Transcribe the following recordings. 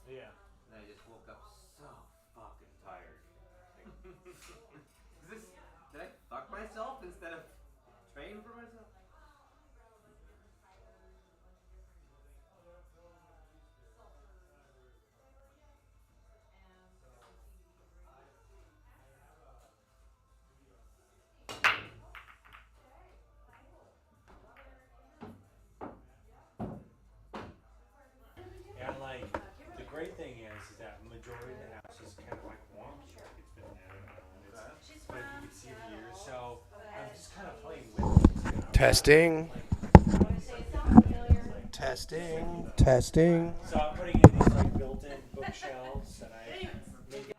Yeah. And I just woke up so fucking tired. Like, is this? Did I fuck myself instead of train for myself? And like the great thing is that majority of the house is kind of like wonky, like it's been there and it's Okay. but you can see the years. So I'm just kind of playing with it. You know? Testing. Like these like things, like Testing. Testing. so I'm putting in these like built-in bookshelves, and I make it.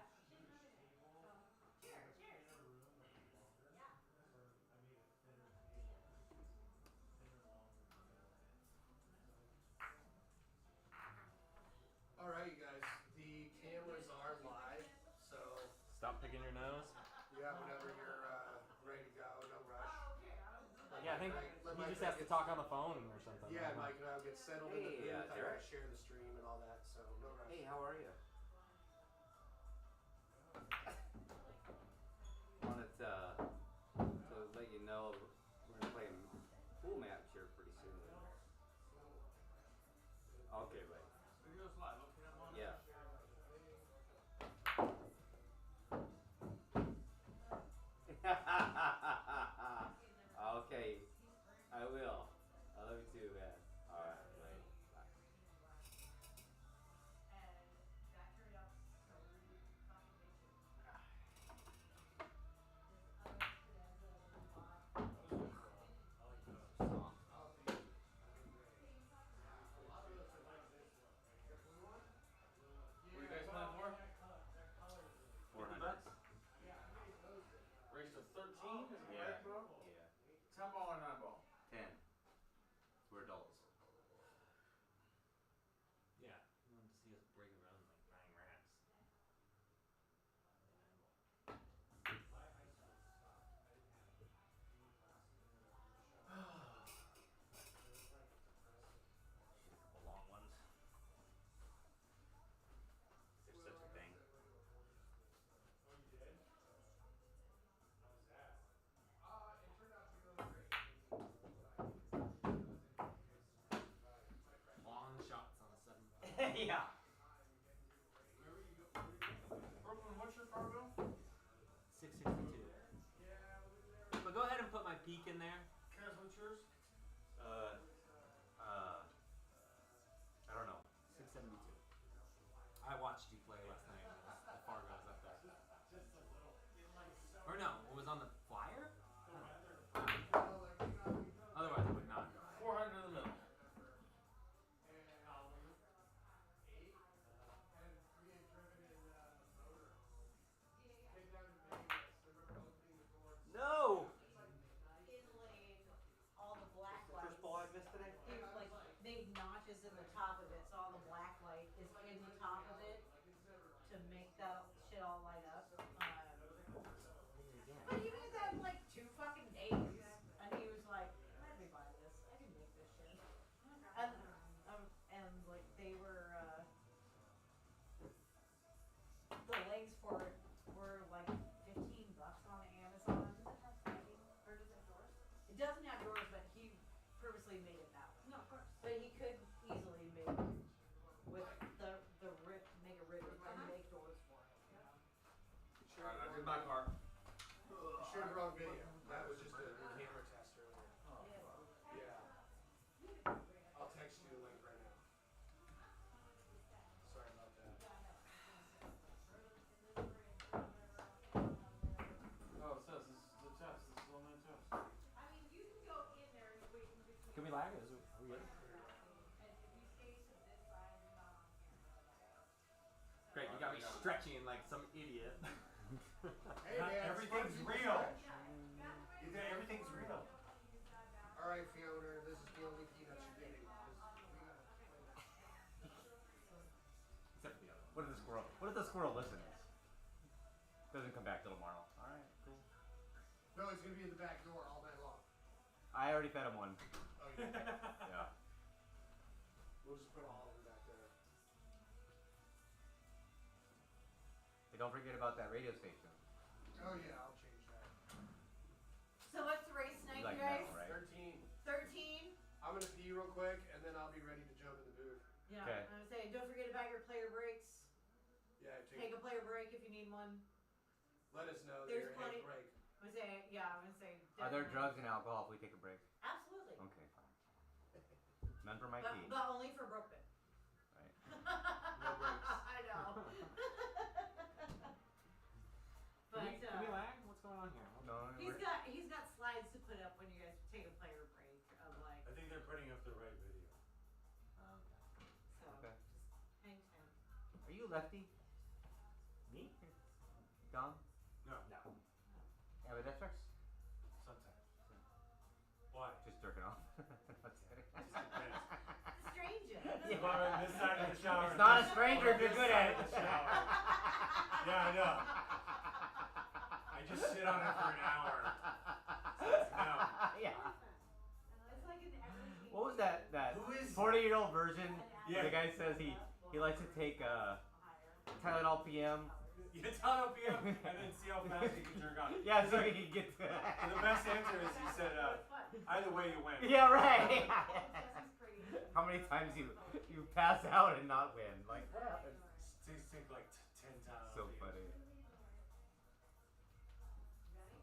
All right, you guys. The cameras are live, so Stop picking your nose. yeah, whenever you're ready to go, no rush. Yeah, I think he just has to talk on the phone or something. Yeah, Mike and I will get settled in the Hey, booth. I gotta Derek. share the stream and all that, so no rush. Hey, how are you? Wanted to let you know we're gonna play a pool match here pretty soon. Okay, buddy. Video's live. Okay, I'm on. Yeah. Okay, I will. I love you too, man. All right, right. Bye. What are you guys playing for? 400. Race to 13, is it Yeah. correct, bro? Yeah. 10 ball or 9 ball? 10. We're adults. Yeah, he wanted to see us break around like dying rats. Shoot a couple long ones. There's such a thing. Long shots on a 7. Yeah. Brookman, what's your car bill? 662. But go ahead and put my peak in there. Kaz, what's yours? Uh, I don't know. 672. I watched you play last night. It was the Fargo's up there. Or no, it was on the flyer? Otherwise I would not go. 400 in the middle. No! Inlaid all the black The lights. first ball I missed today? There's like big notches in the top of it, so all the black light is in the top of it to make that shit all light up. But he was having like 2 fucking days, and he was like, "Let me buy this. I can make this shit." And like they were, the legs for it were like $15 on Amazon. Does it have flagging, or does it have doors? It doesn't have doors, but he purposely made it that way. No, of course. But he could easily make with the rip, make a rivet and make doors for it. Alright, I did my part. You shared the wrong video. That was just a camera test earlier. Yeah. I'll text you the link right now. Sorry about that. Oh, it says this is the test. This is only a test. I mean, you can go in there and wait in between. Can we lag? Are we good? And if you stay to this side, you're not on camera. Great, you got me stretching like some idiot. Hey, man, Everything's real. Everything's real. All right, Fiona, this is the only key that you're getting. Except for the other What if the squirrel? What if the squirrel listens? Doesn't come back till tomorrow. All right, cool. No, he's gonna be in the back door all night long. I already fed him one. Oh, yeah. Yeah. We'll just put all of them back there. Hey, don't forget about that radio station. Oh yeah, I'll change that. So what's the race tonight, You like guys? metal, right? 13. 13. I'm gonna pee real quick, and then I'll be ready to jump in the booth. Yeah. Okay. I'm gonna say, don't forget about your player breaks. Yeah, Take a player break if you need one. let us know that There's you're plenty- a break. I'm gonna say, yeah. I'm gonna say. Are there definitely. drugs and alcohol if we take a break? Absolutely. Okay, fine. None for my But, tea. but only for Brookman. Right. No breaks. I know. But Can we lag? What's going on here? No, he's got slides to put up when you guys take a player break of like I think they're putting up the right video. so. Okay. Just hang tight. Are you lefty? Me? Dom? No. Ambidextrous? Sometimes. Why? Just jerking off. Just depends. Strange. If I'm on this side of the shower. It's not a this- stranger or if you're this good side at it. of the shower. Yeah, I know. I just sit on it for an hour. So it's no. Yeah. It's like an everything. What was that Who is- 40-year-old version? Yeah. The guy says he likes to take Tylenol PM. You tell him PM and then see how fast you can jerk off. Yeah, so he can get to And the best answer is he said, either way you win. Yeah, right. Jesse's pretty. How many times you pass out and not win? Like, Think like 10 times. so funny.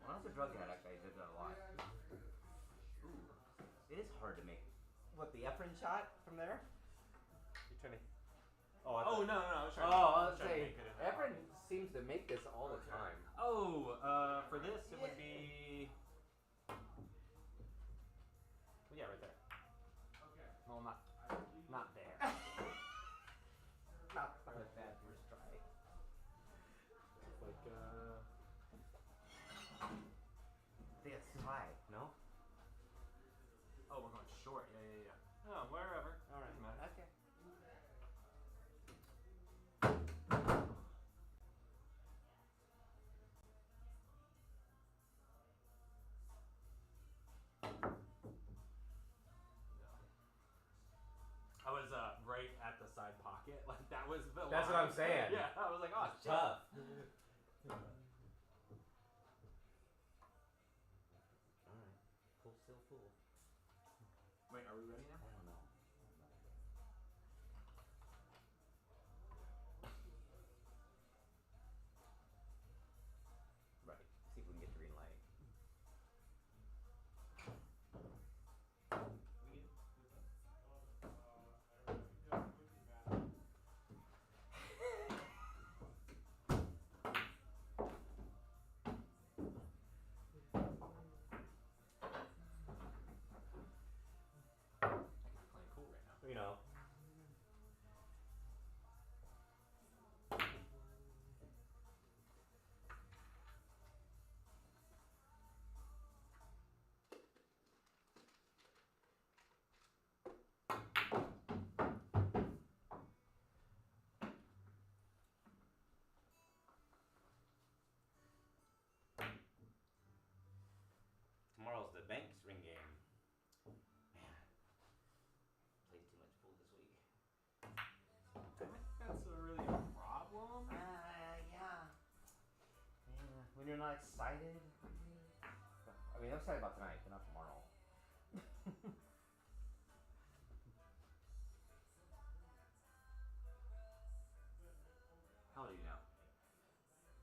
When I was a drug addict, I did that a lot. Ooh. It is hard to make. What, the Efren shot from there? You're trying to. Oh, no, I was trying Oh, I was trying to saying, make it in. Efren seems to make this all the time. Oh, for this it would be. Well, yeah, right there. Okay. Well, not there. Not with that first try. Like, I think it's too high. No. oh, we're going short. Yeah. Oh, wherever. All right. Doesn't matter. Okay. I was right at the side pocket. Like that was the. That's what line. I'm saying. Yeah, I was like, oh, shit. Tough. All right. Full still full. Wait, are we ready now? I don't know. Right. See if we can get the green light. Playing cool right now. You know. Tomorrow's the Banks ring game. Man, played too much pool this week. That's a really a problem. Yeah. When you're not excited. I mean, I'm excited about tonight, but not tomorrow. How old are you now?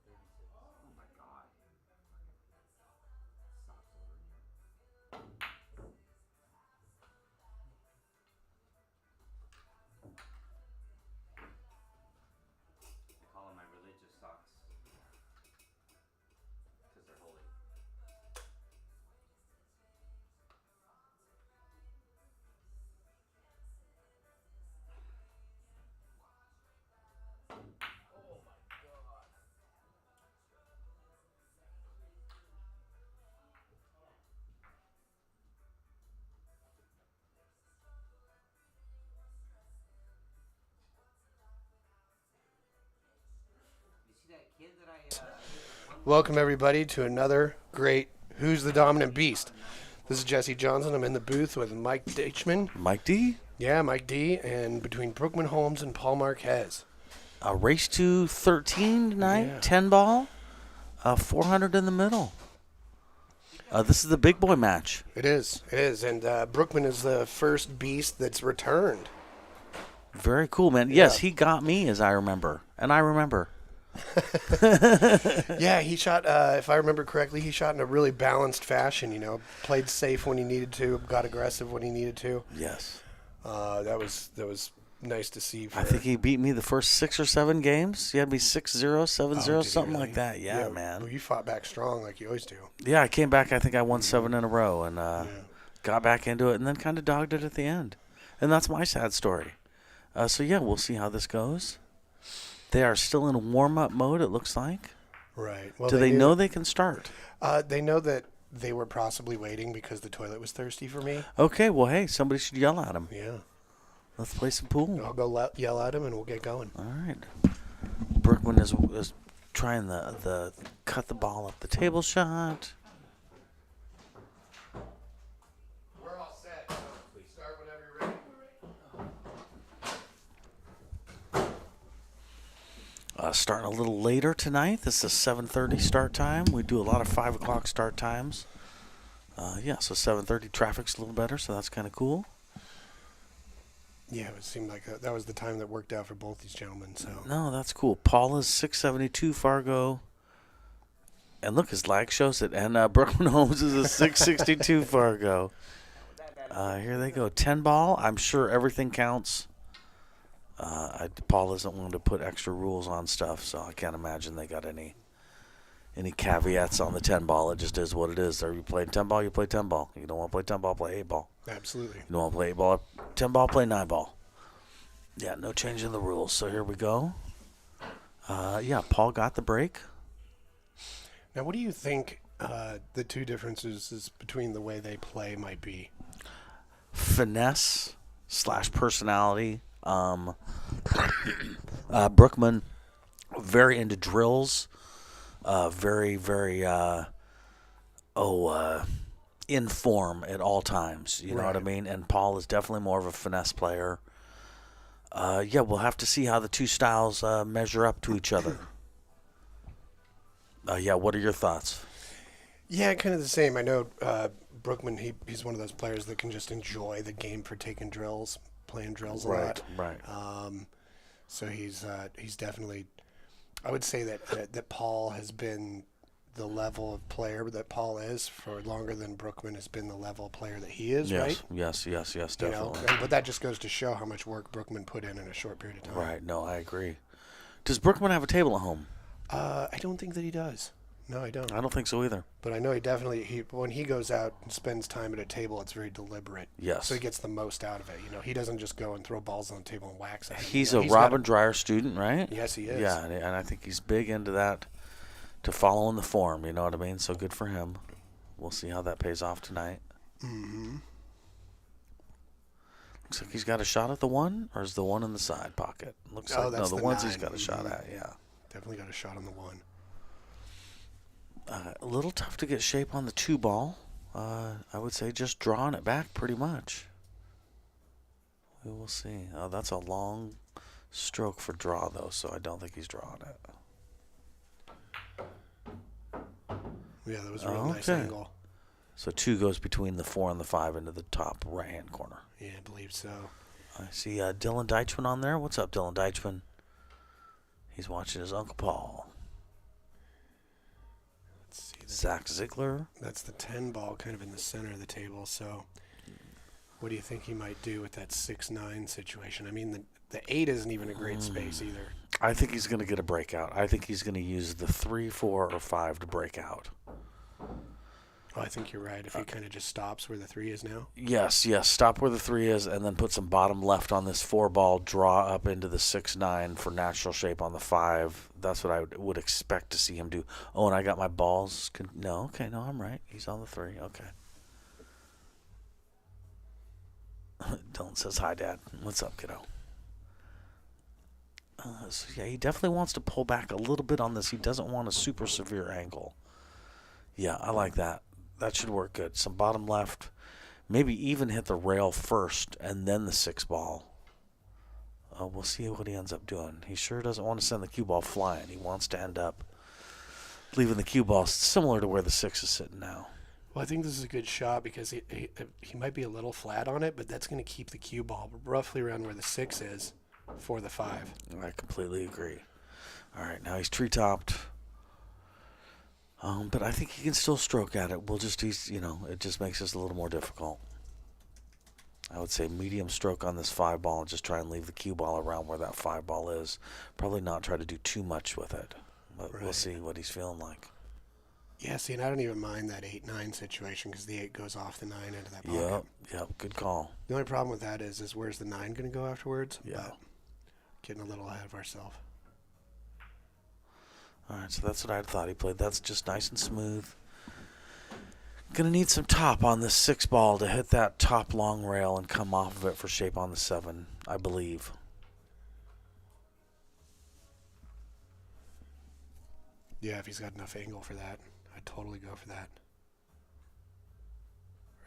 36. Oh my god. Socks over here. I call them my religious socks. Because they're holy. You see that kid that I Welcome everybody to another great Who's the Dominant Beast. This is Jesse Johnson. I'm in the booth with Mike Ditchman. Mike D? Yeah, Mike D. And between Brookman, Holmes, and Paul Marquez. Race to 13 tonight, Yeah. 10 ball, 400 in the middle. This is the big boy match. It is. And Brookman is the first beast that's returned. Very cool, man. Yes, he got me, as I remember. And I remember. Yeah, he shot, if I remember correctly, he shot in a really balanced fashion, Played safe when he needed to, got aggressive when he needed to. Yes. That was nice to see. I think he beat me the first 6 or 7 games. He had me 6-0, 7-0, something like that. Yeah, man. Well, you fought back strong like you always do. Yeah, I came back. I think I won 7 in a row and got back into it and then kind of dogged it at the end. And that's my sad story. So, yeah, we'll see how this goes. They are still in warm-up mode, it looks like. Right. Well, Do they know they can start? They know that they were possibly waiting because the toilet was thirsty for me. Okay, well, hey, somebody should yell at them. Yeah. Let's play some pool. I'll go yell at him and we'll get going. All right. Brookman is trying the cut the ball up the table shot. We're all set. So please start whenever you're ready. Starting a little later tonight. This is a 7:30 start time. We do a lot of 5 o'clock start times. So 7:30 traffic's a little better, so that's kind of cool. Yeah, it seemed like that was the time that worked out for both these gentlemen. So No, that's cool. Paul is 672 Fargo. And look, his lag shows it. And Brookman Holmes is a 662 Fargo. Here they go. 10 ball. I'm sure everything counts. Paul isn't willing to put extra rules on stuff, so I can't imagine they got any caveats on the 10 ball. It just is what it is. Are you playing 10 ball, you play 10 ball. You don't want to play 10 ball, play 8 ball. absolutely. You don't want to play 8 ball, 10 ball, play 9 ball. Yeah, no change in the rules. So here we go. Paul got the break. Now, what do you think the two differences is between the way they play might be? Finesse / personality. Brookman, very into drills. Very, very in form at all times. You know what I mean? And Paul is definitely more of a finesse player. We'll have to see how the two styles measure up to each other. What are your thoughts? Yeah, kind of the same. I know Brookman, he's one of those players that can just enjoy the game for taking drills, playing drills a lot. Right. So he's definitely, I would say that Paul has been the level of player that Paul is for longer than Brookman has been the level of player that he is, right? Yes, definitely. But that just goes to show how much work Brookman put in a short period of time. Right, no, I agree. Does Brookman have a table at home? I don't think that he does. No, I don't. I don't think so either. But I know he definitely, when he goes out and spends time at a table, it's very deliberate. Yes. So he gets the most out of it. He doesn't just go and throw balls on the table and wax at it. He's a Robin Dreyer student, right? Yes, he is. Yeah, and I think he's big into that, to following the form, you know what I mean? So good for him. We'll see how that pays off tonight. Mm-hmm. Looks like he's got a shot at the one, or is the one in the side pocket? Looks like that's the the ones 9. he's got a shot at, yeah. Definitely got a shot on the one. A little tough to get shape on the 2 ball. I would say just drawing it back pretty much. We will see. Oh, that's a long stroke for draw, though, so I don't think he's drawing it. Yeah, that was a real nice angle. So 2 goes between the 4 and the 5 into the top right-hand corner. Yeah, I believe so. I see Dylan Deichman on there. What's up, Dylan Deichman? He's watching his Uncle Paul. Let's see. Zach Ziegler. That's the 10 ball kind of in the center of the table. So what do you think he might do with that 6-9 situation? I mean, the 8 isn't even a great space either. I think he's going to get a breakout. I think he's going to use the 3, 4, or 5 to break out. Oh, I think you're right. If he kind of just stops where the 3 is now. Yes. Stop where the 3 is, and then put some bottom left on this 4 ball. Draw up into the 6-9 for natural shape on the 5. That's what I would expect to see him do. Oh, and I got my balls. No, I'm right. He's on the 3. Okay. Dylan says hi, Dad. What's up, kiddo? He definitely wants to pull back a little bit on this. He doesn't want a super severe angle. Yeah, I like that. That should work good. Some bottom left. Maybe even hit the rail first and then the 6 ball. we'll see what he ends up doing. He sure doesn't want to send the cue ball flying. He wants to end up leaving the cue ball similar to where the 6 is sitting now. Well, I think this is a good shot because he might be a little flat on it, but that's going to keep the cue ball roughly around where the 6 is for the 5. I completely agree. All right, now he's tree-topped. But I think he can still stroke at it. It just makes this a little more difficult. I would say medium stroke on this 5 ball and just try and leave the cue ball around where that 5 ball is. Probably not try to do too much with it. But We'll see what he's feeling like. Yeah, see, and I don't even mind that 8-9 situation because the 8 goes off the 9 into that pocket. Yep, good call. The only problem with that is where's the 9 going to go afterwards? Yeah. But getting a little ahead of ourselves. All right, so that's what I thought he played. That's just nice and smooth. Going to need some top on this 6 ball to hit that top long rail and come off of it for shape on the 7, I believe. Yeah, if he's got enough angle for that, I'd totally go for that.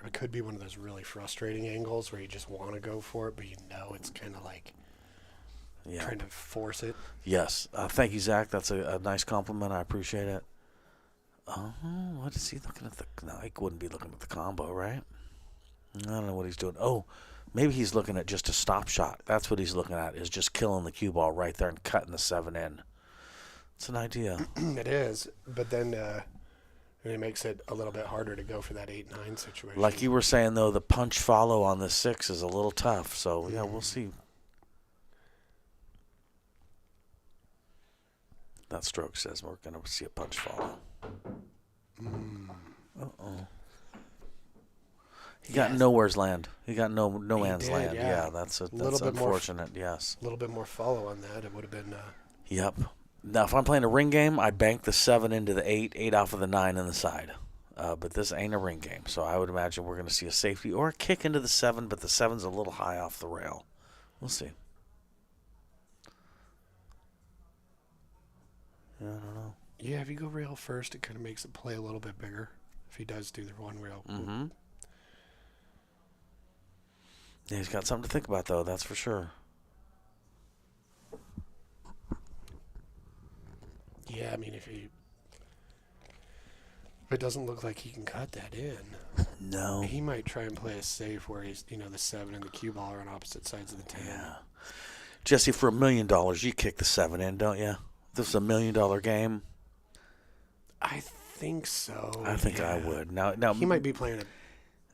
Or it could be one of those really frustrating angles where you just want to go for it, but you know it's kind of like trying to force it. Yes. Thank you, Zach. That's a nice compliment. I appreciate it. What is he looking at? No, he wouldn't be looking at the combo, right? I don't know what he's doing. Oh, maybe he's looking at just a stop shot. That's what he's looking at, is just killing the cue ball right there and cutting the 7 in. It's an idea. It is, but then it makes it a little bit harder to go for that 8-9 situation. Like you were saying, though, the punch follow on the 6 is a little tough. So, yeah, we'll see. That stroke says we're going to see a punch follow. Uh-oh. He got nowhere's land. He got no man's land. Yeah, that's unfortunate. Yes. A little bit more follow on that. It would have been. Yep. Now, if I'm playing a ring game, I bank the 7 into the 8, 8 off of the 9 in the side. But this ain't a ring game, so I would imagine we're going to see a safety or a kick into the 7, but the 7's a little high off the rail. We'll see. Yeah, I don't know. Yeah, if you go rail first, it kind of makes it play a little bit bigger. If he does do the one rail. Mm-hmm. Yeah, he's got something to think about, though, that's for sure. Yeah, I mean, if it doesn't look like he can cut that in. No. He might try and play a safe where he's, the 7 and the cue ball are on opposite sides of the 10. Yeah. Jesse, for $1 million, you kick the 7 in, don't you? This is $1 million game. I think so. I think I would. Now he might be playing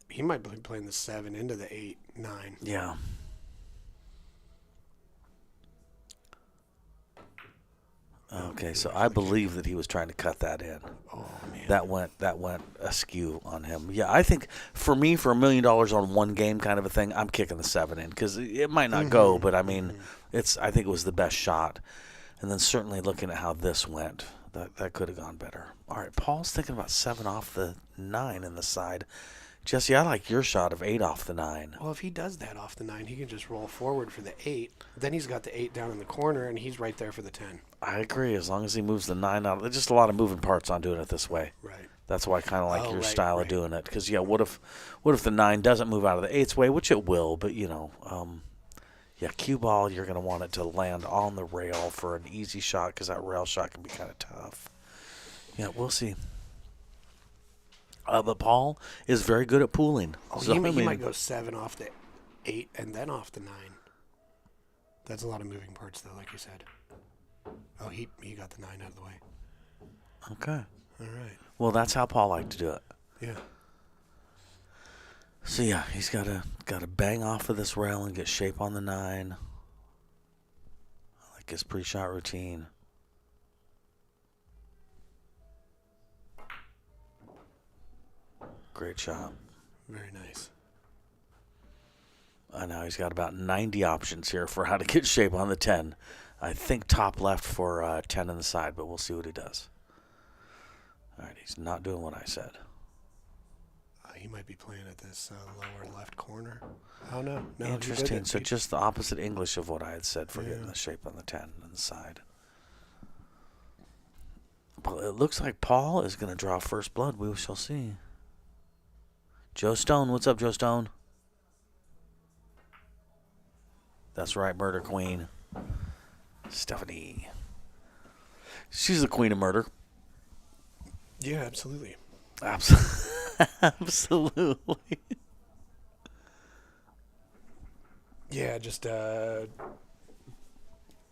the 7 into the 8, 9. Yeah. Okay, so I believe that he was trying to cut that in. Oh man. That went askew on him. Yeah, I think for me, for $1 million on one game kind of a thing, I'm kicking the 7 in because it might not go, but I mean, I think it was the best shot. And then certainly looking at how this went, that could have gone better. All right, Paul's thinking about 7 off the 9 in the side. Jesse, I like your shot of 8 off the 9. Well, if he does that off the 9, he can just roll forward for the 8. Then he's got the 8 down in the corner, and he's right there for the 10. I agree, as long as he moves the 9 out. There's just a lot of moving parts on doing it this way. Right. That's why I kind of like your style of doing it. Because, what if the 9 doesn't move out of the 8's way, which it will, but, cue ball, you're going to want it to land on the rail for an easy shot because that rail shot can be kind of tough. Yeah, we'll see. But Paul is very good at pooling. Oh, so, he might go 7 off the 8 and then off the 9. That's a lot of moving parts, though, like you said. Oh, he got the 9 out of the way. Okay. All right. Well, that's how Paul liked to do it. Yeah. So yeah, he's got to bang off of this rail and get shape on the 9. I like his pre-shot routine. Great shot. Very nice. Now he's got about 90 options here for how to get shape on the 10. I think top left for 10 in the side, but we'll see what he does. All right, he's not doing what I said. He might be playing at this lower left corner. Oh, no. Interesting. So just the opposite English of what I had said for getting the shape on the 10 on the side. But it looks like Paul is going to draw first blood. We shall see. Joe Stone. What's up, Joe Stone? That's right, murder queen. Stephanie. She's the queen of murder. Yeah, absolutely. Absolutely. Yeah, just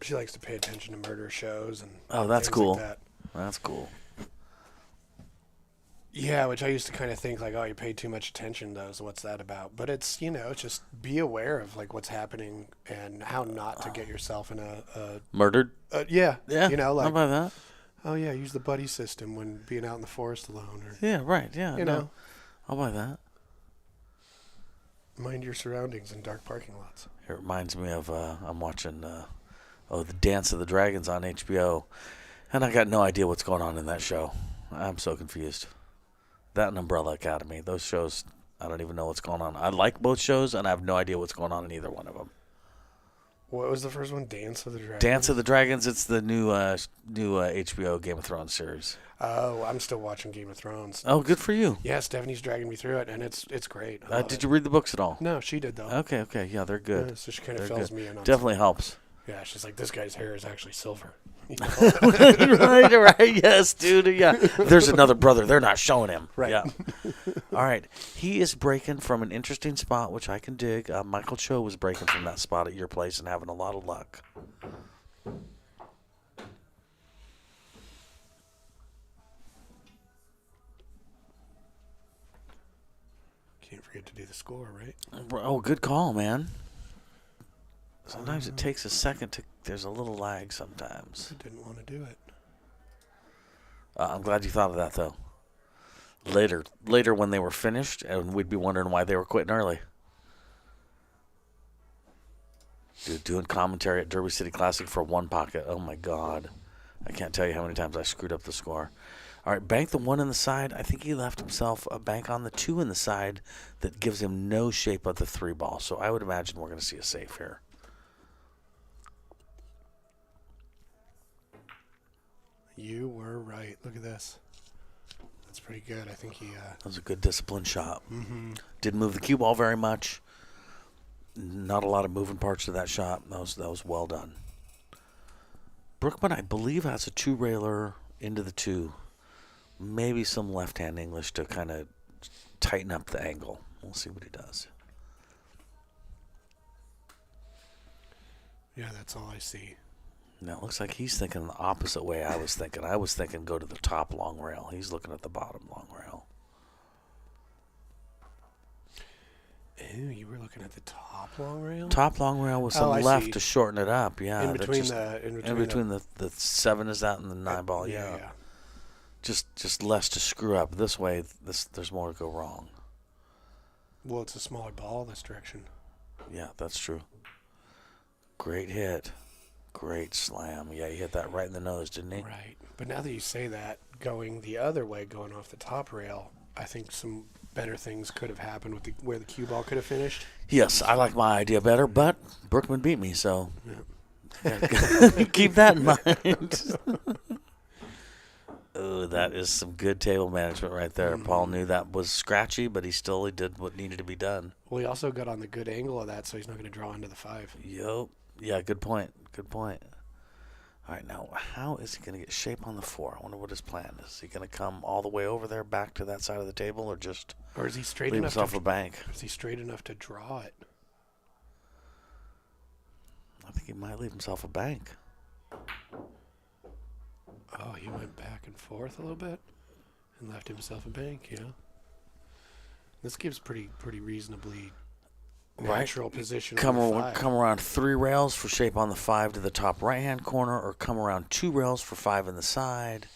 she likes to pay attention to murder shows and That's things cool. like that. That's cool. Yeah, which I used to kind of think like, oh, you pay too much attention to those. What's that about? But it's, it's just be aware of like what's happening and how not to get yourself in a Murdered? yeah. Yeah. How How about that? oh yeah, use the buddy system when being out in the forest alone, or Yeah, right. Yeah. you know, I'll buy that. mind your surroundings in dark parking lots. It reminds me of I'm watching the Dance of the Dragons on HBO, and I got no idea what's going on in that show. I'm so confused. That and Umbrella Academy, those shows, I don't even know what's going on. I like both shows, and I have no idea what's going on in either one of them. What was the first one? Dance of the Dragons? Dance of the Dragons, it's the new HBO Game of Thrones series. Oh, I'm still watching Game of Thrones. Oh, good for you. Yeah, Stephanie's dragging me through it, and it's great. Did you read the books at all? No, she did, though. Okay. Yeah, they're good. Yeah, so she kind of They're fills good. me in on Definitely helps. Yeah, she's like, this guy's hair is actually silver. right, yes, dude. Yeah. There's another brother. They're not showing him. Right. Yeah. All right. He is breaking from an interesting spot, which I can dig. Michael Cho was breaking from that spot at your place and having a lot of luck. Can't forget to do the score, right? Oh, good call, man. Sometimes it takes a second to. There's a little lag sometimes. I didn't want to do it. I'm glad you thought of that, though. Later when they were finished, and we'd be wondering why they were quitting early. Dude, doing commentary at Derby City Classic for one pocket. Oh, my God. I can't tell you how many times I screwed up the score. All right, bank the 1 in the side. I think he left himself a bank on the 2 in the side that gives him no shape of the 3 ball. So I would imagine we're going to see a safe here. You were right. Look at this. That's pretty good. I think he... That was a good disciplined shot. Mm-hmm. Didn't move the cue ball very much. Not a lot of moving parts to that shot. That was well done. Brookman, I believe, has a 2-railer into the 2. Maybe some left-hand English to kind of tighten up the angle. We'll see what he does. Yeah, that's all I see. Now, it looks like he's thinking the opposite way I was thinking. I was thinking go to the top long rail. He's looking at the bottom long rail. Ooh, you were looking at the top long rail? Top long rail with some I left see. to shorten it up. Yeah, In that between just- the 7 is that and the 9 ball. Yeah. Just less to screw up. This way, there's more to go wrong. Well, it's a smaller ball this direction. Yeah, that's true. Great hit. Great slam. Yeah, he hit that right in the nose, didn't he? Right. But now that you say that, going the other way, going off the top rail, I think some better things could have happened with where the cue ball could have finished. Yes, I like my idea better, but Brookman beat me, so Yeah. keep that in mind. Oh, that is some good table management right there. Mm-hmm. Paul knew that was scratchy, but he did what needed to be done. Well, he also got on the good angle of that, so he's not going to draw into the 5. Yup. Yeah, good point. Good point. All right, now, how is he going to get shape on the 4? I wonder what his plan is. Is he going to come all the way over there back to that side of the table, or just Or is he straight leave enough himself to a bank? Is he straight enough to draw it? I think he might leave himself a bank. Oh, he went back and forth a little bit and left himself a bank, yeah. This gives pretty reasonably natural position. Come on the 5. around 3 rails for shape on the 5 to the top right-hand corner, or come around 2 rails for 5 in the side.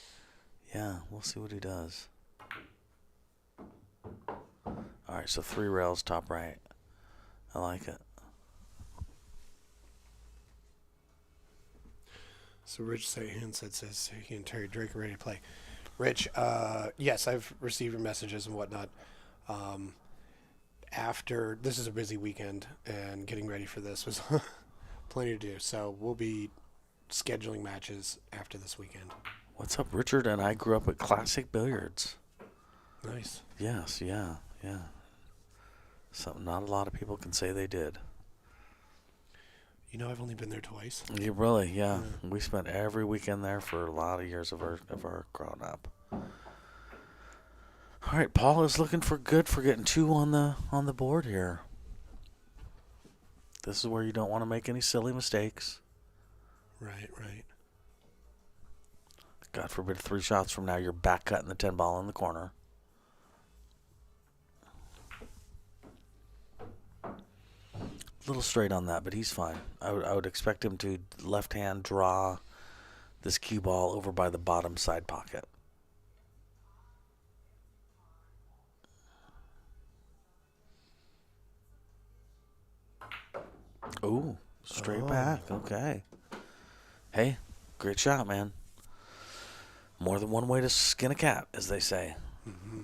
Yeah, we'll see what he does. All right, so 3 rails, top right. I like it. So Rich Sahan says he and Terry Drake are ready to play. Rich, yes, I've received your messages and whatnot. After this is a busy weekend, and getting ready for this was plenty to do. So we'll be scheduling matches after this weekend. What's up, Richard? And I grew up at Classic Billiards. Nice. Yes, yeah. Something not a lot of people can say they did. You know, I've only been there twice. You really, yeah. We spent every weekend there for a lot of years of our growing up. All right, Paul is looking for getting 2 on the board here. This is where you don't want to make any silly mistakes. Right. God forbid 3 shots from now you're back cutting the 10 ball in the corner. A little straight on that, but he's fine. I would expect him to left hand draw this cue ball over by the bottom side pocket. Ooh, straight back. Okay. Hey, great shot, man. More than one way to skin a cat, as they say. Mm-hmm.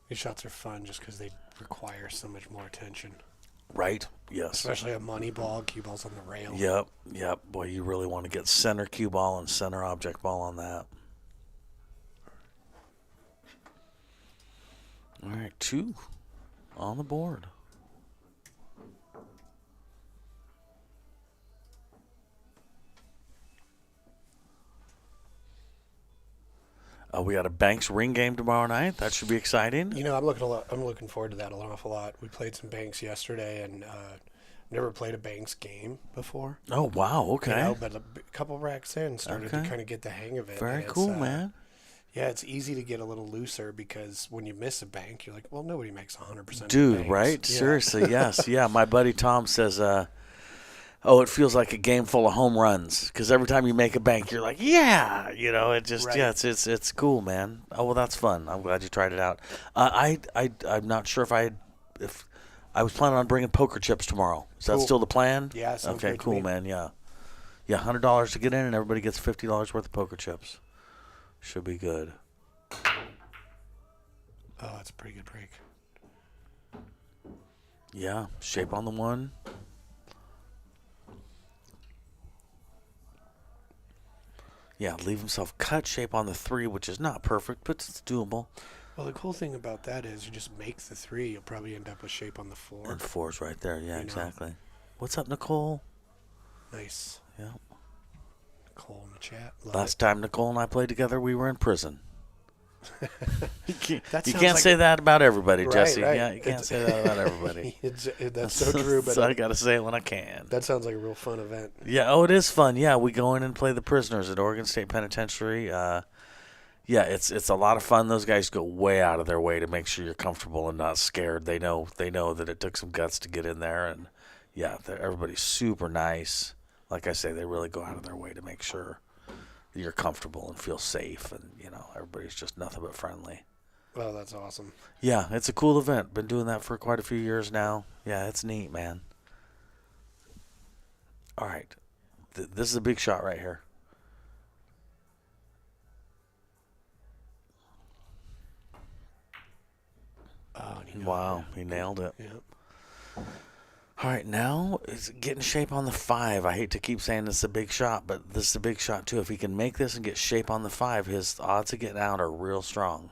These shots are fun just because they require so much more attention. Right? Yes. Especially a money ball, cue balls on the rail. Yep. Boy, you really want to get center cue ball and center object ball on that. All right, 2 on the board. We got a Banks ring game tomorrow night. That should be exciting. You know, I'm looking forward to that an awful lot. We played some Banks yesterday, and never played a Banks game before. Oh wow, okay. You know, but a couple racks in, started to kind of get the hang of it. Very cool, man. Yeah, it's easy to get a little looser because when you miss a bank, you're like, well, nobody makes 100%. Dude, right? Yeah. Seriously, yes. Yeah, my buddy Tom says, it feels like a game full of home runs because every time you make a bank, you're like, yeah, it just, right. Yeah, it's cool, man. Oh, well, that's fun. I'm glad you tried it out. I'm not sure if I was planning on bringing poker chips tomorrow. Is that still the plan? Yeah. Okay, cool, man. Yeah, $100 to get in, and everybody gets $50 worth of poker chips. Should be good. Oh, that's a pretty good break. Yeah, shape on the 1. Yeah, leave himself cut shape on the 3, which is not perfect, but it's doable. Well, the cool thing about that is you just make the 3, you'll probably end up with shape on the 4. And 4's right there. Yeah, exactly. What's up, Nicole? Nice. Yeah. Nicole in the chat. Last time Nicole and I played together, we were in prison. You can't like say that about everybody, right, Jesse. Right. Yeah, you can't say that about everybody. That's so true. But so I got to say it when I can. That sounds like a real fun event. Yeah. Oh, it is fun. Yeah, we go in and play the prisoners at Oregon State Penitentiary. Yeah, it's a lot of fun. Those guys go way out of their way to make sure you're comfortable and not scared. They know that it took some guts to get in there, and yeah, everybody's super nice. Like I say, they really go out of their way to make sure you're comfortable and feel safe, and everybody's just nothing but friendly. Well, that's awesome. Yeah, it's a cool event. Been doing that for quite a few years now. Yeah, it's neat, man. All right, this is a big shot right here. Oh, wow, he nailed it. Yep. All right, now it's getting shape on the 5. I hate to keep saying this is a big shot, but this is a big shot too. If he can make this and get shape on the 5, his odds of getting out are real strong.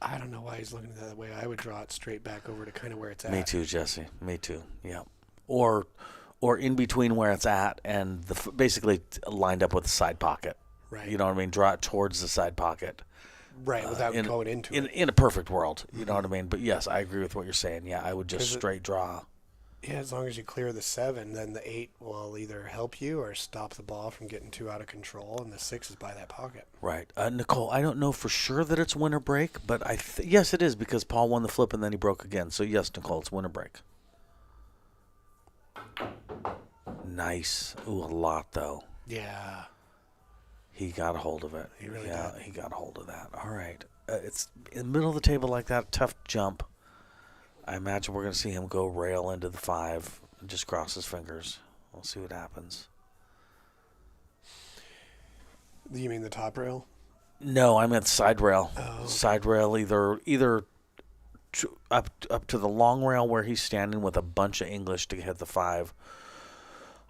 I don't know why he's looking at it that way. I would draw it straight back over to kind of where it's at. Me too, Jesse. Me too. Yeah. Or in between where it's at and basically lined up with the side pocket. Right. You know what I mean? Draw it towards the side pocket. Right, without going into it. In a perfect world, you know what I mean? But yes, I agree with what you're saying. Yeah, I would just straight draw. Yeah, as long as you clear the 7, then the 8 will either help you or stop the ball from getting too out of control, and the 6 is by that pocket. Right. Nicole, I don't know for sure that it's winner break, but yes, it is because Paul won the flip and then he broke again. So yes, Nicole, it's winner break. Nice. Ooh, a lot though. Yeah. He got a hold of it. He really did. He got a hold of that. All right. It's in the middle of the table like that. Tough jump. I imagine we're going to see him go rail into the 5 and just cross his fingers. We'll see what happens. You mean the top rail? No, I meant side rail. Oh, okay. Side rail either up to the long rail where he's standing with a bunch of English to hit the 5,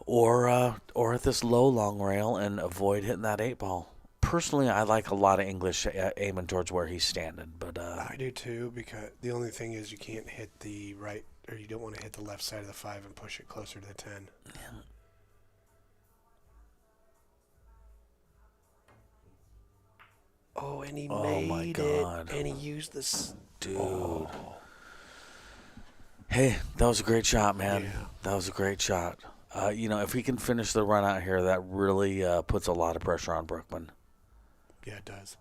or at this low long rail and avoid hitting that 8 ball. personally, I like a lot of English aiming towards where he's standing, but I do too, because the only thing is you can't hit the right, or you don't want to hit the left side of the 5 and push it closer to the 10. Yeah. Oh, and he Oh, made my it, God. and he used this. Dude. Oh. Hey, that was a great shot, man. Yeah. That was a great shot. If he can finish the run out here, that really puts a lot of pressure on Brookman. Yeah, it does.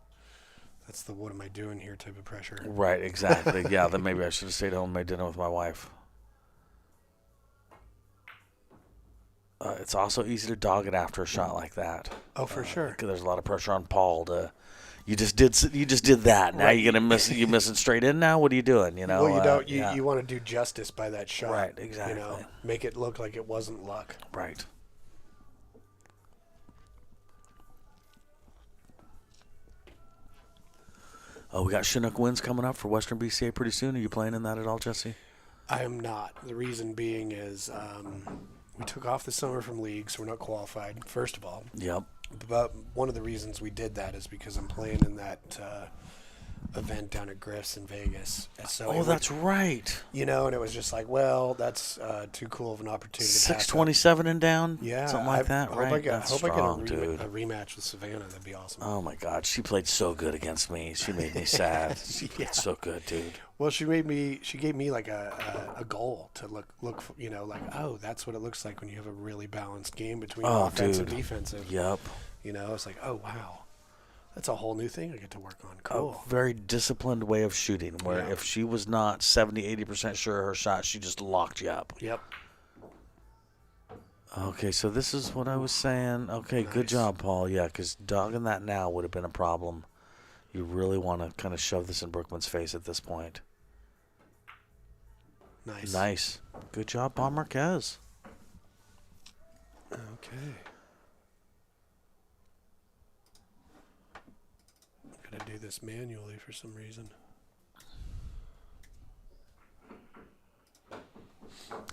That's the what am I doing here type of pressure. Right, exactly. Yeah, then maybe I should have stayed home and made dinner with my wife. It's also easy to dog it after a shot like that. Oh, for sure. 'Cause there's a lot of pressure on Paul to. You just did that. Now Right. you're gonna miss. You missing straight in now. What are you doing? Well, you don't. Yeah. You want to do justice by that shot. Right, exactly. Make it look like it wasn't luck. Right. Oh, we got Chinook wins coming up for Western BCA pretty soon. Are you playing in that at all, Jesse? I am not. The reason being is we took off the summer from league, so we're not qualified. First of all. Yep. But one of the reasons we did that is because I'm playing in that event down at Griff's in Vegas. And so That's right. and it was just like, well, that's too cool of an opportunity. 627 and down. Yeah, something like that. Hope Right. I get, That's hope strong, I get dude. a rematch with Savannah. That'd be awesome. Oh my God, she played so good against me. She made me sad. She played so good, dude. Well, she gave me like a goal to look for, like, oh, that's what it looks like when you have a really balanced game between offensive and defensive. Yep. It's like, oh wow, that's a whole new thing I get to work on. Cool. A very disciplined way of shooting, where if she was not 70, 80% sure of her shot, she just locked you up. Yep. Okay, so this is what I was saying. Okay, Nice. Good job, Paul. Yeah, because dogging that now would have been a problem. You really want to kind of shove this in Brookman's face at this point. Nice. Good job, Bob Marquez. Okay. I'm gonna do this manually for some reason.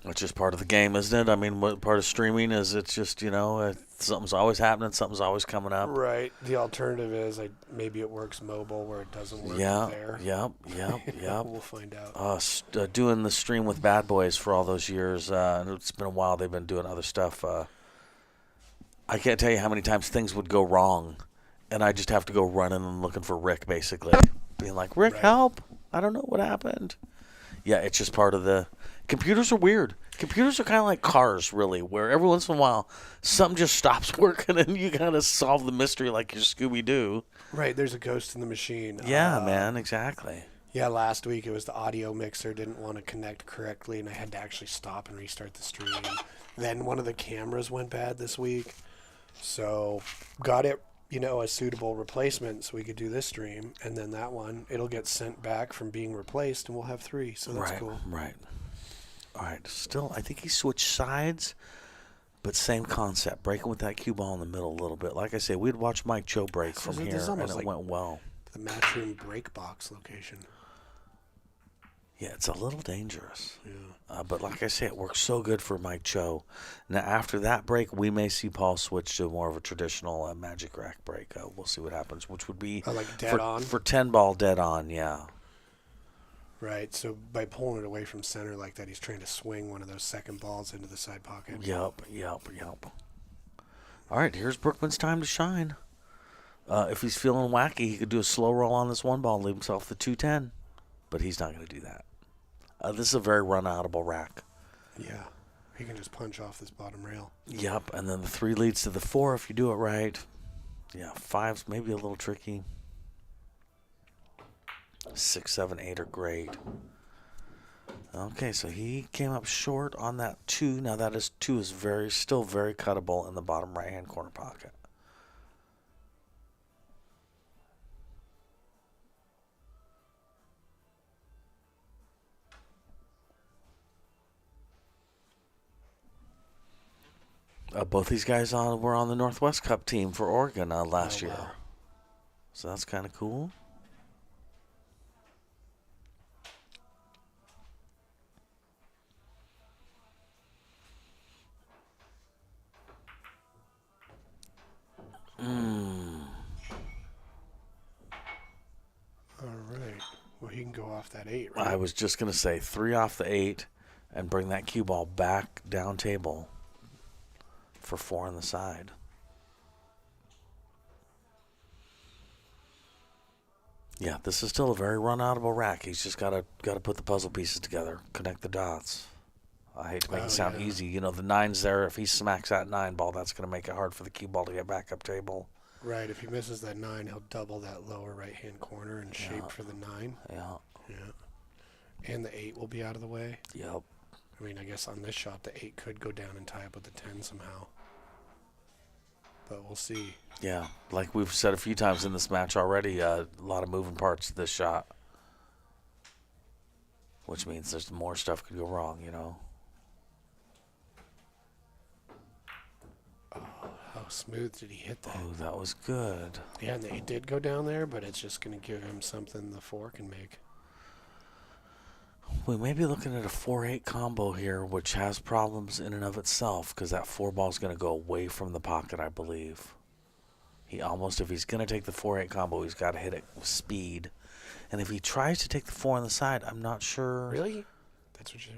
It's just part of the game, isn't it? I mean, what part of streaming is it's just, something's always happening, something's always coming up. Right. The alternative is maybe it works mobile where it doesn't work there. Yep. We'll find out. Doing the stream with Bad Boys for all those years, and it's been a while. They've been doing other stuff. I can't tell you how many times things would go wrong, and I just have to go running and looking for Rick, basically. Being like, Rick, help. I don't know what happened. Yeah, it's just part of the... Computers are weird. Computers are kind of like cars, really, where every once in a while, something just stops working, and you got to solve the mystery like your Scooby-Doo. Right, there's a ghost in the machine. Yeah, man, exactly. Yeah, last week it was the audio mixer didn't want to connect correctly, and I had to actually stop and restart the stream. Then one of the cameras went bad this week, so got it, a suitable replacement so we could do this stream, and then that one, it'll get sent back from being replaced, and we'll have 3, so that's cool. Right. All right, still, I think he switched sides, but same concept, breaking with that cue ball in the middle a little bit. Like I say, we'd watch Mike Cho break from here, and it went well. The matchroom break box location. Yeah, it's a little dangerous. Yeah. But like I say, it works so good for Mike Cho. Now, after that break, we may see Paul switch to more of a traditional magic rack break. We'll see what happens, which would be like dead on? For 10 ball dead on, yeah. Right, so by pulling it away from center like that, he's trying to swing one of those second balls into the side pocket. Yep. All right, here's Brookman's time to shine. If he's feeling wacky, he could do a slow roll on this one ball and leave himself the 210, but he's not going to do that. This is a very run-outable rack. Yeah, he can just punch off this bottom rail. Yep, and then the 3 leads to the 4 if you do it right. Yeah, 5's maybe a little tricky. 6, 7, 8 are great. Okay, so he came up short on that 2. Now that is 2 is still very cuttable in the bottom right-hand corner pocket. Both these guys were on the Northwest Cup team for Oregon last year. So that's kind of cool. go off that 8, right? I was just going to say 3 off the 8 and bring that cue ball back down table for 4 on the side. Yeah, this is still a very run-outable rack. He's just got to put the puzzle pieces together, connect the dots. I hate to make it sound easy. You know, the 9's there. If he smacks that 9 ball, that's going to make it hard for the cue ball to get back up table. Right. If he misses that 9, he'll double that lower right-hand corner and shape for the 9. Yeah. Yeah. And the 8 will be out of the way. Yep. I mean, I guess on this shot, the 8 could go down and tie up with the 10 somehow. But we'll see. Yeah, like we've said a few times in this match already, a lot of moving parts to this shot. Which means there's more stuff could go wrong, you know. Oh, how smooth did he hit that? Oh, that was good. Yeah, and the 8 did go down there, but it's just going to give him something the 4 can make. We may be looking at a 4-8 combo here, which has problems in and of itself, because that 4 ball is going to go away from the pocket, I believe. He almost, if he's going to take the 4-8 combo, he's got to hit it with speed. And if he tries to take the 4 on the side, I'm not sure. Really? That's what you're...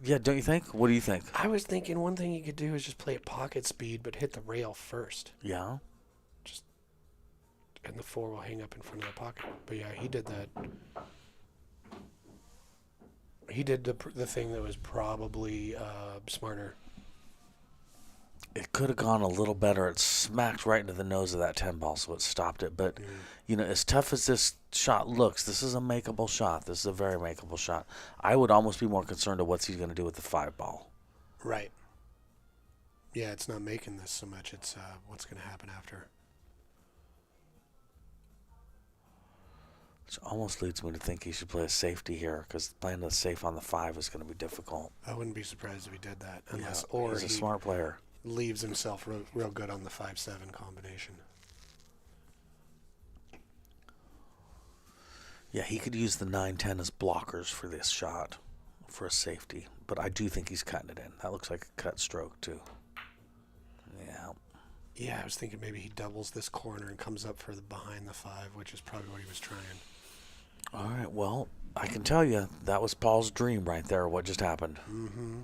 Yeah, don't you think? What do you think? I was thinking one thing you could do is just play at pocket speed, but hit the rail first. Yeah? And the 4 will hang up in front of the pocket. But yeah, he did that. He did the thing that was probably smarter. It could have gone a little better. It smacked right into the nose of that 10 ball, so it stopped it. But, you know, as tough as this shot looks, this is a makeable shot. This is a very makeable shot. I would almost be more concerned of what he's going to do with the 5 ball. Right. Yeah, it's not making this so much. It's what's going to happen after. Which almost leads me to think he should play a safety here, because playing the safe on the 5 is going to be difficult. I wouldn't be surprised if he did that. Unless, Yeah, or he's a smart player. Leaves himself real good on the 5-7 combination. Yeah, he could use the 9-10 as blockers for this shot, for a safety. But I do think he's cutting it in. That looks like a cut stroke, too. Yeah. Yeah, I was thinking maybe he doubles this corner and comes up for the behind the 5, which is probably what he was trying. All right, well, I can tell you, that was Paul's dream right there, what just happened. Mm-hmm.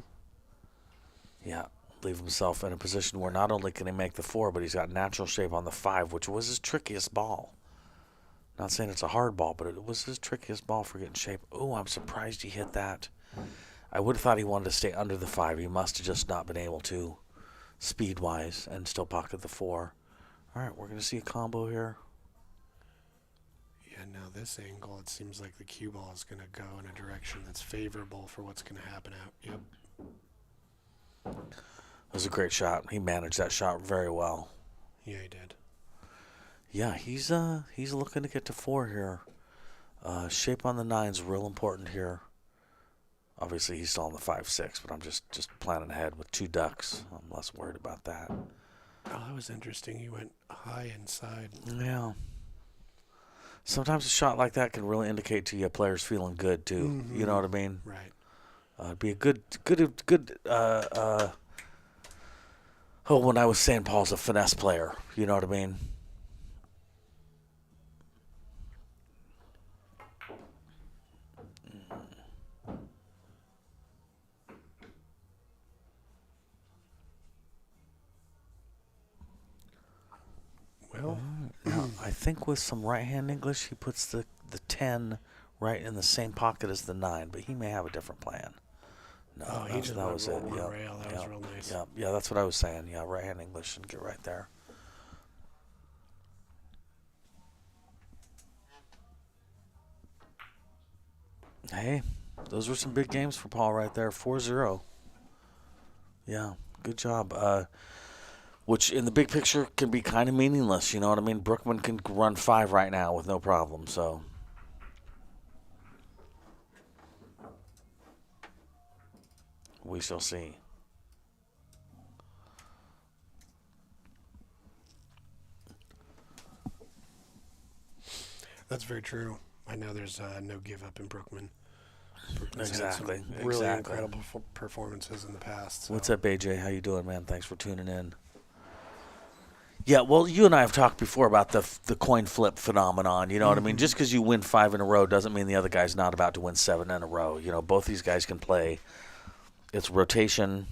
Yeah, leave himself in a position where not only can he make the 4, but he's got natural shape on the 5, which was his trickiest ball. Not saying it's a hard ball, but it was his trickiest ball for getting shape. Oh, I'm surprised he hit that. I would have thought he wanted to stay under the 5. He must have just not been able to, speed-wise, and still pocket the 4. All right, we're going to see a combo here. Yeah, now this angle, it seems like the cue ball is going to go in a direction that's favorable for what's going to happen out. Yep. It was a great shot. He managed that shot very well. Yeah, he did. Yeah, he's looking to get to 4 here. Shape on the 9's real important here. Obviously, he's still on the 5-6, but I'm just planning ahead with 2 ducks. I'm less worried about that. Oh, that was interesting. He went high inside. Yeah. Sometimes a shot like that can really indicate to you a player's feeling good, too. Mm-hmm. You know what I mean? Right. It'd be a good. When I was saying Paul's a finesse player, you know what I mean? Well, Now, I think with some right-hand English, he puts the 10 right in the same pocket as the 9, but he may have a different plan. No, he just that was it. one Yep. rail. That was real nice. Yeah, that's what I was saying. Yeah, right-hand English and get right there. Hey, those were some big games for Paul right there. 4-0. Yeah, good job. Which in the big picture can be kind of meaningless. You know what I mean? Brookman can run 5 right now with no problem. So we shall see. That's very true. I know there's no give up in Brookman. Brookman's Exactly. had some really incredible performances in the past. So. What's up, AJ? How you doing, man? Thanks for tuning in. Yeah, well, you and I have talked before about the coin flip phenomenon. You know what I mean? Just because you win 5 in a row doesn't mean the other guy's not about to win 7 in a row. You know, both these guys can play. It's rotation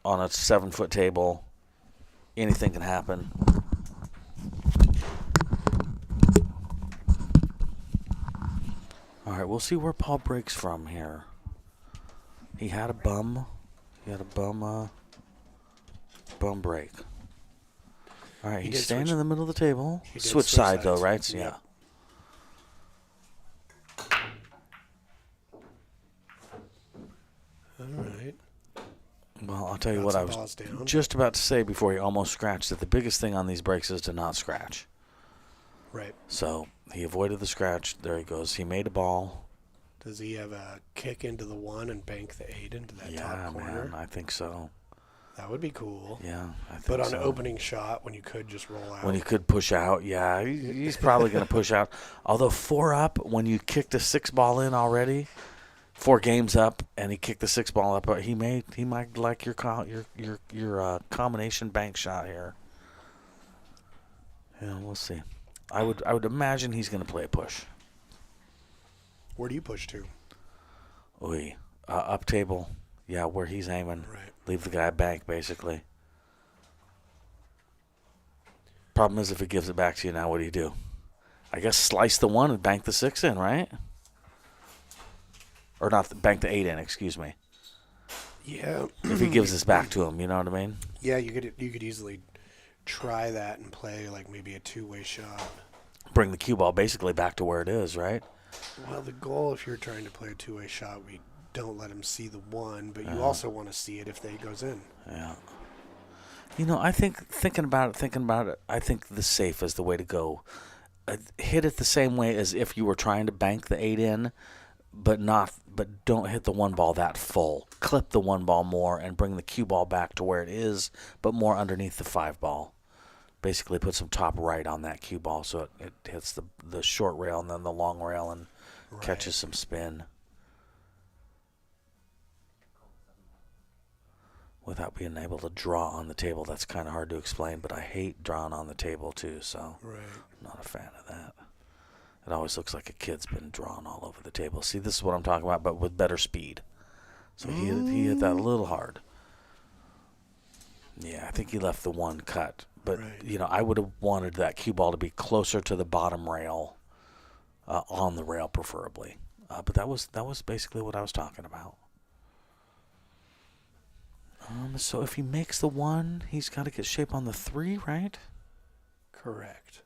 on a 7-foot table. Anything can happen. All right, we'll see where Paul breaks from here. He had a bum. Bum break. All right, he's staying in the middle of the table. Switch side, though, right? Yep. Yeah. All right. Well, I'll tell you Got what some I was balls down. just about to say before he almost scratched that the biggest thing on these breaks is to not scratch. Right. So he avoided the scratch. There he goes. He made a ball. Does he have a kick into the 1 and bank the 8 into that top Yeah, corner? man, I think so. That would be cool. Yeah, I think But on so. an opening shot, when you could just roll out. When he could push out, yeah, he's probably going to push out. Although 4 up, when you kicked a 6 ball in already, 4 games up, and he kicked the 6 ball up, he might like your combination bank shot here. Yeah, we'll see. I would imagine he's going to play a push. Where do you push to? Oy, up table, yeah, where he's aiming. Right. Leave the guy bank, basically. Problem is, if he gives it back to you now, what do? I guess slice the 1 and bank the 6 in, right? Or not, bank the 8 in, excuse me. Yeah. If he gives this back to him, you know what I mean? Yeah, you could easily try that and play like maybe a 2-way shot. Bring the cue ball basically back to where it is, right? Well, the goal, if you're trying to play a 2-way shot, we don't let him see the 1, but you also want to see it if they goes in. Yeah. You know, I think thinking about it, I think the safe is the way to go. Hit it the same way as if you were trying to bank the 8 in, but don't hit the 1 ball that full. Clip the 1 ball more and bring the cue ball back to where it is, but more underneath the 5 ball. Basically put some top right on that cue ball so it hits the short rail and then the long rail and catches some spin. Without being able to draw on the table. That's kind of hard to explain, but I hate drawing on the table too, so I'm not a fan of that. It always looks like a kid's been drawn all over the table. See, this is what I'm talking about, but with better speed. So he hit that a little hard. Yeah, I think he left the 1 cut. But, you know, I would have wanted that cue ball to be closer to the bottom rail, on the rail preferably. But that was basically what I was talking about. So if he makes the 1, he's got to get shape on the 3, right? Correct.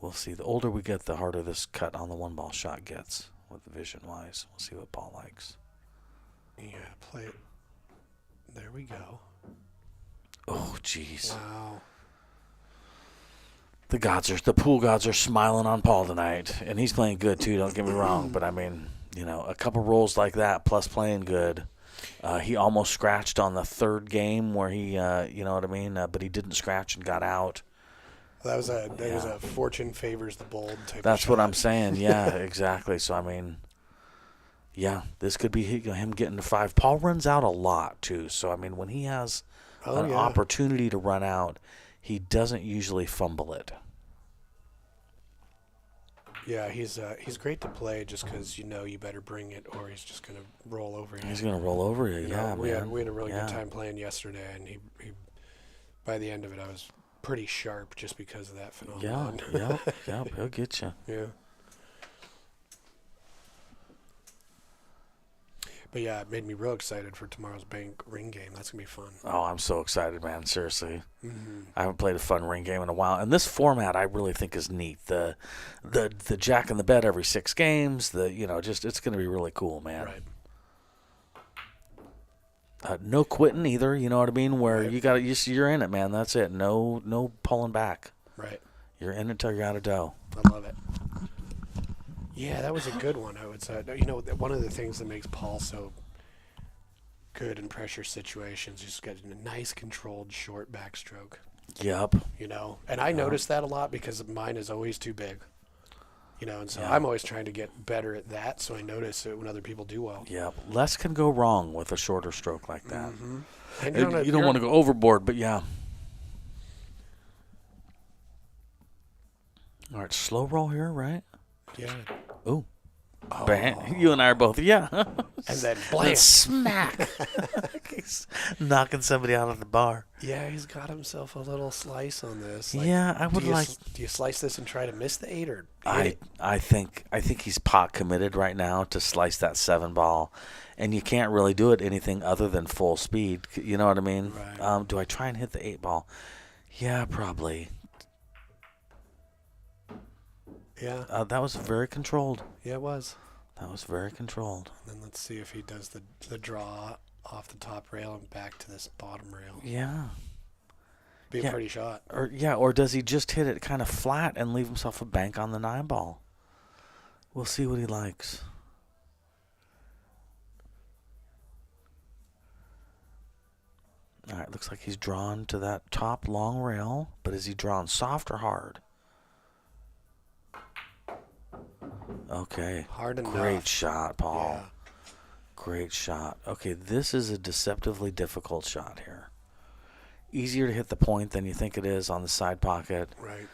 We'll see. The older we get, the harder this cut on the 1 ball shot gets with vision-wise. We'll see what Paul likes. Yeah, play it. There we go. Oh, jeez. Wow. The pool gods are smiling on Paul tonight, and he's playing good too. Don't get me wrong, but I mean, you know, a couple rolls like that plus playing good. He almost scratched on the 3rd game where he, you know what I mean, but he didn't scratch and got out. That was a fortune favors the bold type. That's of what shot. I'm saying. Yeah, exactly. So I mean, yeah, this could be him getting to 5. Paul runs out a lot too. So I mean, when he has an opportunity to run out, he doesn't usually fumble it. Yeah, he's great to play just because you know you better bring it or he's just gonna roll over you. He's gonna roll over you. Yeah, we man. had a really good time playing yesterday, and he by the end of it, I was pretty sharp just because of that phenomenon. Yeah, he'll get you. Yeah. But yeah, it made me real excited for tomorrow's bank ring game. That's gonna be fun. Oh, I'm so excited, man. Seriously. Mm-hmm. I haven't played a fun ring game in a while. And this format I really think is neat. The jack in the bed every 6 games, it's gonna be really cool, man. Right. No quitting either, you know what I mean? Where you're in it, man. That's it. No pulling back. Right. You're in it till you're out of dough. I love it. Yeah, that was a good one. I would say, one of the things that makes Paul so good in pressure situations is getting a nice controlled short backstroke. Yep. And I notice that a lot because mine is always too big. And so I'm always trying to get better at that, so I notice it when other people do well. Yeah, less can go wrong with a shorter stroke like that. Mm-hmm. And you don't want to go overboard, but yeah. All right, slow roll here, right? Yeah. Ooh. Bang. You and I are both, yeah. And then And blam. smack. He's knocking somebody out of the bar. Yeah, he's got himself a little slice on this. Yeah, I would like. Do you slice this and try to miss the 8 or hit it? I think he's pot committed right now to slice that 7 ball, and you can't really do it anything other than full speed. You know what I mean? Right. Do I try and hit the 8 ball? Yeah, probably. Yeah. That was very controlled. Yeah, it was. That was very controlled. And then let's see if he does the draw off the top rail and back to this bottom rail. Yeah. Be a Yeah. pretty shot. Or does he just hit it kind of flat and leave himself a bank on the 9 ball? We'll see what he likes. All right, looks like he's drawn to that top long rail, but is he drawn soft or hard? Okay. Hard enough. Great shot, Paul. Yeah. Great shot. Okay, this is a deceptively difficult shot here. Easier to hit the point than you think it is on the side pocket. Right.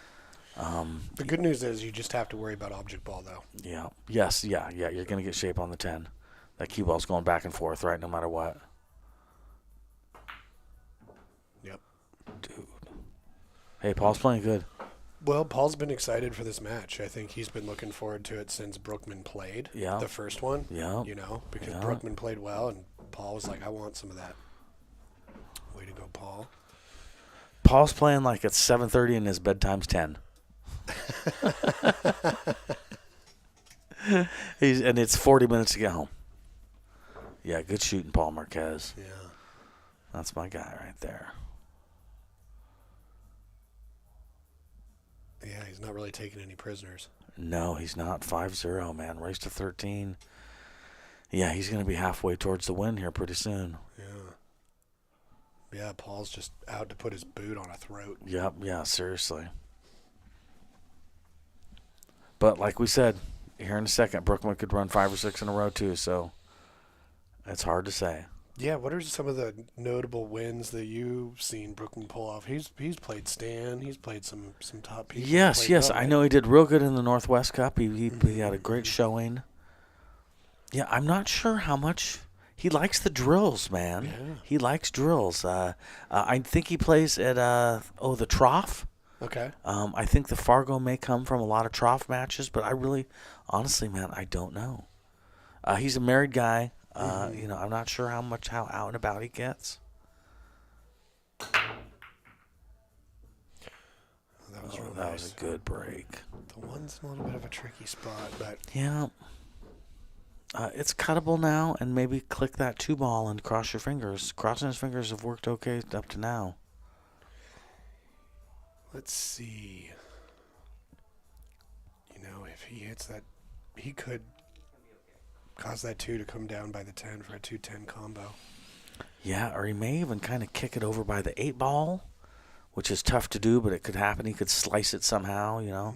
The good news is you just have to worry about object ball, though. Yeah. Yes, yeah. You're going to get shape on the 10. That cue ball's going back and forth, right, no matter what. Yep. Dude. Hey, Paul's playing good. Well, Paul's been excited for this match. I think he's been looking forward to it since Brookman played. Yeah. The first one. Yeah. You know, because Yeah. Brookman played well, and Paul was like, I want some of that. Way to go, Paul. Paul's playing like it's 7:30 and his bedtime's 10. And it's 40 minutes to get home. Yeah, good shooting, Paul Marquez. Yeah. That's my guy right there. Yeah, he's not really taking any prisoners. No, he's not. 5-0, man. Race to 13. Yeah, he's going to be halfway towards the win here pretty soon. Yeah. Yeah, Paul's just out to put his boot on a throat. Yep, yeah, seriously. But like we said, here in a second, Brookman could run 5 or 6 in a row too, so it's hard to say. Yeah, what are some of the notable wins that you've seen Brookman pull off? He's played Stan. He's played some top people. Yes, Played well, I right? know he did real good in the Northwest Cup. He had a great showing. Yeah, I'm not sure how much he likes the drills, man. Yeah. He likes drills. I think he plays at the Trough. Okay. I think the Fargo may come from a lot of Trough matches, but I really, honestly, man, I don't know. He's a married guy. You know, I'm not sure how out and about he gets. That was real That nice. was a good break. The one's in a little bit of a tricky spot, but Yeah. It's cuttable now, and maybe click that 2 ball and cross your fingers. Crossing his fingers have worked okay up to now. let's see. You know, if he hits that, he could cause that 2 to come down by the 10 for a 2-10 combo. Yeah, or he may even kind of kick it over by the 8 ball, which is tough to do, but it could happen. He could slice it somehow, you know.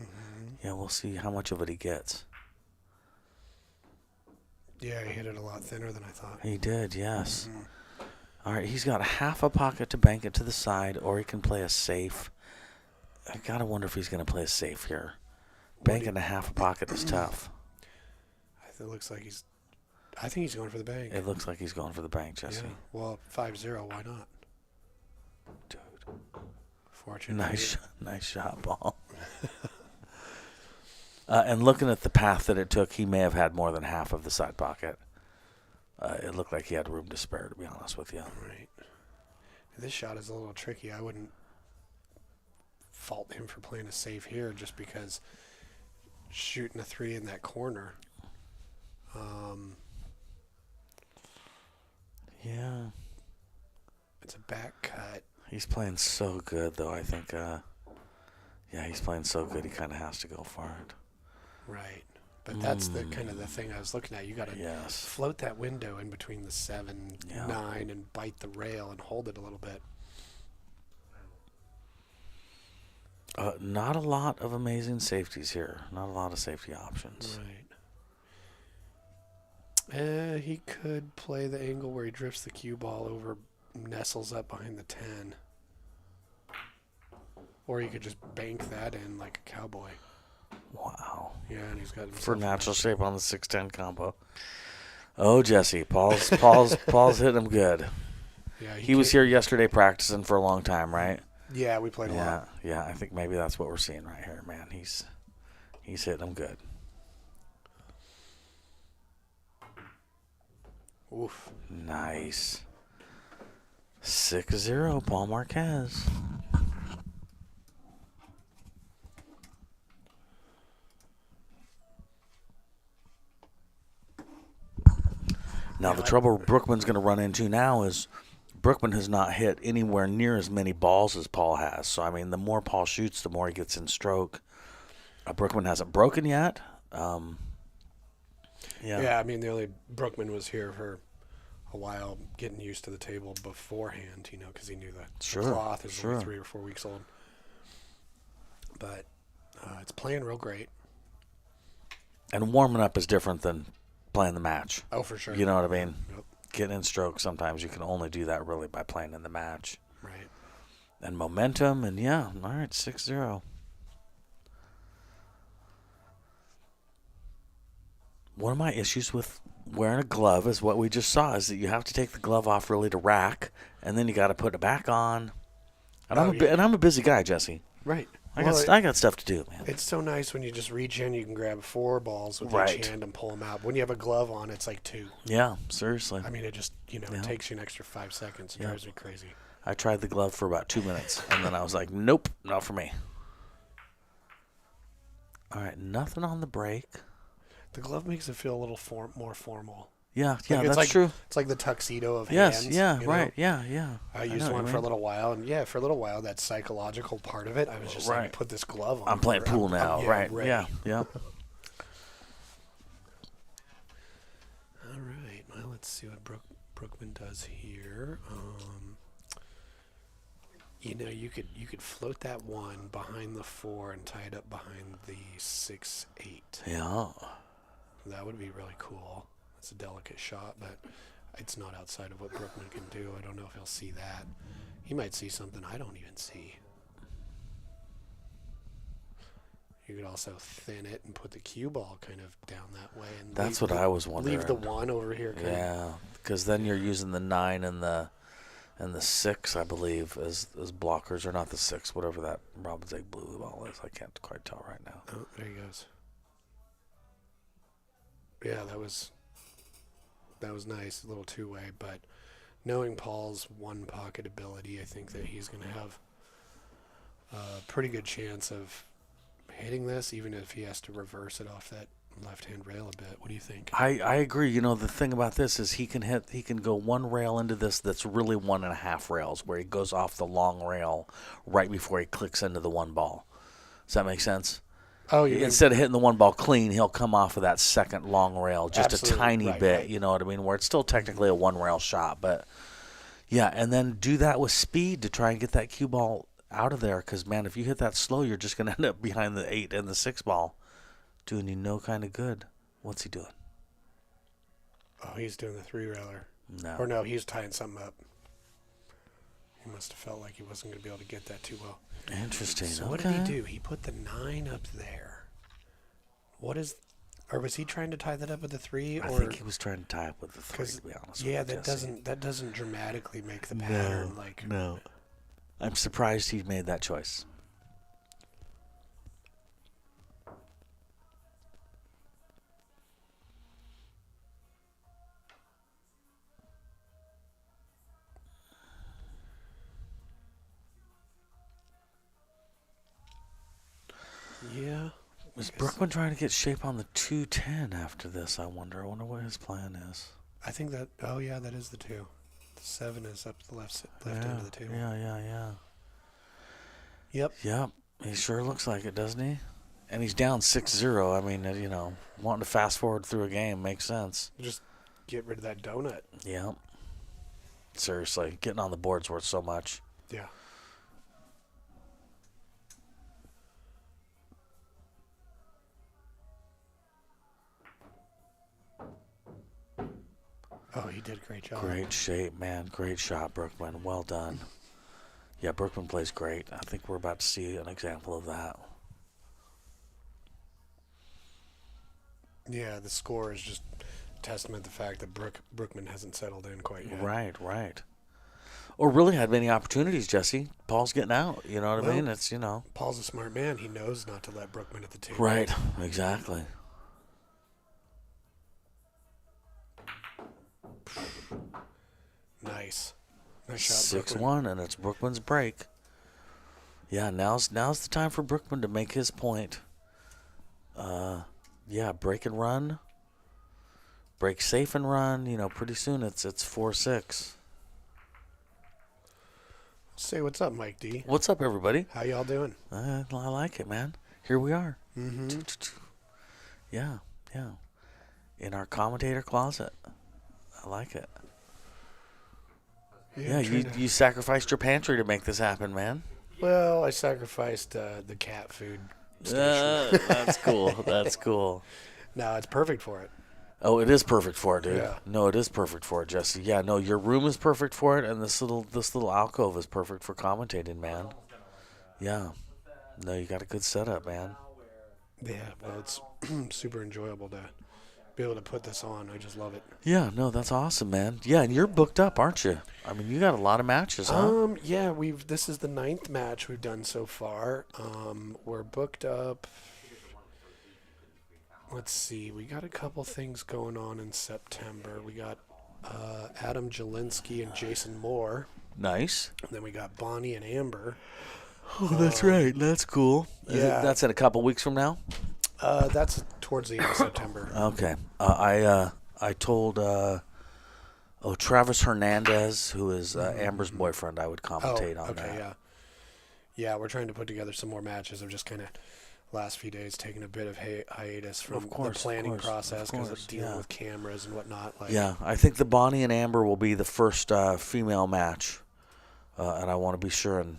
Yeah, we'll see how much of it he gets. Yeah, he hit it a lot thinner than I thought. He did, yes. All right, he's got a half a pocket to bank it to the side, or he can play a safe. I got to wonder if he's going to play a safe here. Banking a half a pocket is tough. It looks like I think he's going for the bank. It looks like he's going for the bank, Jesse. Yeah. Well, 5-0, why not? Dude. Fortunately. Nice shot, Paul. And looking at the path that it took, he may have had more than half of the side pocket. It looked like he had room to spare, to be honest with you. Right. This shot is a little tricky. I wouldn't fault him for playing a safe here just because shooting a 3 in that corner. Yeah. It's a back cut. He's playing so good, though. I think, he's playing so good, he kind of has to go for it. Right. But that's the kind of the thing I was looking at. You got to Yes. float that window in between the 7, Yeah. 9, and bite the rail and hold it a little bit. Not a lot of amazing safeties here. Not a lot of safety options. Right. He could play the angle where he drifts the cue ball over, nestles up behind the 10. Or he could just bank that in like a cowboy. Wow. Yeah, and he's got For himself a natural nice- shape on the 6'10" combo. Oh, Jesse. Paul's hitting him good. Yeah, He was here yesterday practicing for a long time, right? Yeah, we played a lot. Yeah. I think maybe that's what we're seeing right here, man. He's hitting him good. Oof. Nice. 6-0, Paul Marquez. Now, the trouble Brookman's going to run into now is Brookman has not hit anywhere near as many balls as Paul has. So, I mean, the more Paul shoots, the more he gets in stroke. Brookman hasn't broken yet. Yeah, I mean, the only Brookman was here for a while getting used to the table beforehand, because he knew the cloth is only 3 or 4 weeks old. But it's playing real great. And warming up is different than playing the match. Oh, for sure. You know what I mean? Yep. Getting in stroke, sometimes you can only do that really by playing in the match. Right. And momentum, and all right, 6-0. One of my issues with wearing a glove is what we just saw, is that you have to take the glove off really to rack, and then you got to put it back on. And I'm a busy guy, Jesse. Right. I got stuff to do, man. It's so nice when you just reach in, you can grab 4 balls with Right. each hand and pull them out. When you have a glove on, it's like 2. Yeah, seriously. I mean, it just, it takes you an extra 5 seconds. It drives me crazy. I tried the glove for about 2 minutes, and then I was like, nope, not for me. All right, nothing on the break. The glove makes it feel a little more formal. Yeah, Like, that's it's like, true. It's like the tuxedo of Yes, hands. yeah, you right, know? yeah. I used know what one you for a mean. little while, and for a little while, that psychological part of it, I was just Right. like, put this glove on. I'm playing pool now, right? ready. Yeah. All right, well, let's see what Brookman does here. You could float that 1 behind the 4 and tie it up behind the 6-8. Yeah. That would be really cool. It's a delicate shot, but it's not outside of what Brookman can do. I don't know if he'll see that. He might see something I don't even see. You could also thin it and put the cue ball kind of down that way. And That's what I was wondering. Leave the 1 over here. Yeah, because then you're using the 9 and the 6, I believe, as blockers, or not the 6, whatever that Robin's Egg blue ball is. I can't quite tell right now. Oh, there he goes. Yeah, that was nice, a little 2-way, but knowing Paul's 1 pocket ability, I think that he's going to have a pretty good chance of hitting this, even if he has to reverse it off that left-hand rail a bit. What do you think? I agree. The thing about this is he can go 1 rail into this that's really 1.5 rails, where he goes off the long rail right before he clicks into the 1 ball. Does that make sense? Oh, yeah. Instead of hitting the 1 ball clean, he'll come off of that second long rail just Absolutely. a tiny Right, bit, right. you know what I mean, where it's still technically a 1 rail shot. But, yeah, and then do that with speed to try and get that cue ball out of there, because, man, if you hit that slow, you're just going to end up behind the 8 and the 6 ball doing you no kind of good. What's he doing? Oh, he's doing the 3-railer. No. Or no, he's tying something up. He must have felt like he wasn't going to be able to get that too well. Interesting. So okay. what did he do? He put the 9 up there. Or was he trying to tie that up with the 3? I or think he was trying to tie up with the 3, to be honest yeah, with you, Jesse. that doesn't dramatically make the pattern. No. I'm surprised he made that choice. Yeah. Is Brookman trying to get shape on the 210 after this? I wonder what his plan is. I think that. Oh yeah, that is the 2. The 7 is up the left end of the table. Yeah. Yep. He sure looks like it, doesn't he? And he's down 6-0. I mean, wanting to fast forward through a game makes sense. Just get rid of that donut. Yeah. Seriously, getting on the board's worth so much. Yeah. Oh, he did a great job. Great shape, man. Great shot, Brookman. Well done. Yeah, Brookman plays great. I think we're about to see an example of that. Yeah, the score is just testament to the fact that Brookman hasn't settled in quite yet. Right. Or really had many opportunities, Jesse. Paul's getting out. You know what I mean? It's, Paul's a smart man. He knows not to let Brookman at the table. Right. Exactly. Nice shot, 6-1, and it's Brookman's break. Yeah, now's the time for Brookman to make his point. Break and run. Break safe and run. Pretty soon it's 4-6. Say what's up, Mike D. What's up, everybody? How y'all doing? I like it, man. Here we are. Mm-hmm. Yeah. In our commentator closet. I like it. Yeah, you sacrificed your pantry to make this happen, man. Well, I sacrificed the cat food station. That's cool. That's cool. No, it's perfect for it. Oh, it is perfect for it, dude. Yeah. No, it is perfect for it, Jesse. Yeah, no, your room is perfect for it, and this little alcove is perfect for commentating, man. Yeah. No, you got a good setup, man. Yeah, well, it's super enjoyable to be able to put this on. I just love it. Yeah, no, that's awesome, man. Yeah, and you're booked up, aren't you? I mean, you got a lot of matches, huh? Yeah, this is the 9th match we've done so far. We're booked up. Let's see. We got a couple things going on in September. We got Adam Jelinski and Jason Moore. Nice. And then we got Bonnie and Amber. Oh, that's right. That's cool. Yeah. That's in a couple weeks from now? That's towards the end of September. Okay. I told Travis Hernandez, who is Amber's boyfriend, I would commentate on that. Yeah. Yeah, we're trying to put together some more matches. I've just kind of last few days taken a bit of hiatus from the planning process because of dealing with cameras and whatnot. Yeah, I think the Bonnie and Amber will be the first female match, and I want to be sure and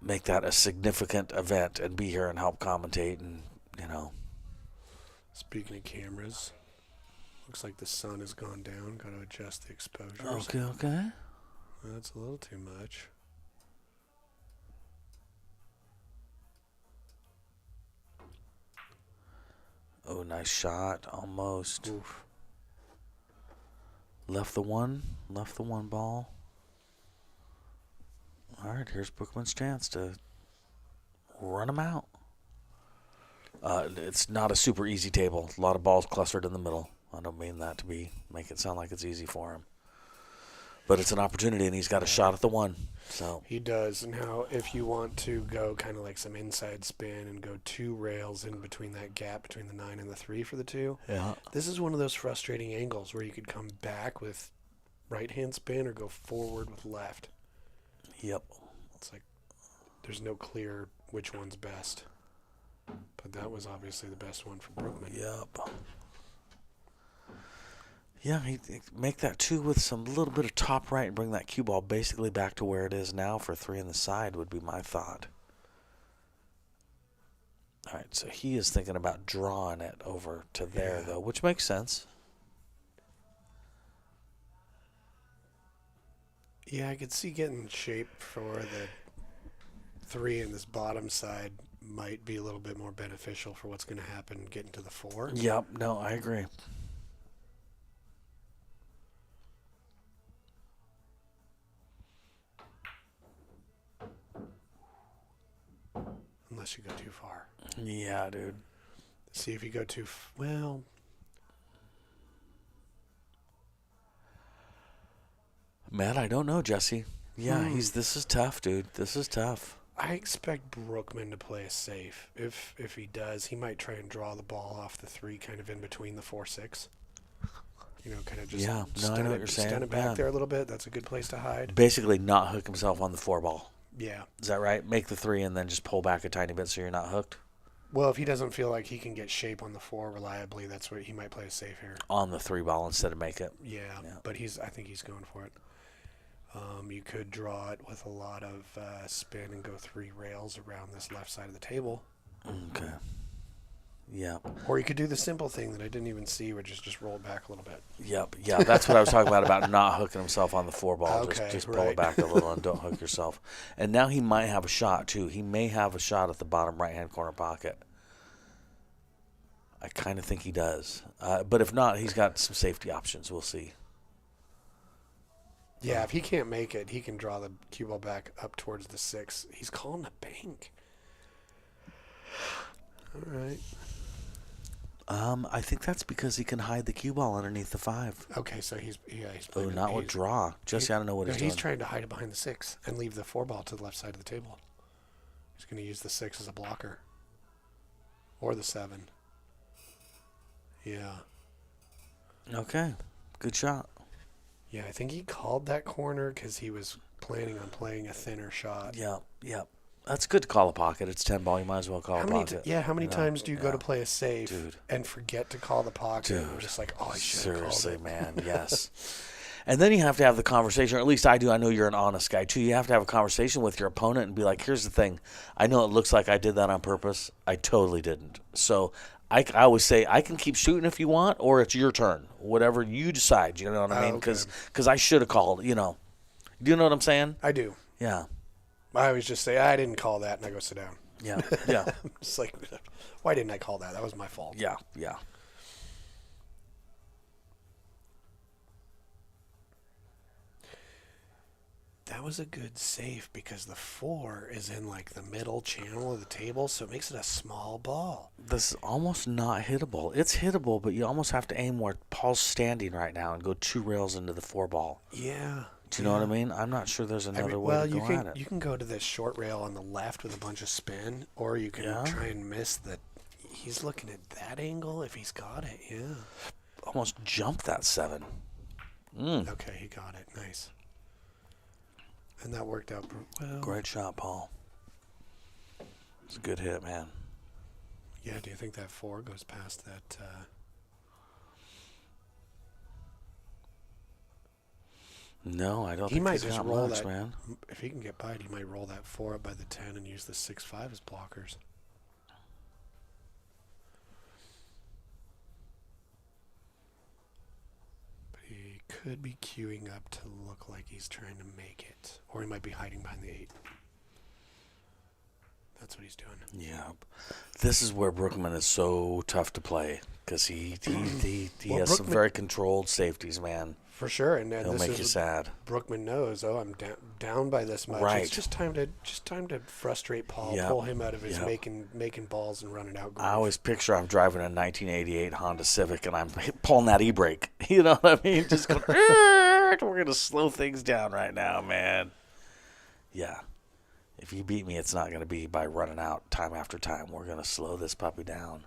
make that a significant event and be here and help commentate and, Speaking of cameras, looks like the sun has gone down. Got to adjust the exposures. Okay. That's a little too much. Oh, nice shot. Almost. Oof. Left the one ball. All right, here's Brookman's chance to run him out. It's not a super easy table. A lot of balls clustered in the middle. I don't mean that to make it sound like it's easy for him. But it's an opportunity, and he's got a shot at the one. So he does. Now, if you want to go kind of like some inside spin and go 2 rails in between that gap between the 9 and the 3 for the 2, this is one of those frustrating angles where you could come back with right-hand spin or go forward with left. Yep. It's like there's no clear which one's best. But that was obviously the best one for Brookman. Yep. Yeah, he'd make that 2 with some little bit of top right and bring that cue ball basically back to where it is now for 3 on the side would be my thought. All right, so he is thinking about drawing it over to there, though, which makes sense. Yeah, I could see getting shape for the 3 in this bottom side might be a little bit more beneficial for what's going to happen getting to the 4. Yep, no, I agree. Unless you go too far. Yeah, dude. See if you go too well. Man, I don't know, Jesse. Yeah, this is tough, dude. This is tough. I expect Brookman to play it safe. If he does, he might try and draw the ball off the 3 kind of in between the 4-6. Kind of just I know what you're saying. Stand it back there a little bit. That's a good place to hide. Basically not hook himself on the 4 ball. Yeah. Is that right? Make the 3 and then just pull back a tiny bit so you're not hooked? Well, if he doesn't feel like he can get shape on the 4 reliably, that's what he might play it safe here. On the 3 ball instead of make it. Yeah. But I think he's going for it. You could draw it with a lot of spin and go 3 rails around this left side of the table. Okay. Yeah. Or you could do the simple thing that I didn't even see, which is just roll it back a little bit. Yep. Yeah, that's what I was talking about not hooking himself on the 4 ball. Okay, just pull it back a little and don't hook yourself. And now he might have a shot, too. He may have a shot at the bottom right-hand corner pocket. I kind of think he does. But if not, he's got some safety options. We'll see. Yeah, if he can't make it, he can draw the cue ball back up towards the 6. He's calling a bank. All right. I think that's because he can hide the cue ball underneath the 5. Okay, so he's Oh, not with draw. Jesse, I don't know what he's doing. He's trying to hide it behind the 6 and leave the 4 ball to the left side of the table. He's going to use the 6 as a blocker. Or the 7. Yeah. Okay. Good shot. Yeah, I think he called that corner because he was planning on playing a thinner shot. Yeah. That's good to call a pocket. It's 10 ball. You might as well call a pocket. How many times do you go to play a safe Dude. and forget to call the pocket? Dude. And you're just like, oh, I should have called Seriously, it. man. Yes. And then you have to have the conversation, or at least I do. I know you're an honest guy, too. You have to have a conversation with your opponent and be like, here's the thing. I know it looks like I did that on purpose. I totally didn't. So I always say, I can keep shooting if you want, or it's your turn. Whatever you decide, you know what I mean? Because I should have called, Do you know what I'm saying? I do. Yeah. I always just say, I didn't call that, and I go sit down. Yeah. It's like, why didn't I call that? That was my fault. Yeah. That was a good safe because the 4 is in like the middle channel of the table, so it makes it a small ball. This is almost not hittable. It's hittable, but you almost have to aim where Paul's standing right now and go 2 rails into the 4 ball. Yeah. Do you know what I mean? I'm not sure there's another way to go at it. You can go to this short rail on the left with a bunch of spin, or you can try and miss the. He's looking at that angle if he's got it. Yeah. Almost jumped that 7. Okay, he got it. Nice. And that worked out well. Great shot, Paul. It's a good hit, man. Yeah, do you think that 4 goes past that? No, I don't He think might he's just got roll much, that. man. If he can get by it, he might roll that 4 up by the 10 and use the 6-5 as blockers. But he could be queuing up to look like he's trying to make it. Or he might be hiding behind the 8. That's what he's doing. Yeah. This is where Brookman is so tough to play because he has some very controlled safeties, man. For sure, and He'll this make is you sad. Brookman knows. Oh, I'm down by this much. Right. It's just time to frustrate Paul, Yep. pull him out of his Yep. making balls and running out. I always picture I'm driving a 1988 Honda Civic and I'm pulling that e-brake. You know what I mean? Just going, we're going to slow things down right now, man. Yeah. If you beat me, it's not going to be by running out time after time. We're going to slow this puppy down.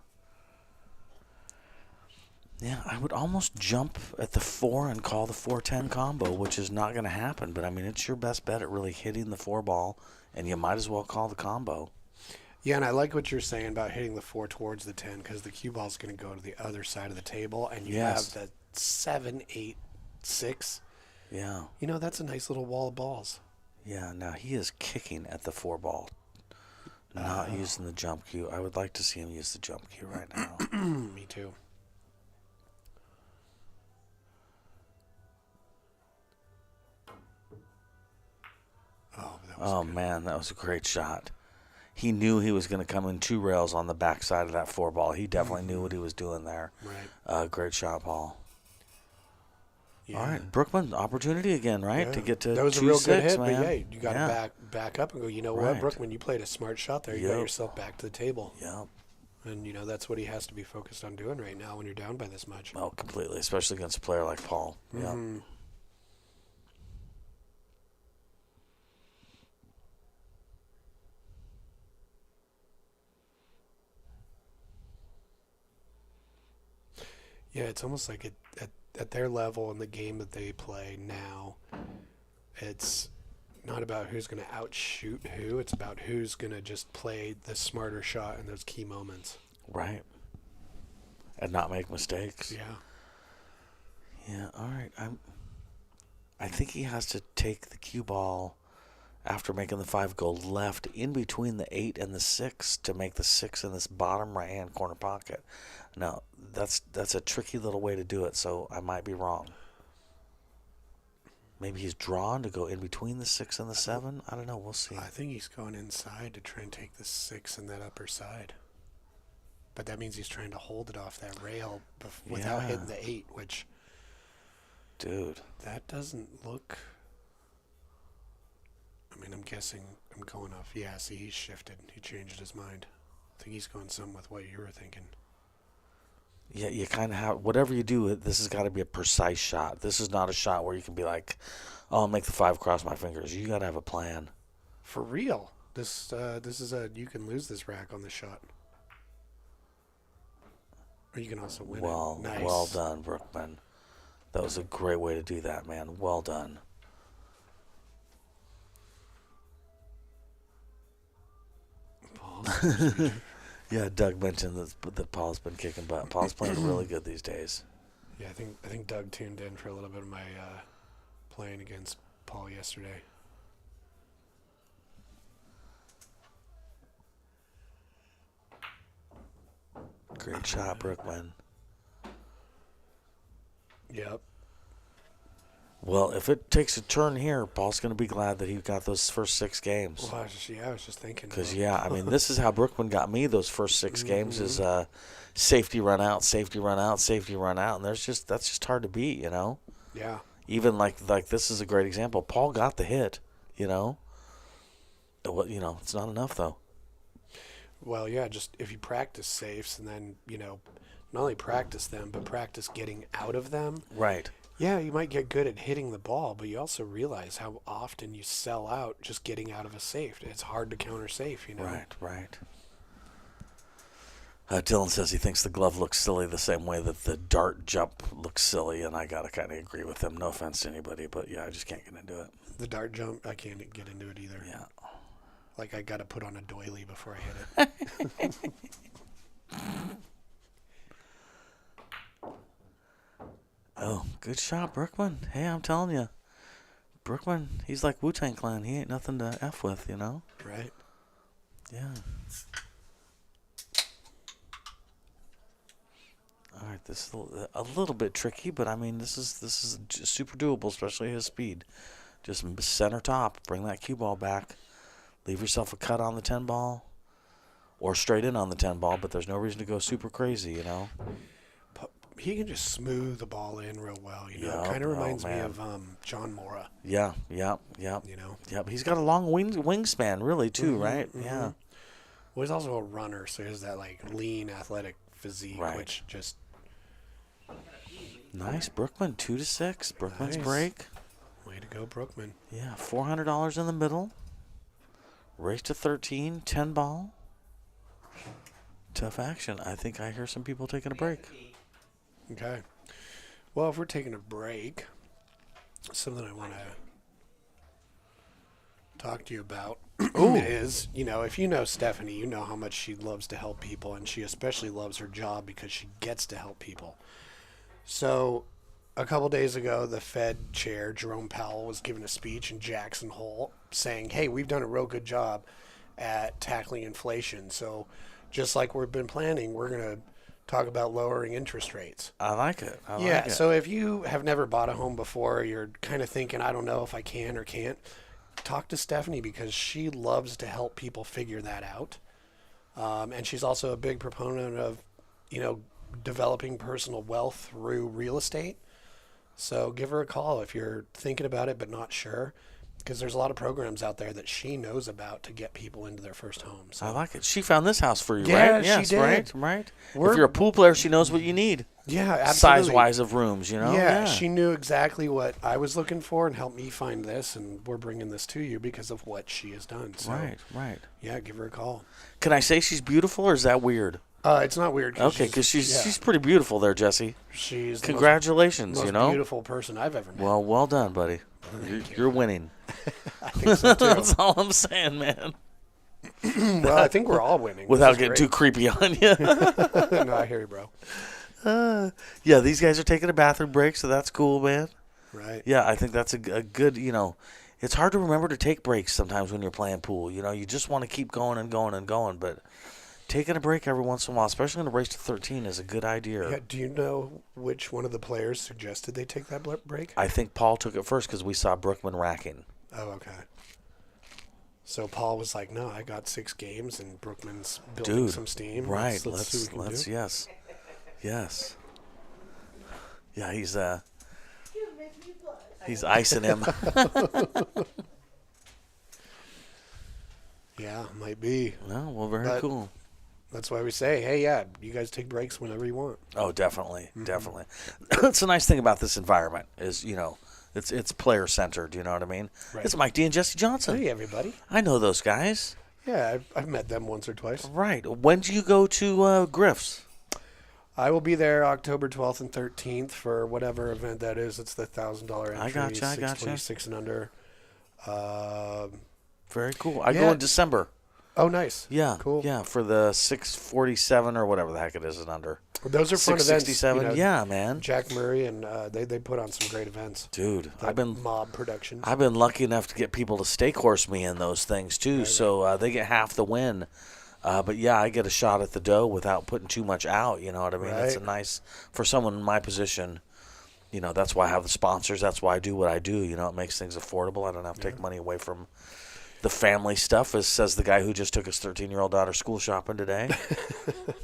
Yeah, I would almost jump at the 4 and call the 4-10 combo, which is not going to happen. But, I mean, it's your best bet at really hitting the 4 ball, and you might as well call the combo. Yeah, and I like what you're saying about hitting the 4 towards the 10 because the cue ball's going to go to the other side of the table, and you have the 7, 8, 6. Yeah. You know, that's a nice little wall of balls. Yeah, now he is kicking at the 4 ball, not using the jump cue. I would like to see him use the jump cue right now. Me too. Oh, man, that was a great shot. He knew he was going to come in 2 rails on the backside of that 4 ball. He definitely knew what he was doing there. Right. Great shot, Paul. Yeah. All right, Brookman, opportunity again, right? Yeah. to get to that was a real 2-6, good hit, man. but yeah, you got to back up and go, you know what, Right. Brookman, you played a smart shot there. You got yourself back to the table. Yeah. And, you know, that's what he has to be focused on doing right now when you're down by this much. Oh, completely, especially against a player like Paul. Yeah. Yeah, it's almost like at their level in the game that they play now, it's not about who's going to outshoot who. It's about who's going to just play the smarter shot in those key moments. Right. And not make mistakes. Yeah. Yeah, all right. I think he has to take the cue ball after making the 5 go left in between the 8 and the 6 to make the 6 in this bottom right-hand corner pocket. Now, that's a tricky little way to do it, so I might be wrong. Maybe he's drawn to go in between the 6 and the 7. I don't know. We'll see. I think he's going inside to try and take the 6 in that upper side. but that means he's trying to hold it off that rail without hitting the 8, which, dude, that doesn't look. I mean, I'm guessing I'm going off. Yeah, see, he's shifted. He changed his mind. I think he's going some with what you were thinking. Yeah, you kind of have, whatever you do, this has got to be a precise shot. This is not a shot where you can be like, oh, I'll make the 5, cross my fingers. You got to have a plan. For real. This is you can lose this rack on this shot. Or you can also win it. Nice. Well done, Brookman. That was a great way to do that, man. Well done. Yeah, Doug mentioned that Paul's been kicking butt. Paul's playing really good these days. Yeah, I think Doug tuned in for a little bit of my playing against Paul yesterday. Great shot, Brookman. Yep. Well, if it takes a turn here, Paul's going to be glad that he got those first 6 games. Well, I was just thinking. Because, I mean, this is how Brookman got me those first 6 games is safety run out, safety run out, safety run out. And that's just hard to beat, you know? Yeah. Even like this is a great example. Paul got the hit, you know? It's not enough, though. Well, yeah, just if you practice safes and then, not only practice them, but practice getting out of them. Right. Yeah, you might get good at hitting the ball, but you also realize how often you sell out just getting out of a safe. It's hard to counter safe, Right. Dylan says he thinks the glove looks silly the same way that the dart jump looks silly, and I got to kind of agree with him. No offense to anybody, but, yeah, I just can't get into it. The dart jump, I can't get into it either. Yeah. Like, I got to put on a doily before I hit it. Oh, good shot, Brookman. Hey, I'm telling you. Brookman, he's like Wu-Tang Clan. He ain't nothing to F with, you know? Right. Yeah. All right, this is a little bit tricky, but I mean, this is super doable, especially his speed. Just center top, bring that cue ball back, leave yourself a cut on the 10 ball, or straight in on the 10 ball. But there's no reason to go super crazy, you know. He can just smooth the ball in real well, you know. Yep. Kind of reminds me man. of John Mora. Yeah. You know. Yep. He's got a long wingspan, really, too, right? Mm-hmm. Yeah. Well, he's also a runner, so he has that like lean, athletic physique, Right. which just Nice, Brookman, 2-6. Brookman's Nice. break. way to go, Brookman. Yeah, $400 in the middle. Race to 13, 10 ball. Tough action. I think I hear some people taking a break. Okay. Well, if we're taking a break, something I want to talk to you about is, if you know Stephanie, you know how much she loves to help people, and she especially loves her job because she gets to help people. So a couple days ago, the Fed chair, Jerome Powell, was giving a speech in Jackson Hole saying, hey, we've done a real good job at tackling inflation. So just like we've been planning, we're going to talk about lowering interest rates. I like it. So if you have never bought a home before, you're kind of thinking, I don't know if I can or can't, talk to Stephanie because she loves to help people figure that out. And she's also a big proponent of, developing personal wealth through real estate. So give her a call if you're thinking about it but not sure, because there's a lot of programs out there that she knows about to get people into their first home. So. I like it. She found this house for you, Yeah, right? Yes, she did. Right. If you're a pool player, she knows what you need. Yeah, absolutely. Size-wise of rooms, Yeah, she knew exactly what I was looking for and helped me find this, and we're bringing this to you because of what she has done. So, Right. Yeah, give her a call. Can I say she's beautiful, or is that weird? It's not weird. Okay, because she's pretty beautiful there, Jesse. She's Congratulations, the most beautiful person I've ever met. Well done, buddy. You're winning. I think so too. That's all I'm saying, man. Well, I think we're all winning. Without getting too creepy on you. No, I hear you, bro. Yeah, these guys are taking a bathroom break, so that's cool, man. Right. Yeah, I think that's a good, it's hard to remember to take breaks sometimes when you're playing pool. You just want to keep going and going and going, but taking a break every once in a while, especially in a race to 13, is a good idea. Yeah, do you know which one of the players suggested they take that break? I think Paul took it first because we saw Brookman racking. Oh, okay. So Paul was like, "No, I got 6 games, and Brookman's building some steam. Right? Let's see what we can do." Yes. Yeah, he's icing him. Yeah, might be. Well, very But cool. That's why we say, hey, yeah, you guys take breaks whenever you want. Oh, definitely. That's a nice thing about this environment is, it's player centered. You know what I mean? Right. It's Mike D and Jesse Johnson. Hey, everybody. I know those guys. Yeah, I've met them once or twice. Right. When do you go to Griff's? I will be there October 12th and 13th for whatever event that is. It's the $1,000 entry. I gotcha. 626 and under. Very cool. I go in December. Oh, nice. Yeah. Cool. Yeah, for the 647 or whatever the heck it is and under. Well, those are fun events. 667. Yeah, man. Jack Murray and they put on some great events. Dude, I've been mob productions. I've been lucky enough to get people to stake horse me in those things too, right. so they get half the win. But yeah, I get a shot at the dough without putting too much out. You know what I mean? Right. It's a nice for someone in my position. That's why I have the sponsors. That's why I do what I do. It makes things affordable. I don't have to take money away from the family stuff, as says the guy who just took his 13-year-old daughter school shopping today.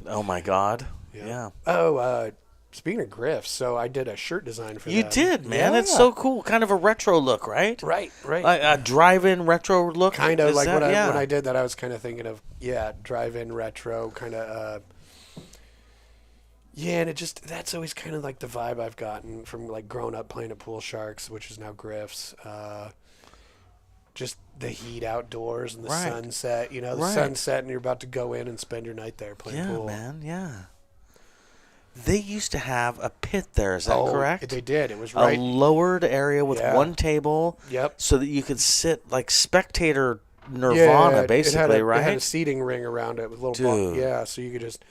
Oh my God! Yeah. Oh, speaking of Griff, so I did a shirt design for You them. did, man. Yeah. It's so cool. Kind of a retro look, right? Right. A drive-in retro look. Kind of Is like that, when I did that, I was kind of thinking of drive-in retro kind of. And that's always kind of like the vibe I've gotten from like growing up playing at Pool Sharks, which is now Griff's. Just the heat outdoors and the sunset, the sunset, and you're about to go in and spend your night there playing pool. Yeah, man, yeah. They used to have a pit there, is that correct? They did. It was right. A lowered area with one table. Yep. So that you could sit like spectator Nirvana, basically, right? It had a seating ring around it with little so you could just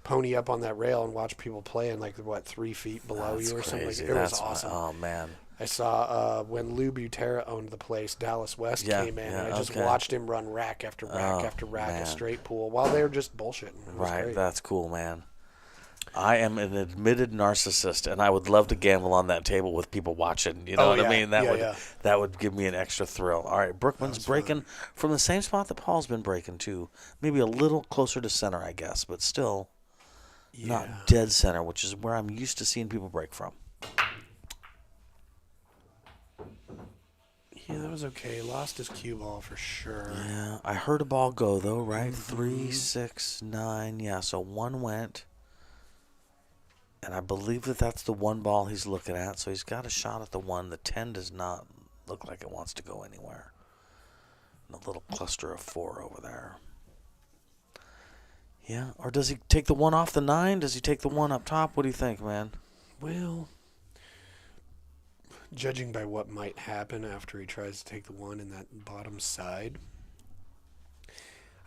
pony up on that rail and watch people playing 3 feet below you or something. It was awesome. Oh, man. I saw when Lou Butera owned the place, Dallas West came in, and I just watched him run rack after rack after rack of straight pool while they were just bullshitting. Right, great. That's cool, man. I am an admitted narcissist, and I would love to gamble on that table with people watching. You know what I mean? That would give me an extra thrill. All right, Brookman's breaking from the same spot that Paul's been breaking too. Maybe a little closer to center, I guess, but still not dead center, which is where I'm used to seeing people break from. Yeah, that was okay. Lost his cue ball for sure. Yeah, I heard a ball go though, right? 3, 6, 9. Yeah, so 1 went. And I believe that's the 1 ball he's looking at. So he's got a shot at the 1. The 10 does not look like it wants to go anywhere. And a little cluster of 4 over there. Yeah, or does he take the 1 off the 9? Does he take the 1 up top? What do you think, man? Well, judging by what might happen after he tries to take the 1 in that bottom side,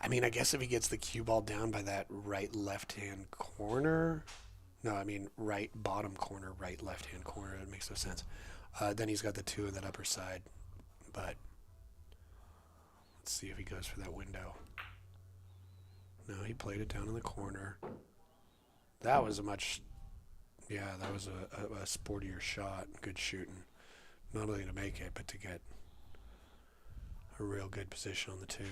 I mean, I guess if he gets the cue ball down by that right left-hand corner, right bottom corner, right left-hand corner, it makes no sense. Then he's got the 2 in that upper side, but let's see if he goes for that window. No, he played it down in the corner. That was a sportier shot. Good shooting. Not only to make it, but to get a real good position on the 2.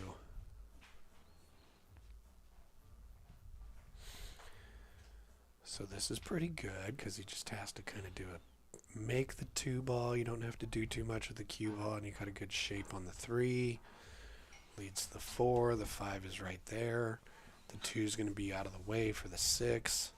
So this is pretty good because he just has to kind of make the 2 ball. You don't have to do too much with the cue ball, and you got a good shape on the 3. Leads to the 4. The 5 is right there. The 2 is going to be out of the way for the 6.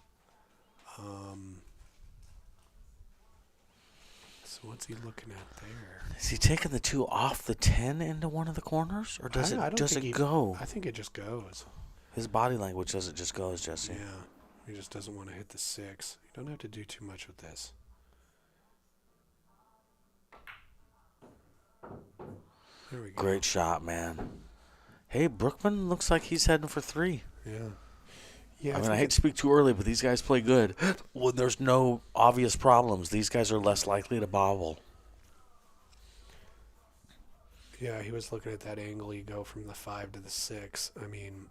So what's he looking at there? Is he taking the 2 off the 10 into one of the corners, or does it go? I think it just goes. His body language says it just goes, Jesse. Yeah, he just doesn't want to hit the 6. You don't have to do too much with this. There we go. Great shot, man. Hey, Brookman looks like he's heading for 3. Yeah. I hate to speak too early, but these guys play good. When there's no obvious problems, these guys are less likely to bobble. Yeah, he was looking at that angle. You go from the 5 to the 6. I mean,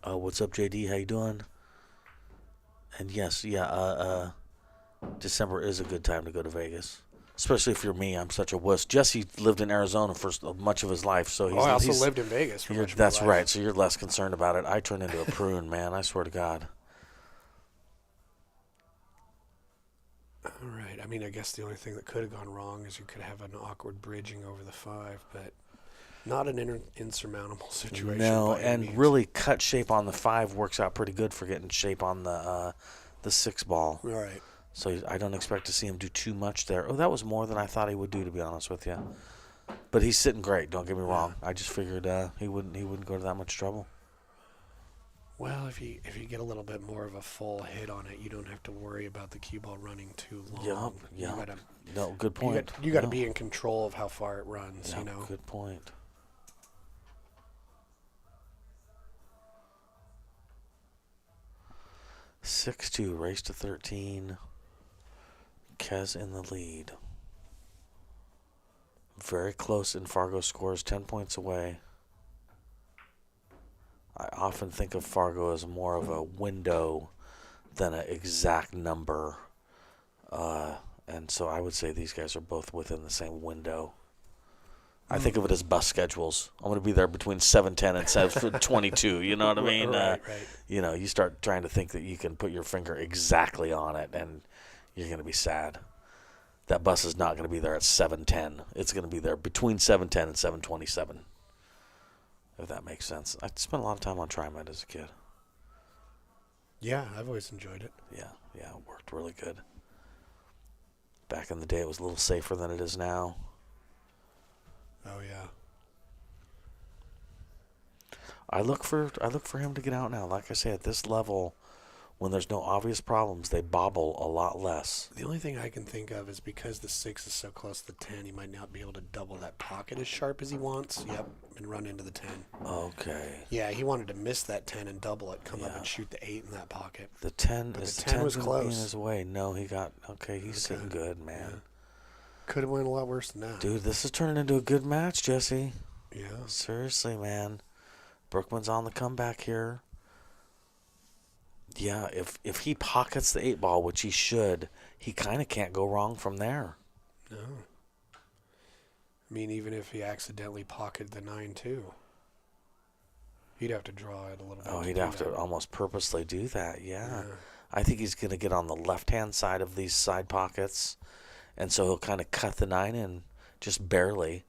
what's up, JD? How you doing? And yes, December is a good time to go to Vegas. Especially if you're me, I'm such a wuss. Jesse lived in Arizona for much of his life, so I also lived in Vegas for much of my That's life. right. So you're less concerned about it. I turn into a prune, man. I swear to God. All right. I mean, I guess the only thing that could have gone wrong is you could have an awkward bridging over the 5, but not an insurmountable situation. No, by any and means. really cut shape on the 5 works out pretty good for getting shape on the 6 ball. All right. So I don't expect to see him do too much there. Oh, that was more than I thought he would do, to be honest with you. But he's sitting great. Don't get me wrong. I just figured he wouldn't go to that much trouble. Well, if you get a little bit more of a full hit on it, you don't have to worry about the cue ball running too long. Yep. No, good point. You got to be in control of how far it runs. Yep, You know. Good point. (6-2) race to 13. Kez in the lead. Very close, and Fargo scores 10 points away. I often think of Fargo as more of a window than an exact number. And so I would say these guys are both within the same window. I think of it as bus schedules. I'm going to be there between 7:10 and 7:22. You know what I mean? Right. You know, you start trying to think that you can put your finger exactly on it, and you're going to be sad. That bus is not going to be there at 7:10. It's going to be there between 7:10 and 7:27. If that makes sense. I spent a lot of time on TriMet as a kid. Yeah, I've always enjoyed it. Yeah, it worked really good. Back in the day, it was a little safer than it is now. Oh yeah. I look for him to get out now. Like I say, at this level, when there's no obvious problems, they bobble a lot less. The only thing I can think of is because the 6 is so close to the 10, he might not be able to double that pocket as sharp as he wants. Yep, and run into the 10. Okay. Yeah, he wanted to miss that 10 and double it, come up and shoot the 8 in that pocket. The 10 But is the the 10 10 was was close. in his way. No, he got he's sitting good, man. Yeah. Could have went a lot worse than that. Dude, this is turning into a good match, Jesse. Yeah. Seriously, man. Brookman's on the comeback here. Yeah, if he pockets the 8 ball, which he should, he kind of can't go wrong from there. No. I mean, even if he accidentally pocketed the 9 too, he'd have to draw it a little bit. Oh, he'd have to almost purposely do that, yeah. Yeah. I think he's going to get on the left-hand side of these side pockets, and so he'll kind of cut the 9 in just barely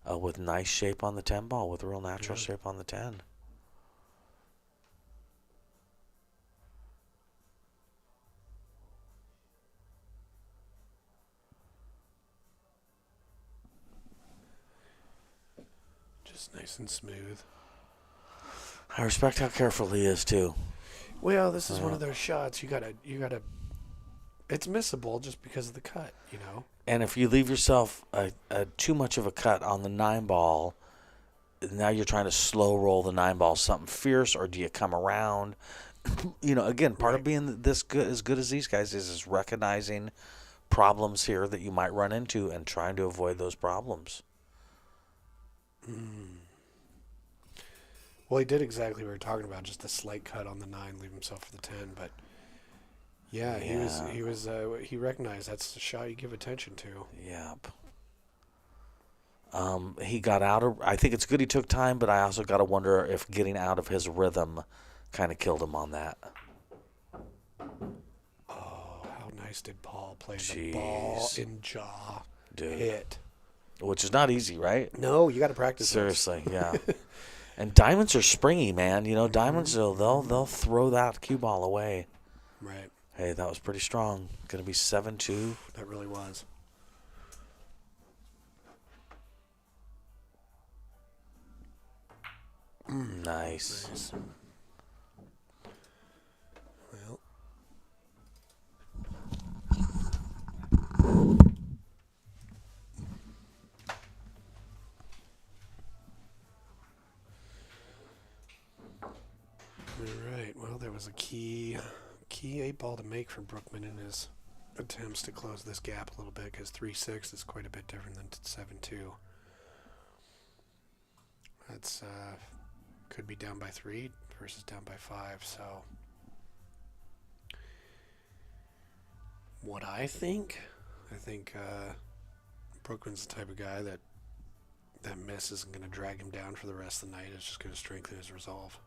with nice shape on the 10 ball, with real natural shape on the 10. Just nice and smooth. I respect how careful he is, too. Well, this is one of those shots you gotta. It's missable just because of the cut, you know. And if you leave yourself too much of a cut on the 9 ball, now you're trying to slow roll the 9 ball something fierce, or do you come around? You know, again, part of being as good as these guys is recognizing problems here that you might run into and trying to avoid those problems. Well, he did exactly what we were talking about, just a slight cut on the 9, leave himself for the 10. But yeah, he recognized that's the shot you give attention to. Yep. He got out of. I think it's good he took time, but I also got to wonder if getting out of his rhythm kind of killed him on that. Oh, how nice did Paul play the ball in jaw hit? Which is not easy, right? No, you got to practice. Seriously, yeah. And diamonds are springy, man. You know, diamonds they'll throw that cue ball away. Right. Hey, that was pretty strong. Going to be 7-2. That really was. Nice. Well. All right. Well, there was a key 8 ball to make for Brookman in his attempts to close this gap a little bit, because 3-6 is quite a bit different than 7-2. That's could be down by 3 versus down by 5. So what I think Brookman's the type of guy that miss isn't going to drag him down for the rest of the night. It's just going to strengthen his resolve.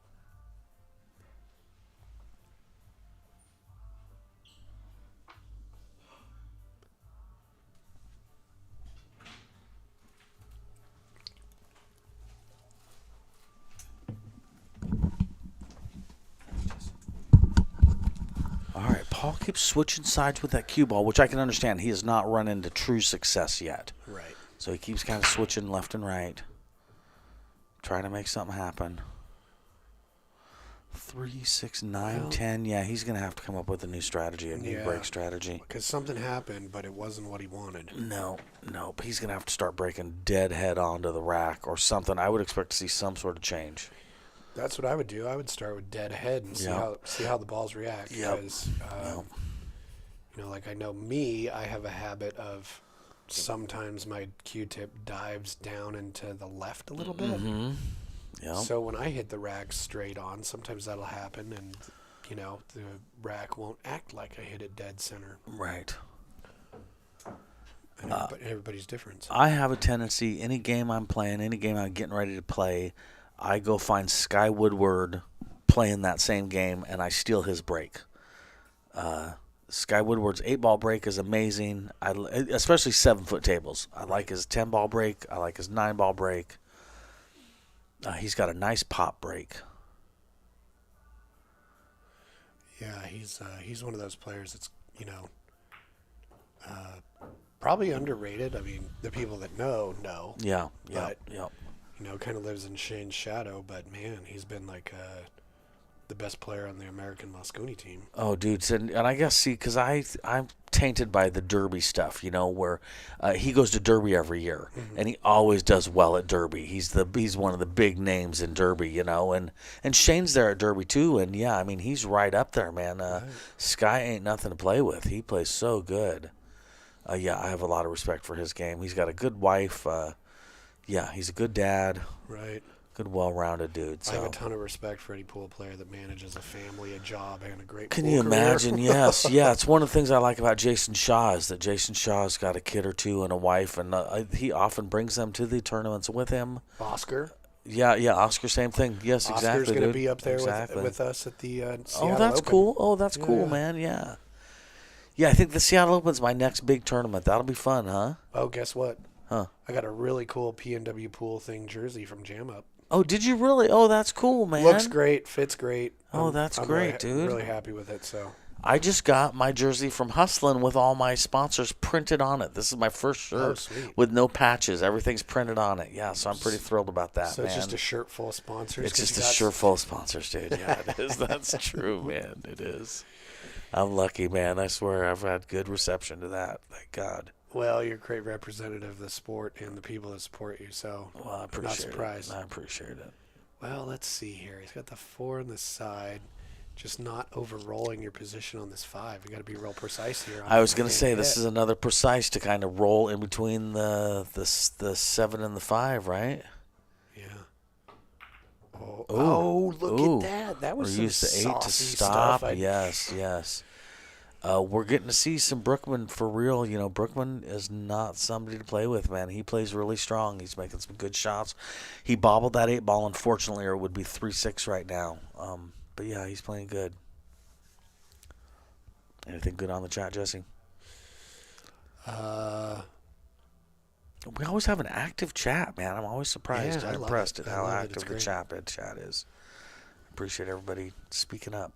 All right, Paul keeps switching sides with that cue ball, which I can understand. He has not run into true success yet. Right. So he keeps kind of switching left and right, trying to make something happen. 3, 6, 9, 10. Yeah, he's going to have to come up with a new strategy, a new break strategy. Because something happened, but it wasn't what he wanted. No. He's going to have to start breaking dead head onto the rack or something. I would expect to see some sort of change. That's what I would do. I would start with dead ahead and see how the balls react. Because, you know, like I know me, I have a habit of sometimes my Q-tip dives down into the left a little bit. Mm-hmm. Yep. So when I hit the rack straight on, sometimes that'll happen, and you know the rack won't act like I hit it dead center. Right. And everybody's different. I have a tendency, any game I'm playing, any game I'm getting ready to play, I go find Sky Woodward playing that same game, and I steal his break. Sky Woodward's 8-ball break is amazing, especially 7-foot tables. I like his 10-ball break. I like his 9-ball break. He's got a nice pop break. Yeah, he's one of those players that's, you know, probably underrated. I mean, the people that know. Yeah. But, you know, kind of lives in Shane's shadow. But, man, he's been like the best player on the American Mosconi team. Oh, dude. And I guess, see, because I'm tainted by the Derby stuff, you know, where he goes to Derby every year, and he always does well at Derby. He's one of the big names in Derby, you know, and Shane's there at Derby too, and yeah, I mean, he's right up there, man. Sky ain't nothing to play with. He plays so good. Yeah, I have a lot of respect for his game. He's got a good wife. Yeah, he's a good dad. Right. Good, well-rounded dude. So. I have a ton of respect for any pool player that manages a family, a job, and a great Can pool you career. imagine? Yes. Yeah, it's one of the things I like about Jason Shaw is that Jason Shaw's got a kid or two and a wife, and he often brings them to the tournaments with him. Oscar? Yeah, Oscar, same thing. Yes, Oscar's exactly, going to dude. be up there Exactly. with us at the Seattle Oh, that's Open. cool. Oh, that's cool, Yeah. man. Yeah. Yeah, I think the Seattle Open's my next big tournament. That'll be fun, huh? Oh, guess what? Huh. I got a really cool PNW pool thing jersey from Jam Up. Oh, did you really? Oh, that's cool, man. Looks great, fits great. Oh, that's great, dude. Really happy with it. So I just got my jersey from Hustlin' with all my sponsors printed on it. This is my first shirt sweet. with no patches. Everything's printed on it. Yeah, so I'm pretty thrilled about that, so man. it's just a shirt full of sponsors. It's 'cause just you a got- shirt full of sponsors, dude. Yeah, it is. That's true, man. It is. I'm lucky, man. I swear I've had good reception to that. Thank God. Well, you're a great representative of the sport and the people that support you. So Well, I I'm appreciate not surprised. it. I appreciate it. Well, let's see here. He's got the 4 on the side. Just not over-rolling your position on this 5. You got to be real precise here. I was going to say this is another precise to kind of roll in between the 7 and the 5, right? Yeah. Oh, look Ooh. at that. That was We're some used to 8 to saucy stop. stuff. Yes. We're getting to see some Brookman for real. You know, Brookman is not somebody to play with, man. He plays really strong. He's making some good shots. He bobbled that 8-ball, unfortunately, or it would be 3-6 right now. But, yeah, he's playing good. Anything good on the chat, Jesse? We always have an active chat, man. I'm always surprised Yeah, I and love impressed it. at I how love it. active It's the great. chat is. Appreciate everybody speaking up.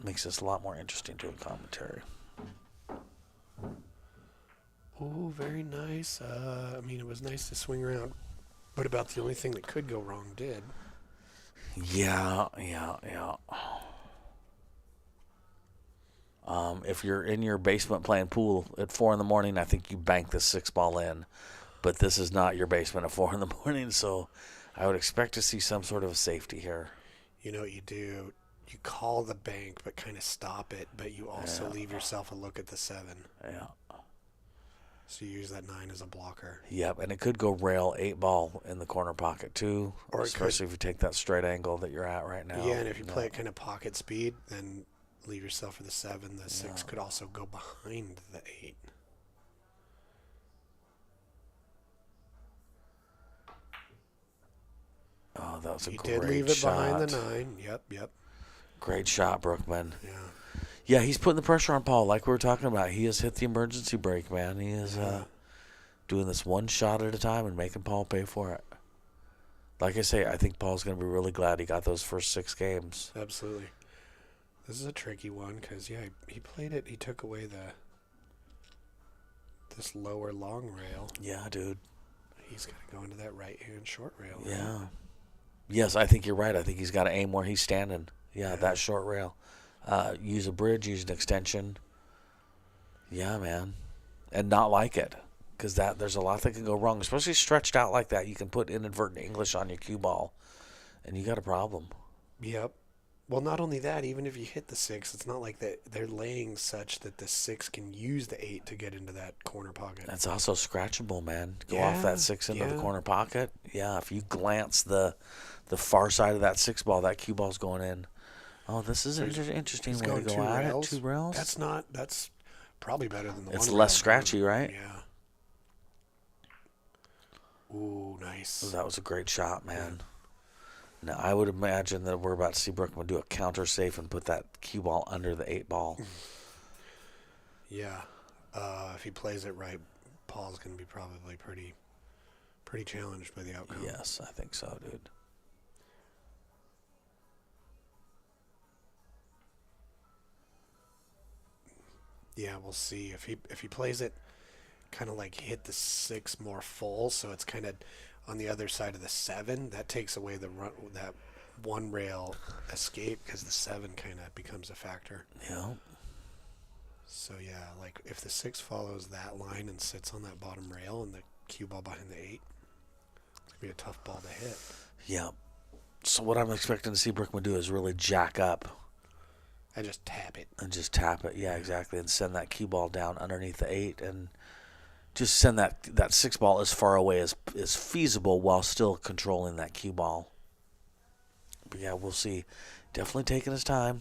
Makes this a lot more interesting doing commentary. Oh, very nice. I mean, it was nice to swing around. But about the only thing that could go wrong did. Yeah. If you're in your basement playing pool at 4 in the morning, I think you bank the 6-ball in. But this is not your basement at 4 in the morning, so I would expect to see some sort of a safety here. You know what you do? You call the bank, but kind of stop it. But you also leave yourself a look at the 7. Yeah. So you use that 9 as a blocker. Yep, and it could go rail 8-ball in the corner pocket too, Or it especially if you take that straight angle that you're at right now. Yeah, and if you play it kind of pocket speed, then leave yourself for the 7. The 6 could also go behind the 8. Oh, that was a He great did leave it shot. behind the 9. Yep. Great shot, Brookman. Yeah. Yeah, he's putting the pressure on Paul, like we were talking about. He has hit the emergency brake, man. He is doing this one shot at a time and making Paul pay for it. Like I say, I think Paul's going to be really glad he got those first 6 games. Absolutely. This is a tricky one because, yeah, he played it. He took away this lower long rail. Yeah, dude. He's got to go into that right-hand short rail. Yeah. Yes, I think you're right. I think he's got to aim where he's standing. Yeah, that short rail. Use a bridge, use an extension. Yeah, man. And not like it. Because there's a lot that can go wrong. Especially stretched out like that. You can put inadvertent English on your cue ball. And you got a problem. Yep. Well, not only that, even if you hit the 6, it's not like they're laying such that the 6 can use the 8 to get into that corner pocket. That's also scratchable, man. Go off that 6 into the corner pocket. Yeah, if you glance the far side of that 6 ball, that cue ball's going in. Oh, this is an interesting way to go at it. 2 rails. That's probably better than the it's 1 less rail. scratchy, right? Yeah. Ooh, nice. Oh, that was a great shot, man. Now, I would imagine that we're about to see Brookman do a counter safe and put that cue ball under the 8 ball. Yeah. If he plays it right, Paul's going to be probably pretty challenged by the outcome. Yes, I think so, dude. Yeah, we'll see. If he plays it kind of like hit the 6 more full, so it's kind of on the other side of the 7, that takes away that 1 rail escape because the 7 kind of becomes a factor. Yeah. So yeah, like if the 6 follows that line and sits on that bottom rail and the cue ball behind the 8, it's gonna be a tough ball to hit. Yeah. So what I'm expecting to see Brookman do is really jack up. And just tap it. And just tap it, yeah, exactly, and send that cue ball down underneath the 8 and just send that 6 ball as far away as feasible while still controlling that cue ball. But yeah, we'll see. Definitely taking his time.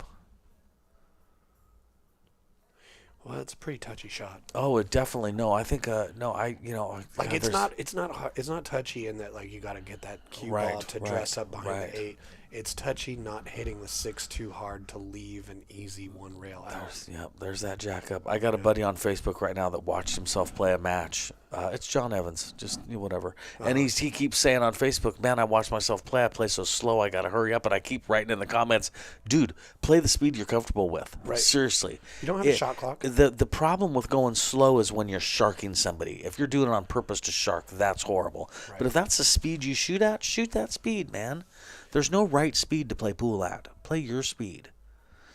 Well, it's a pretty touchy shot. Oh, it definitely I think like it's not touchy in that like you got to get that cue ball to dress up behind the 8. It's touchy not hitting the 6 too hard to leave an easy 1 rail out. There's that jack up. I got a buddy on Facebook right now that watched himself play a match. It's John Evans, just whatever. And he keeps saying on Facebook, man, I watched myself play. I play so slow. I got to hurry up. And I keep writing in the comments, dude, play the speed you're comfortable with. Right. Seriously. You don't have a shot clock. The problem with going slow is when you're sharking somebody. If you're doing it on purpose to shark, that's horrible. Right. But if that's the speed you shoot at, shoot that speed, man. There's no right speed to play pool at. Play your speed.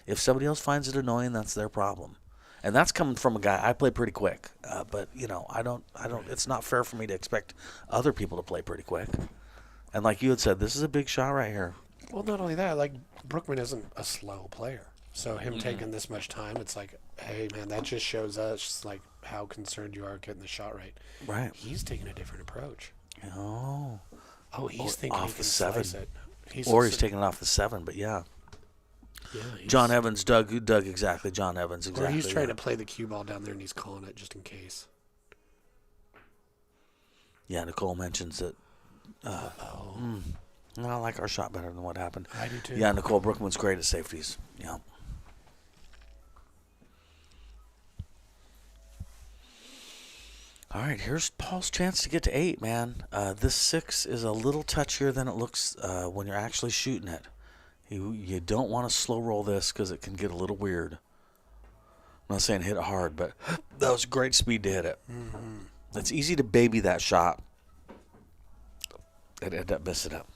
If somebody else finds it annoying, that's their problem. And that's coming from a guy. I play pretty quick, but I don't. It's not fair for me to expect other people to play pretty quick. And like you had said, this is a big shot right here. Well, not only that, like Brookman isn't a slow player, so him taking this much time, it's like, hey man, that just shows us like how concerned you are getting the shot right. Right. He's taking a different approach. Oh, he's thinking off he can the 7, slice it. He's taking it off the 7. But yeah. Yeah, John Evans, Doug exactly. John Evans, exactly. Or he's trying to play the cue ball down there and he's calling it just in case. Yeah, Nicole mentions it. I like our shot better than what happened. I do too. Yeah, Nicole Brookman's great at safeties. Yeah. All right, here's Paul's chance to get to 8, man. This 6 is a little touchier than it looks when you're actually shooting it. You don't want to slow roll this because it can get a little weird. I'm not saying hit it hard, but that was great speed to hit it. Mm-hmm. It's easy to baby that shot and end up messing up.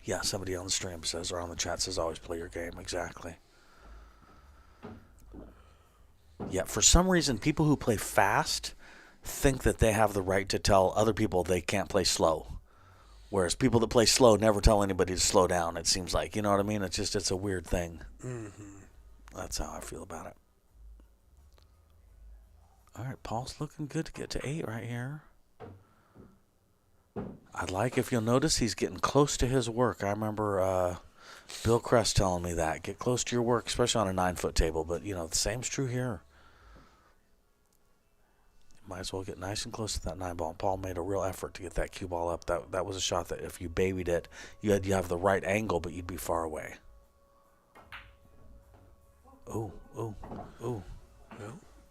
Yeah, somebody on the stream says, or on the chat says, always play your game. Exactly. Yeah, for some reason, people who play fast think that they have the right to tell other people they can't play slow. Whereas people that play slow never tell anybody to slow down, it seems like. You know what I mean? It's a weird thing. Mm-hmm. That's how I feel about it. All right, Paul's looking good to get to 8 right here. I'd like, if you'll notice, he's getting close to his work. I remember Bill Crest telling me that. Get close to your work, especially on a 9-foot table. But, the same's true here. Might as well get nice and close to that 9 ball. Paul made a real effort to get that cue ball up. That was a shot that if you babied it, you have the right angle, but you'd be far away. Ooh. Well,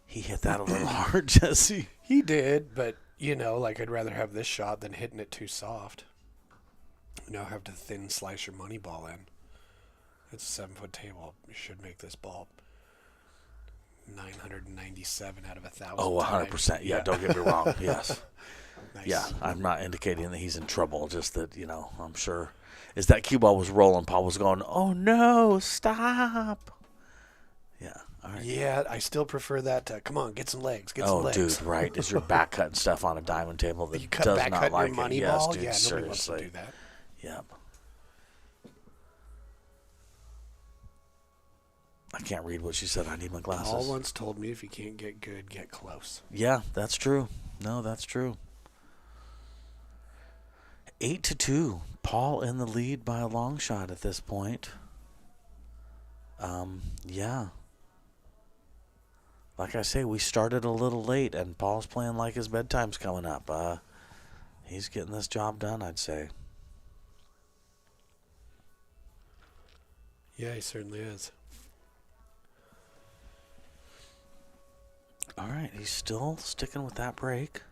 He hit that a little hard, Jesse. he did, but, like I'd rather have this shot than hitting it too soft. Now have to thin slice your money ball in. It's a 7-foot table. You should make this ball 997 out of 1,000. Oh, 100%. Yeah, don't get me wrong. Yes. Nice. Yeah, I'm not indicating that he's in trouble. Just that, I'm sure. As that cue ball was rolling, Paul was going, oh, no, stop. Yeah. All right. Yeah, I still prefer that to, come on, get some legs, get some Oh, legs. dude, right. Is your back cutting stuff on a diamond table that You cut does back not cutting like your money it? Yes, ball? dude, Yeah, nobody wants to seriously. do that. Yep. I can't read what she said. I need my glasses. Paul once told me if you can't get good, get close. Yeah, that's true. No, that's true. 8-2. Paul in the lead by a long shot at this point. Yeah. Like I say, we started a little late, and Paul's playing like his bedtime's coming up. He's getting this job done, I'd say. Yeah, he certainly is. All right, he's still sticking with that break.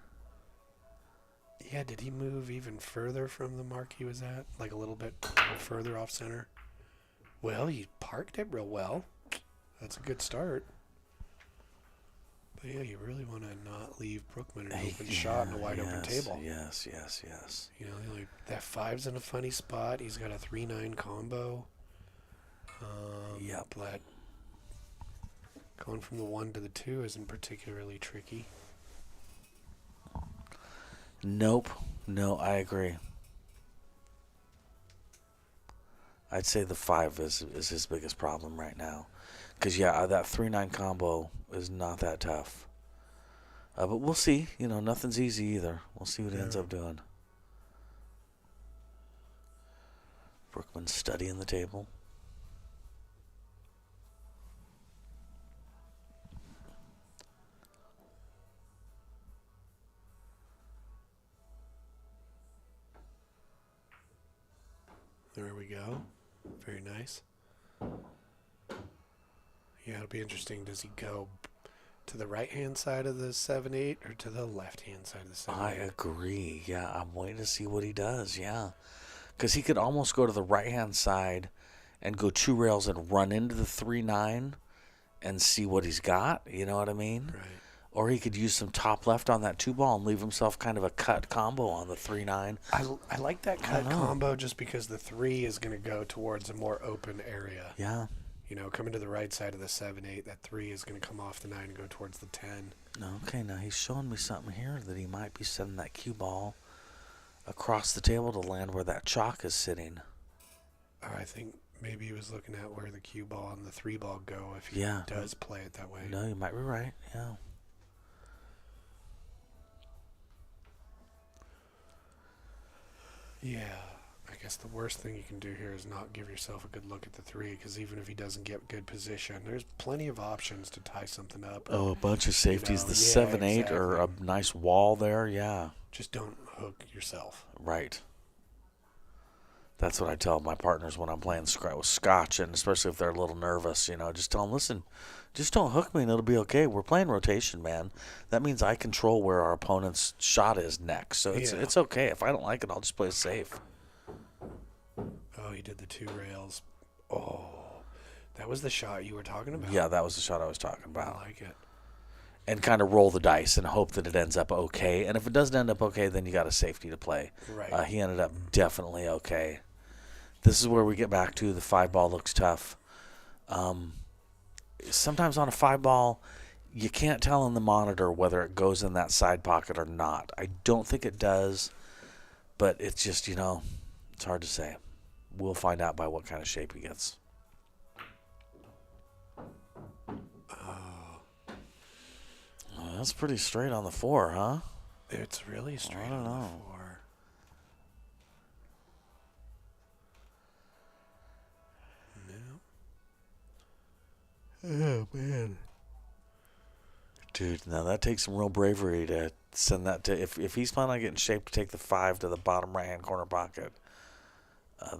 Yeah, did he move even further from the mark he was at? Like a little bit further off center? Well, he parked it real well. That's a good start. But yeah, you really want to not leave Brookman an open shot and a wide open table. Yes. That 5's in a funny spot. He's got a 3-9 combo. Yep. But going from the 1 to the 2 isn't particularly tricky. Nope. No, I agree. I'd say the 5 is his biggest problem right now. Because, that 3-9 combo is not that tough. But we'll see. Nothing's easy either. We'll see what he ends up doing. Brookman studying the table. There we go. Very nice. Yeah, it'll be interesting. Does he go to the right-hand side of the 7-8 or to the left-hand side of the 7-8? I agree. Yeah, I'm waiting to see what he does. Yeah. Because he could almost go to the right-hand side and go 2 rails and run into the 3-9 and see what he's got. You know what I mean? Right. Or he could use some top left on that 2 ball and leave himself kind of a cut combo on the 3-9. I like that cut combo just because the 3 is going to go towards a more open area. Yeah. Coming to the right side of the 7-8, that 3 is going to come off the 9 and go towards the 10. Okay, now he's showing me something here that he might be sending that cue ball across the table to land where that chalk is sitting. I think maybe he was looking at where the cue ball and the 3 ball go if he does play it that way. No, you might be right. Yeah. Yeah. I guess the worst thing you can do here is not give yourself a good look at the 3, because even if he doesn't get good position, there's plenty of options to tie something up. Oh, a bunch of safeties. The 7-8 or a nice wall there. Yeah. Just don't hook yourself. Right. That's what I tell my partners when I'm playing with scotch, and especially if they're a little nervous, just tell them, listen, just don't hook me and it'll be okay. We're playing rotation, man. That means I control where our opponent's shot is next. So it's okay. If I don't like it, I'll just play it safe. Oh, he did the 2 rails. Oh, that was the shot you were talking about? Yeah, that was the shot I was talking about. I like it. And kind of roll the dice and hope that it ends up okay. And if it doesn't end up okay, then you got a safety to play. Right. He ended up definitely okay. This is where we get back to the 5 ball looks tough. Sometimes on a 5 ball, you can't tell in the monitor whether it goes in that side pocket or not. I don't think it does, but it's just, it's hard to say. We'll find out by what kind of shape he gets. Oh, that's pretty straight on the 4, huh? It's really straight I don't on know. the 4. No. Oh, man. Dude, now that takes some real bravery to send that to. If he's planning on getting shaped to take the 5 to the bottom right hand corner pocket,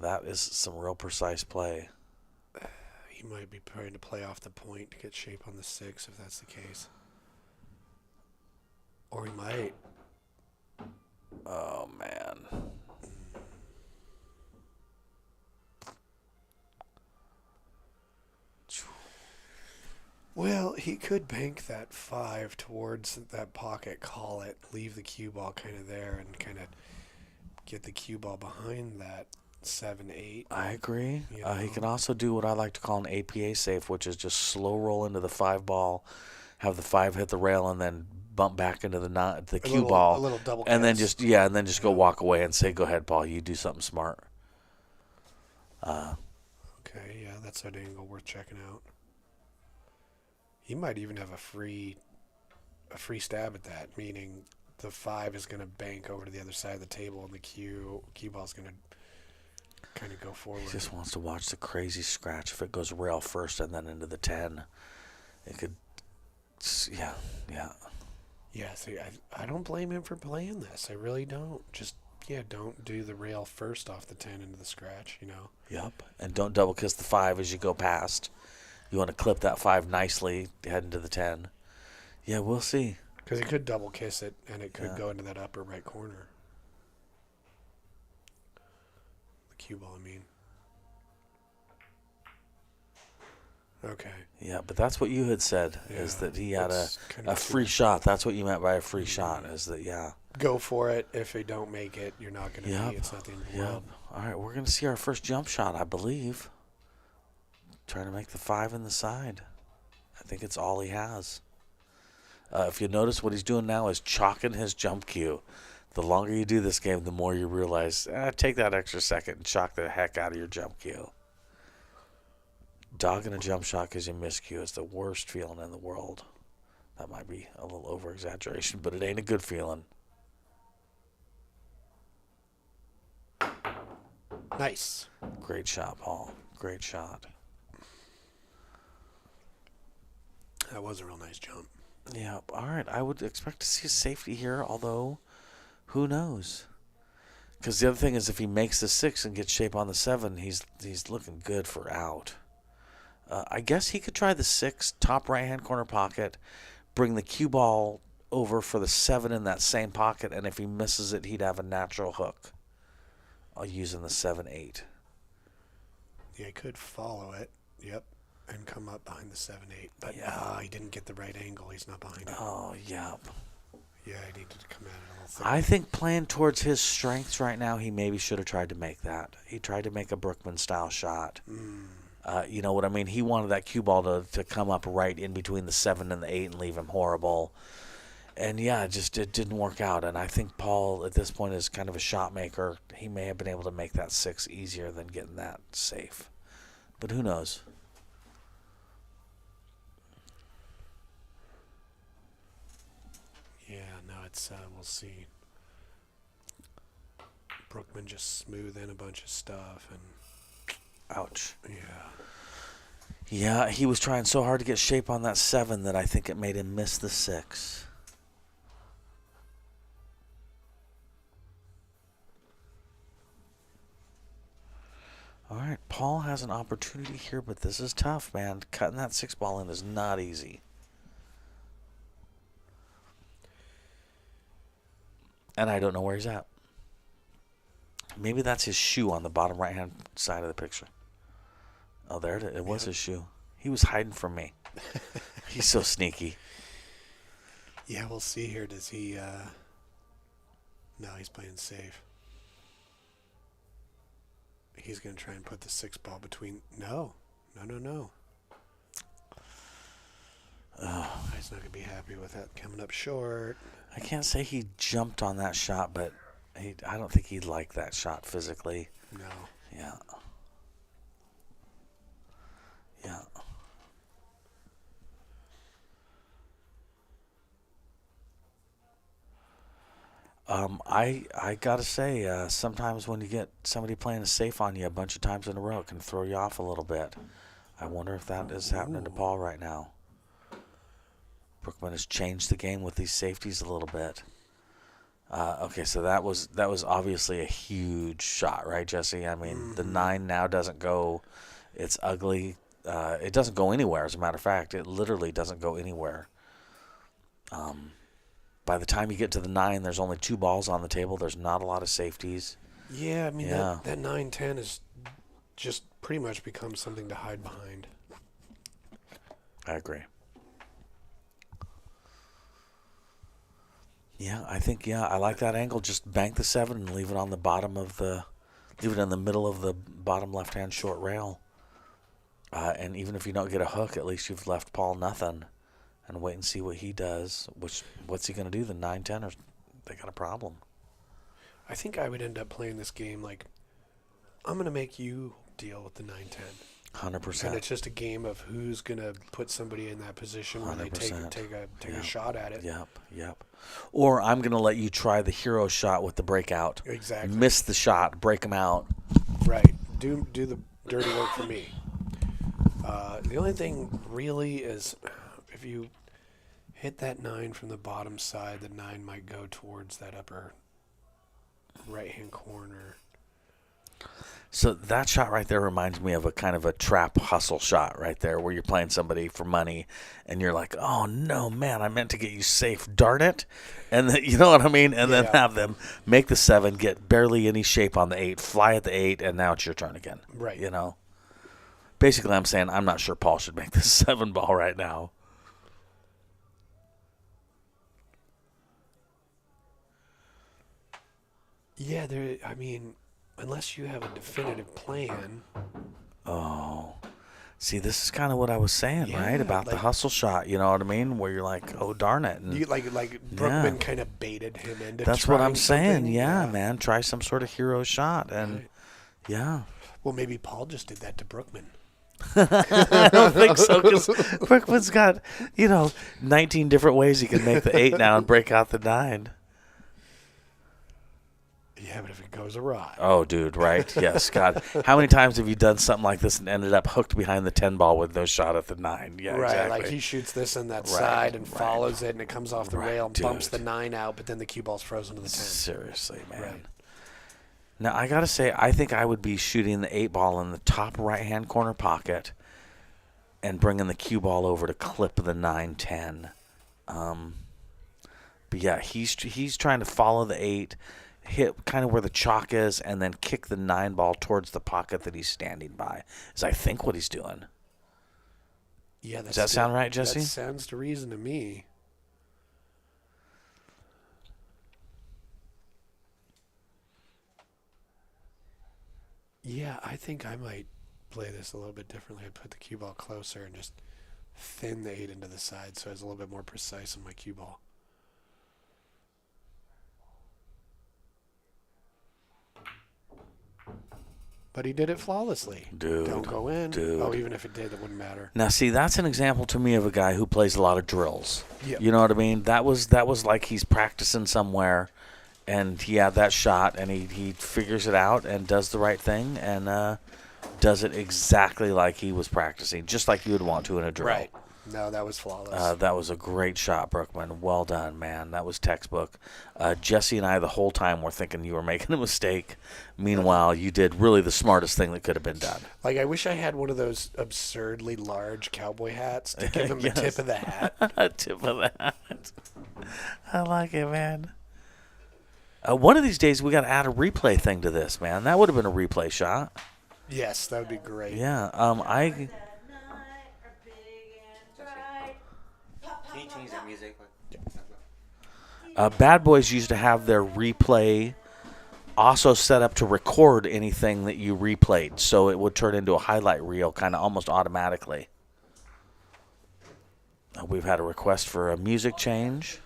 that is some real precise play. He might be trying to play off the point to get shape on the 6 if that's the case. Or he might. Oh, man. Well, he could bank that 5 towards that pocket, call it, leave the cue ball kind of there, and kind of get the cue ball behind that 7-8. I agree. You know? He can also do what I like to call an APA safe, which is just slow roll into the 5 ball, have the 5 hit the rail, and then bump back into the cue ball, a little double and then kiss. just go walk away and say, "Go ahead, Paul. You do something smart." Okay, yeah, that's an angle worth checking out. He might even have a free stab at that, meaning the 5 is going to bank over to the other side of the table, and the cue ball is going to kind of go forward. He just wants to watch the crazy scratch. If it goes rail first and then into the 10, it could. Yeah. Yeah, see, I don't blame him for playing this. I really don't. Just, don't do the rail first off the 10 into the scratch, Yep. And don't double kiss the 5 as you go past. You want to clip that 5 nicely, head into the 10. Yeah, we'll see. Because he could double kiss it, and it could go into that upper right corner. The cue ball, I mean. Okay. Yeah, but that's what you had said, is that he had kind a of free shot. That's what you meant by a free shot, is that, Go for it. If they don't make it, you're not going to be. It's not the end of the world. All right, we're going to see our first jump shot, I believe. Trying to make the 5 in the side. I think it's all he has. If you notice, what he's doing now is chalking his jump cue. The longer you do this game, the more you realize, take that extra second and chalk the heck out of your jump cue. Dogging a jump shot because you miscue is the worst feeling in the world. That might be a little over-exaggeration, but it ain't a good feeling. Nice. Great shot, Paul. Great shot. That was a real nice jump. Yeah, all right. I would expect to see a safety here, although who knows? Because the other thing is if he makes the 6 and gets shape on the 7, he's looking good for out. I guess he could try the 6, top right-hand corner pocket, bring the cue ball over for the 7 in that same pocket, and if he misses it, he'd have a natural hook. Using the 7-8. Yeah, he could follow it. Yep. And come up behind the 7-8. But he didn't get the right angle. He's not behind it. Oh, yep. Yeah, he needed to come at it a little thicker. I think playing towards his strengths right now, he maybe should have tried to make that. He tried to make a Brookman-style shot. You know what I mean? He wanted that cue ball to come up right in between the 7 and the 8 and leave him horrible. And, it didn't work out. And I think Paul, at this point, is kind of a shot maker. He may have been able to make that 6 easier than getting that safe. But who knows? Yeah, no, it's, we'll see. Brookman just smooth in a bunch of stuff and... Ouch. Yeah. Yeah, he was trying so hard to get shape on that 7 that I think it made him miss the 6. All right, Paul has an opportunity here, but this is tough, man. Cutting that 6 ball in is not easy. And I don't know where he's at. Maybe that's his shoe on the bottom right-hand side of the picture. Oh, there it is. It was his shoe. He was hiding from me. He's so sneaky. Yeah, we'll see here. Does he... No, he's playing safe. He's going to try and put the 6 ball between... No. He's not going to be happy with that coming up short. I can't say he jumped on that shot, but I don't think he'd like that shot physically. No. Yeah. I gotta say, sometimes when you get somebody playing a safe on you a bunch of times in a row, it can throw you off a little bit. I wonder if that is happening to Paul right now. Brookman has changed the game with these safeties a little bit. Okay, so that was obviously a huge shot, right, Jesse? I mean, the 9 now doesn't go. It's ugly. It doesn't go anywhere. As a matter of fact, it literally doesn't go anywhere. By the time you get to the 9, there's only 2 balls on the table. There's not a lot of safeties. Yeah, I mean, Yeah. that 9-10 has just pretty much become something to hide behind. I agree. Yeah, I think, I like that angle. Just bank the 7 and leave it on the bottom of leave it in the middle of the bottom left-hand short rail. And even if you don't get a hook, at least you've left Paul nothing. And wait and see what he does. What's he going to do? The 9-10ers, they got a problem. I think I would end up playing this game like, I'm going to make you deal with the 9-10. 100%. And it's just a game of who's going to put somebody in that position when they take 100%. a shot at it. Yep. Or I'm going to let you try the hero shot with the breakout. Exactly. Miss the shot, break them out. Right. Do the dirty work for me. The only thing really is if you hit that 9 from the bottom side, the 9 might go towards that upper right-hand corner. So that shot right there reminds me of a kind of a trap hustle shot right there where you're playing somebody for money and you're like, oh, no, man, I meant to get you safe. Darn it. And then, you know what I mean? And then have them make the 7, get barely any shape on the 8, fly at the 8, and now it's your turn again. Right. You know? Basically, I'm saying I'm not sure Paul should make this 7 ball right now. Yeah, I mean, unless you have a definitive plan. Oh. See, this is kind of what I was saying, Yeah, right? About the like- hustle shot, you know what I mean? Where you're like, oh, darn it. And You, like Brookman kind of baited him into that's what I'm trying saying. something. Yeah, man. Try some sort of hero shot. And, Right. yeah. Well, maybe Paul just did that to Brookman. I don't think so, because Brookman's got, 19 different ways he can make the 8 now and break out the 9. Yeah, but if it goes awry. Oh, dude, right? Yes, God. How many times have you done something like this and ended up hooked behind the 10 ball with no shot at the 9? Yeah, Right, exactly. like he shoots this on that Right, side and right. follows it, and it comes off the Right, rail and bumps dude. the 9 out, but then the cue ball's frozen to the 10. Seriously, man. Right. Now, I got to say, I think I would be shooting the 8 ball in the top right-hand corner pocket and bringing the cue ball over to clip the 9-10. But, yeah, he's trying to follow the 8, hit kind of where the chalk is, and then kick the 9 ball towards the pocket that he's standing by, is I think what he's doing. Yeah, Does that sound right, Jesse? That sounds to reason to me. Yeah, I think I might play this a little bit differently. I'd put the cue ball closer and just thin the 8 into the side so it's a little bit more precise on my cue ball. But he did it flawlessly. Dude. Don't go in. Dude. Oh, even if it did, it wouldn't matter. Now, see, that's an example to me of a guy who plays a lot of drills. Yep. You know what I mean? That was like he's practicing somewhere, and he had that shot, and he figures it out and does the right thing and does it exactly like he was practicing, just like you would want to in a drill. Right. No, that was flawless. That was a great shot, Brookman. Well done, man. That was textbook. Jesse and I the whole time were thinking you were making a mistake. Meanwhile, you did really the smartest thing that could have been done. Like, I wish I had one of those absurdly large cowboy hats to give him the Yes. tip of the hat. Tip of the hat. I like it, man. One of these days, we got to add a replay thing to this, man. That would have been a replay shot. Yes, that would be great. Yeah. Can you change that music? Bad Boys used to have their replay also set up to record anything that you replayed, so it would turn into a highlight reel kind of almost automatically. We've had a request for a music change.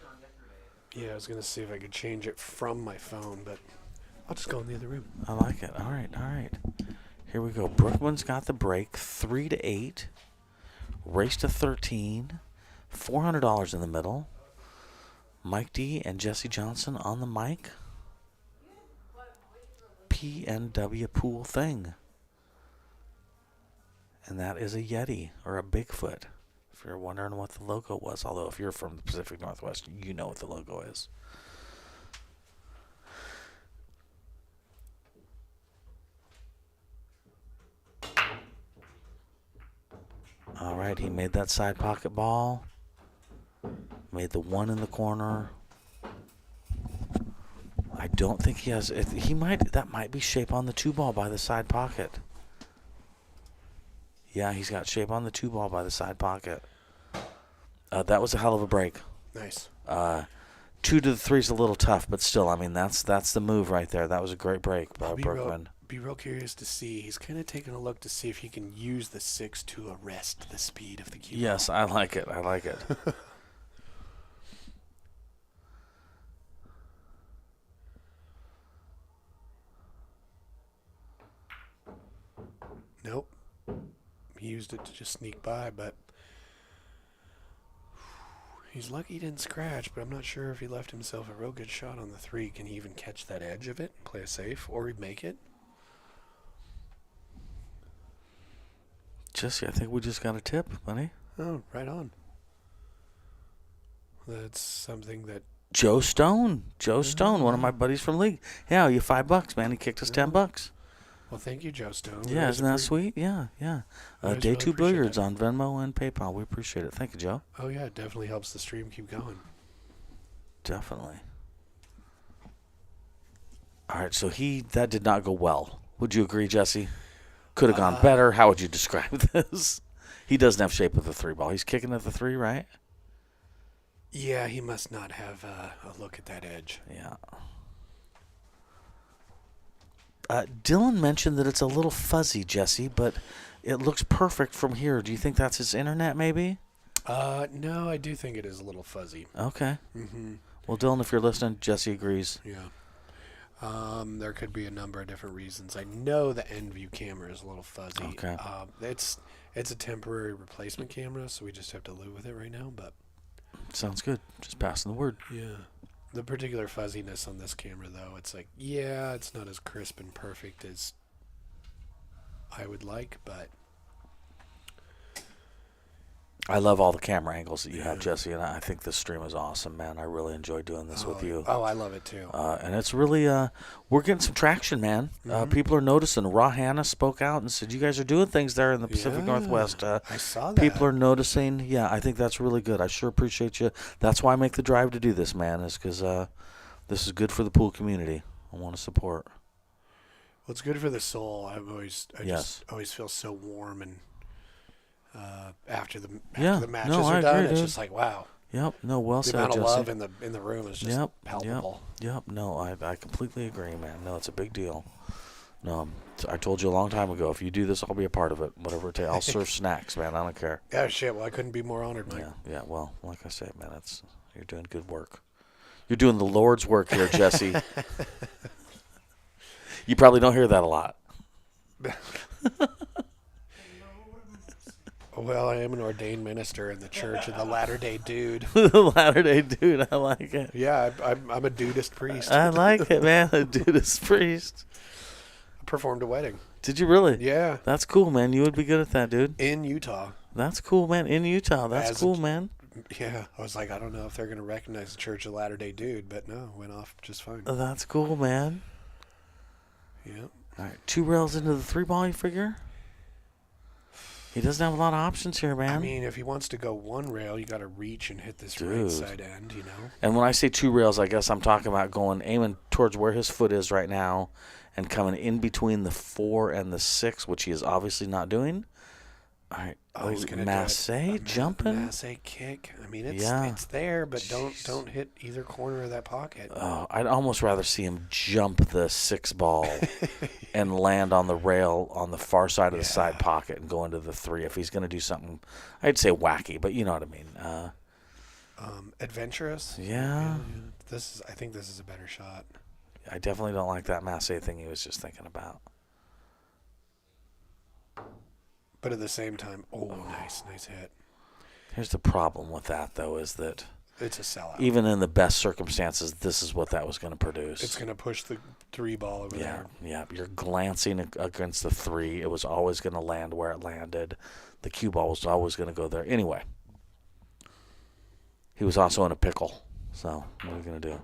Yeah, I was going to see if I could change it from my phone, but I'll just go in the other room. I like it. All right. Here we go. Brookman's got the break, 3-8. Race to 13. $400 in the middle. Mike D and Jesse Johnson on the mic. PNW pool thing. And that is a Yeti or a Bigfoot If you're wondering what the logo was, although if you're from the Pacific Northwest, you know what the logo is. All right, he made that side pocket ball. Made the one in the corner. I don't think he has. That might be shape on the 2-ball by the side pocket. Yeah, he's got shape on the 2-ball by the side pocket. That was a hell of a break. Nice. 2 to the 3 is a little tough, but still, I mean, that's the move right there. That was a great break by Brookman. Be real curious to see. He's kind of taking a look to see if he can use the 6 to arrest the speed of the cue ball. Yes, I like it. Nope. He used it to just sneak by, but he's lucky he didn't scratch, but I'm not sure if he left himself a real good shot on the 3. Can he even catch that edge of it and play a safe, or he'd make it? Jesse, I think we just got a tip, buddy. Oh, right on. That's something that... Joe Stone, one of my buddies from league. Yeah, you $5, man. He kicked us $10. Well, thank you, Joe Stone. Yeah, isn't that sweet? Yeah. Day really 2 appreciate Billiards that. on Venmo and PayPal. We appreciate it. Thank you, Joe. Oh, yeah, it definitely helps the stream keep going. Definitely. All right, so that did not go well. Would you agree, Jesse? Could have gone better. How would you describe this? He doesn't have shape with the 3-ball. He's kicking at the 3, right? Yeah, he must not have a look at that edge. Yeah. Dylan mentioned that it's a little fuzzy, Jesse, but it looks perfect from here. Do you think that's his internet, maybe? No, I do think it is a little fuzzy. Okay. Mm-hmm. Well, Dylan, if you're listening, Jesse agrees. Yeah. There could be a number of different reasons. I know the end view camera is a little fuzzy. Okay. It's a temporary replacement camera, so we just have to live with it right now. But sounds good. Just passing the word. yeah, the particular fuzziness on this camera, though, it's like, yeah, it's not as crisp and perfect as I would like, but I love all the camera angles that you have, Jesse, and I think this stream is awesome, man. I really enjoy doing this with you. Oh, I love it too. And it's really, we're getting some traction, man. People are noticing. Raw Hannah spoke out and said, you guys are doing things there in the Pacific Northwest. I saw that. People are noticing. Yeah, I think that's really good. I sure appreciate you. That's why I make the drive to do this, man, is because this is good for the pool community. I want to support. Well, it's good for the soul. I Yes. just always feel so warm and after the Yeah. matches No, I are done, agree, it's dude. just like, wow. Yep. No, well The said, amount of Jesse. love in the room is just palpable. Yep. No, I completely agree, man. No, it's a big deal. No, I told you a long time ago, if you do this, I'll be a part of it. Whatever it takes. I'll serve snacks, man. I don't care. Yeah, shit. Well, I couldn't be more honored, Mike. Yeah. Well, like I say, man, you're doing good work. You're doing the Lord's work here, Jesse. You probably don't hear that a lot. Well, I am an ordained minister in the Church of the Latter-day Dude. The Latter-day Dude, I like it. Yeah, I'm a dudist priest. I like it, man. A Dudist priest. I performed a wedding. Did you really? Yeah. That's cool, man. You would be good at that, dude. In Utah. That's cool, man. In Utah. That's cool, man. Yeah. I was like, I don't know if they're going to recognize the Church of the Latter-day Dude, but no, went off just fine. That's cool, man. Yeah. All right. 2 rails into the 3-ball, you figure? He doesn't have a lot of options here, man. I mean, if he wants to go 1 rail, you got to reach and hit this Dude. right side end, you know? And when I say 2 rails, I guess I'm talking about aiming towards where his foot is right now and coming in between the 4 and the 6, which he is obviously not doing. All right. Oh, he's gonna Masse jumping. Masse kick. I mean, it's there, but don't hit either corner of that pocket. Oh, I'd almost rather see him jump the 6-ball and land on the rail on the far side of the side pocket and go into the 3. If he's going to do something, I'd say wacky, but you know what I mean. Adventurous. Yeah. I think this is a better shot. I definitely don't like that Masse thing he was just thinking about. But at the same time, nice hit. Here's the problem with that, though, is that it's a sellout. Even in the best circumstances, this is what that was going to produce. It's going to push the 3-ball over there. Yeah, you're glancing against the 3. It was always going to land where it landed. The cue ball was always going to go there. Anyway, he was also in a pickle. So what are we gonna do?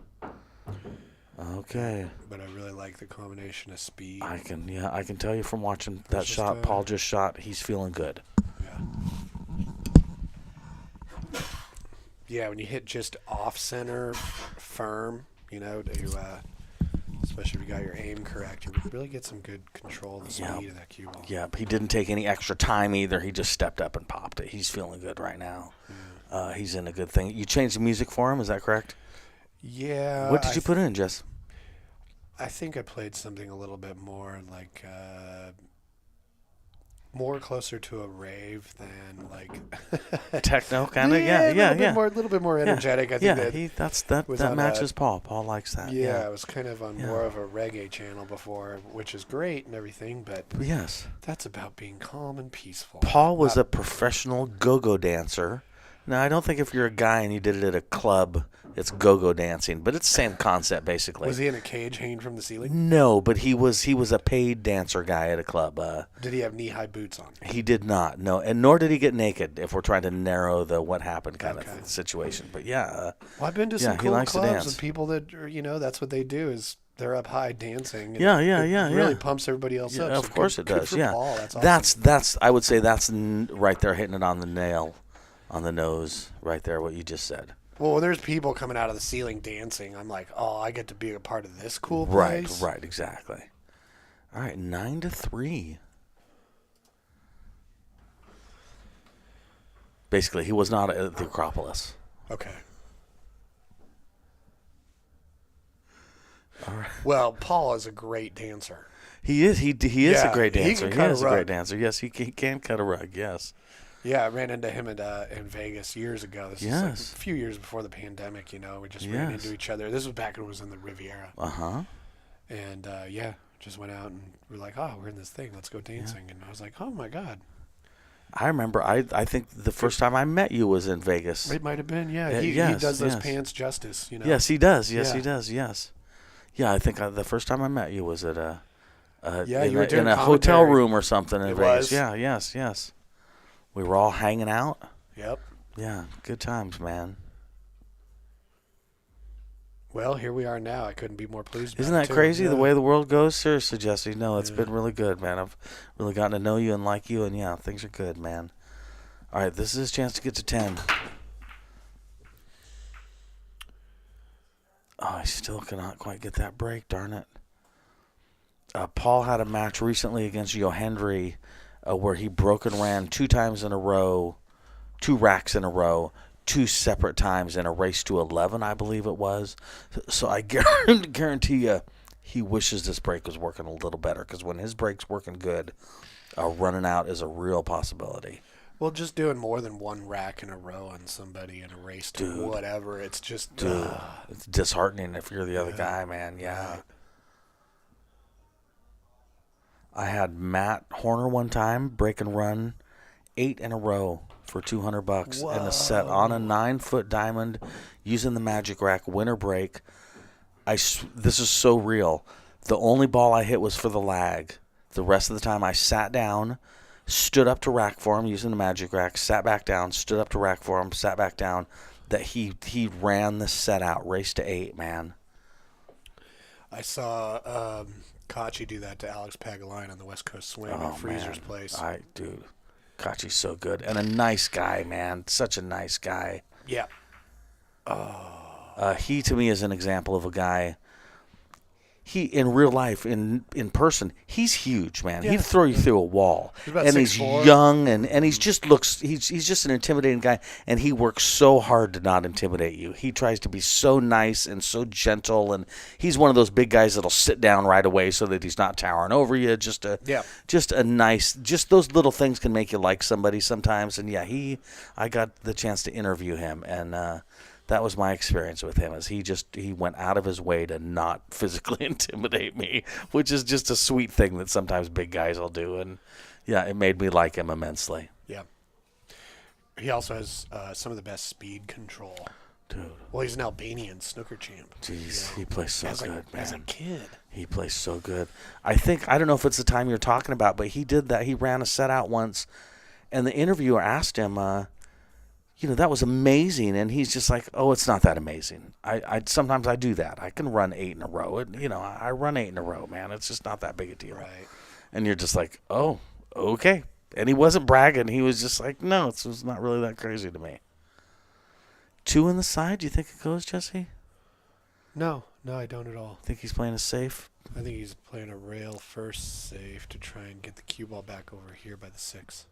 Okay. But I really like the combination of speed. I can tell you from watching that Just, shot Paul just shot, he's feeling good. Yeah, when you hit just off center, firm, especially if you got your aim correct, you really get some good control of the speed of that cue ball. Yeah, he didn't take any extra time either. He just stepped up and popped it. He's feeling good right now. Yeah. He's in a good thing. You changed the music for him, is that correct? Yeah. What did you put in, Jess? I think I played something a little bit more like more closer to a rave than like techno kind of. A little bit more energetic. I think that matches Paul. Paul likes that. Yeah, I was kind of on more of a reggae channel before, which is great and everything, but yes, that's about being calm and peaceful. Paul was a professional go-go dancer. Now, I don't think if you're a guy and you did it at a club, it's go-go dancing, but it's the same concept basically. Was he in a cage hanging from the ceiling? No, but he was a paid dancer guy at a club. Did he have knee-high boots on? He did not, no, and nor did he get naked. If we're trying to narrow the what happened kind of situation, but well, I've been to some cool clubs with people that are, that's what they do is they're up high dancing. And it really pumps everybody else up. Of so course good, it does. Good for Paul. That's awesome. That's I would say that's right there hitting it on the nail. On the nose, right there, what you just said. Well, when there's people coming out of the ceiling dancing, I'm like, oh, I get to be a part of this cool place. Right, exactly. All right, 9-3. Basically, he was not at the Acropolis. Okay. All right. Well, Paul is a great dancer. He is. He is a great dancer. He can cut a rug. A great dancer. Yes, he can cut a rug. Yes. Yeah, I ran into him in Vegas years ago. This is like a few years before the pandemic, we just ran into each other. This was back when it was in the Riviera. Uh-huh. And, just went out and we're like, oh, we're in this thing. Let's go dancing. Yeah. And I was like, oh, my God. I remember, I think the first time I met you was in Vegas. It might have been, yeah. He does those pants justice, Yes, he does. Yes, he does, yes. Yeah, I think the first time I met you was at in a hotel room or something in Vegas. Yeah, yes. We were all hanging out. Yep. Yeah, good times, man. Well, here we are now. I couldn't be more pleased. Isn't that crazy, the way the world goes? Seriously, Jesse. No, it's been really good, man. I've really gotten to know you and like you, and things are good, man. All right, this is his chance to get to 10. Oh, I still cannot quite get that break, darn it. Paul had a match recently against Johendry where he broke and ran 2 times in a row, 2 racks in a row, 2 separate times in a race to 11, I believe it was. So I guarantee you he wishes this break was working a little better, because when his break's working good, running out is a real possibility. Well, just doing more than 1 rack in a row on somebody in a race to whatever, it's just... it's disheartening if you're the other guy, man. Yeah. I had Matt Horner one time break and run 8 in a row for $200 in a set on a 9-foot diamond using the magic rack winner break. This is so real. The only ball I hit was for the lag. The rest of the time I sat down, stood up to rack for him using the magic rack, sat back down, stood up to rack for him, sat back down. That he ran the set out, race to 8, man. I saw Kachi do that to Alex Pagaline on the West Coast Swing at Freezer's place. Dude, Kachi's so good. And a nice guy, man. Such a nice guy. Yeah. He, to me, is an example of a guy. He, in real life, in person, he's huge, man. Yeah. He'd throw you through a wall. And he's 6'4". young, and he's just an intimidating guy, and he works so hard to not intimidate you. He tries to be so nice and so gentle, and he's one of those big guys that'll sit down right away so that he's not towering over you. Just a nice, just those little things can make you like somebody sometimes. And I got the chance to interview him, and that was my experience with him, is he went out of his way to not physically intimidate me, which is just a sweet thing that sometimes big guys will do. And, it made me like him immensely. Yeah. He also has some of the best speed control. Dude. Well, he's an Albanian snooker champ. Jeez, he plays so good, man. As a kid. He plays so good. I don't know if it's the time you're talking about, but he did that. He ran a set out once, and the interviewer asked him, that was amazing. And he's just like, oh, it's not that amazing. I sometimes I do that. I can run 8 in a row. I run 8 in a row, man. It's just not that big a deal. Right. And you're just like, oh, okay. And he wasn't bragging. He was just like, no, it's not really that crazy to me. 2 in the side. Do you think it goes, Jesse? No, I don't at all. Think he's playing it safe? I think he's playing a rail first safe to try and get the cue ball back over here by the 6.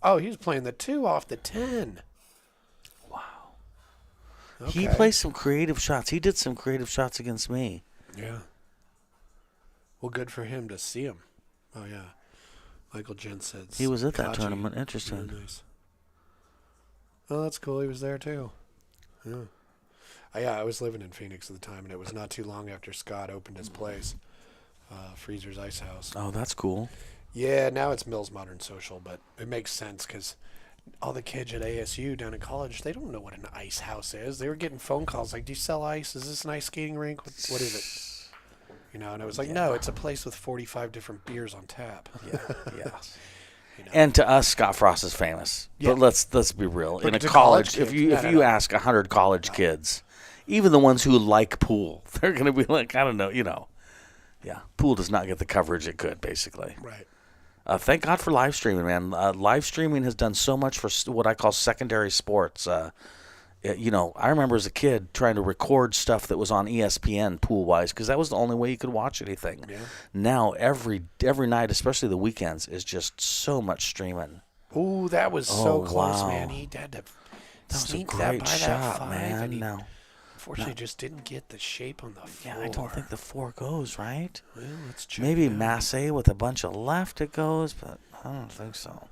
Oh, he was playing the 2 off the 10. Wow. Okay. He plays some creative shots. He did some creative shots against me. Yeah. Well, good for him to see him. Oh, yeah. Michael Jen said He was at that Kachi. tournament. Interesting. Very nice. Oh, that's cool. He was there, too. Yeah. I was living in Phoenix at the time, and it was not too long after Scott opened his place, Freezer's Ice House. Oh, that's cool. Yeah, now it's Mills Modern Social, but it makes sense because all the kids at ASU down in college, they don't know what an ice house is. They were getting phone calls like, do you sell ice? Is this an ice skating rink? What is it? And it was like, no, it's a place with 45 different beers on tap. Yeah. And to us, Scott Frost is famous. Yeah. But let's be real. But In a to college, college if you ask 100 college kids, even the ones who like pool, they're going to be like, I don't know, Yeah, pool does not get the coverage it could, basically. Right. Thank God for live streaming, man. Live streaming has done so much for what I call secondary sports. I remember as a kid trying to record stuff that was on ESPN pool-wise because that was the only way you could watch anything. Yeah. Now, every night, especially the weekends, is just so much streaming. Ooh, that was so close, wow. man. He had to That was a sneak great that by shot, that 5, man. and he No. unfortunately just didn't get the shape on the floor. Yeah, I don't think the 4 goes, right? Well, let's check Maybe it out. Massey with a bunch of left it goes, but I don't think so.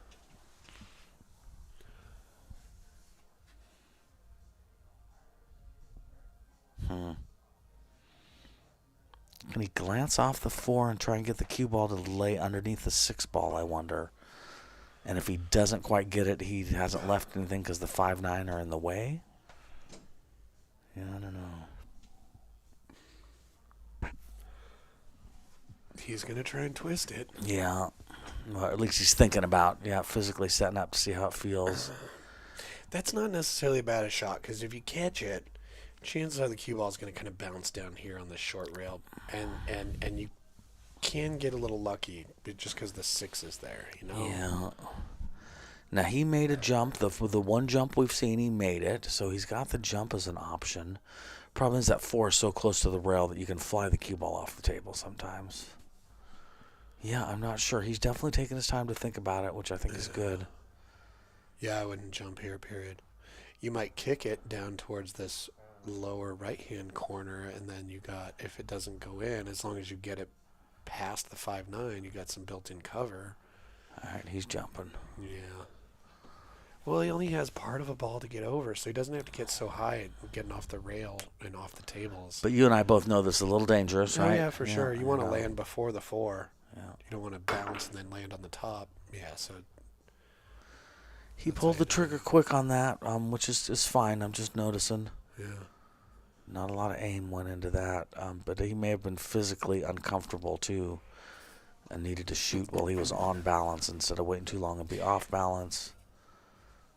Can he glance off the 4 and try and get the cue ball to lay underneath the 6 ball, I wonder? And if he doesn't quite get it, he hasn't left anything because the 5-9 are in the way? Yeah, I don't know. He's going to try and twist it. Yeah. Well, at least he's thinking about, physically setting up to see how it feels. That's not necessarily bad a shot because if you catch it, chances are the cue ball is going to kind of bounce down here on this short rail, and you can get a little lucky just because the 6 is there, Yeah. Now, he made a jump. The one jump we've seen, he made it. So he's got the jump as an option. Problem is that 4 is so close to the rail that you can fly the cue ball off the table sometimes. Yeah, I'm not sure. He's definitely taking his time to think about it, which I think is good. Yeah, I wouldn't jump here, period. You might kick it down towards this lower right-hand corner, and then you got, if it doesn't go in, as long as you get it past the 5-9, you got some built-in cover. All right, he's jumping. Yeah. Well, he only has part of a ball to get over, so he doesn't have to get so high getting off the rail and off the tables. But you and I both know this is a little dangerous, right? Oh, yeah, for sure. You want to land before the 4. Yeah. You don't want to bounce and then land on the top. Yeah, so He pulled the trigger quick on that, which is fine. I'm just noticing. yeah. Not a lot of aim went into that, but he may have been physically uncomfortable too, and needed to shoot while he was on balance instead of waiting too long and be off balance.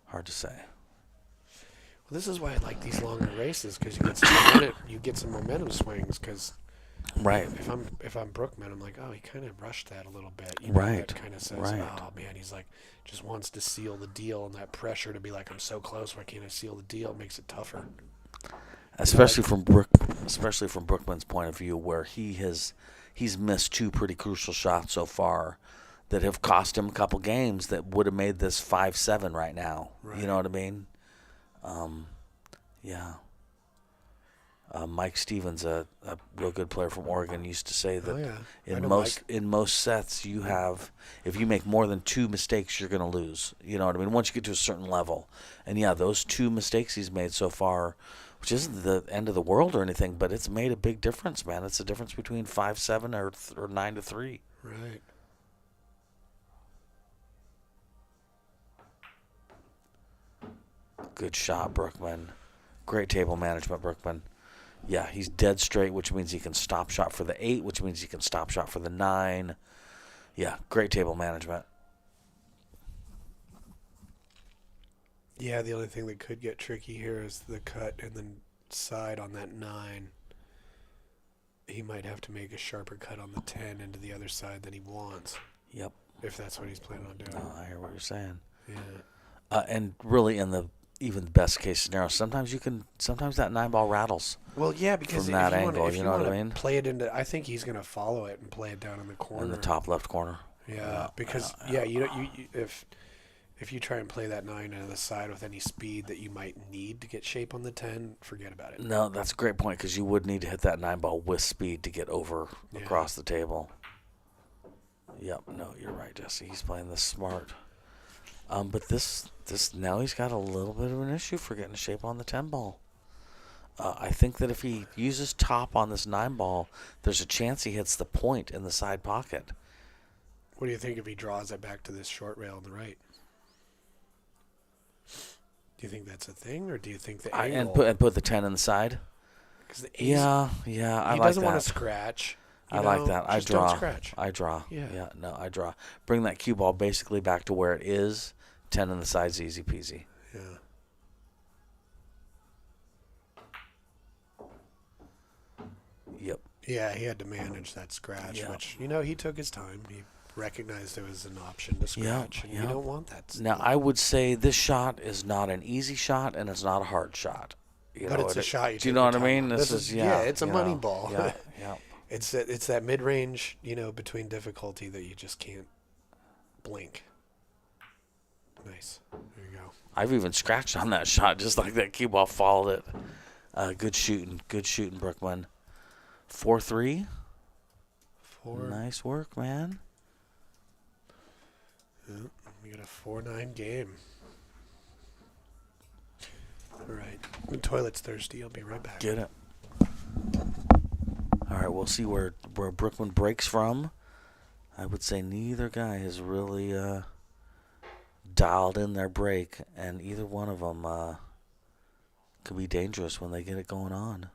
Hard to say. Well, this is why I like these longer races because you get some momentum swings. Because Right. if I'm Brookman, I'm like, oh, he kind of rushed that a little bit. Right. That kind of says, Right. oh man, he's like just wants to seal the deal, and that pressure to be like, I'm so close, why can't I seal the deal? Makes it tougher. Especially from Brookman's point of view, where he's missed 2 pretty crucial shots so far that have cost him a couple games that would have made this 5-7 right now. Right. You know what I mean? Yeah. Mike Stevens, a real good player from Oregon, used to say that in most sets if you make more than 2 mistakes, you're going to lose. You know what I mean? Once you get to a certain level. And yeah, those 2 mistakes he's made so far, which isn't the end of the world or anything, but it's made a big difference, man. It's a difference between 5-7 or 9-3. Right. Good shot, Brookman. Great table management, Brookman. Yeah, he's dead straight, which means he can stop shot for the 8, which means he can stop shot for the 9. Yeah, great table management. Yeah, the only thing that could get tricky here is the cut and then side on that 9. He might have to make a sharper cut on the 10 into the other side than he wants. Yep. If that's what he's planning on doing. No, I hear what you're saying. Yeah. And really, in the even best case scenario, sometimes that 9-ball rattles. Well, yeah, because from that if you angle, wanna, if you know what I mean? Play it into. I think he's going to follow it and play it down in the corner. In the top left corner. Yeah, because if you try and play that 9 into the side with any speed that you might need to get shape on the 10, forget about it. No, that's a great point because you would need to hit that 9-ball with speed to get over across the table. Yep, no, you're right, Jesse. He's playing this smart. But this now he's got a little bit of an issue for getting shape on the 10-ball. I think that if he uses top on this 9-ball, there's a chance he hits the point in the side pocket. What do you think if he draws it back to this short rail on the right? Do you think that's a thing, or do you think the angle... And put the 10 in the side? Yeah, I like that. He doesn't want to scratch. I like that. I draw. Don't scratch. I draw. Yeah. No, I draw. Bring that cue ball basically back to where it is. 10 in the side's easy peasy. Yeah. Yep. Yeah, he had to manage that scratch, which, he took his time. He recognized there was an option to scratch, and you don't want that. Now, I would say this shot is not an easy shot, and it's not a hard shot. But it's a shot. Do you know what I mean? This is it's a money ball. Yeah. It's that mid-range, between difficulty that you just can't blink. Nice. There you go. I've even scratched on that shot, just like that cue ball followed it. Good shooting, Brookman. 4-3. 4. Nice work, man. Yeah, we got a 4-9 game. All right. The toilet's thirsty. I'll be right back. Get it. All right, we'll see where Brookman breaks from. I would say neither guy has really dialed in their break, and either one of them could be dangerous when they get it going on.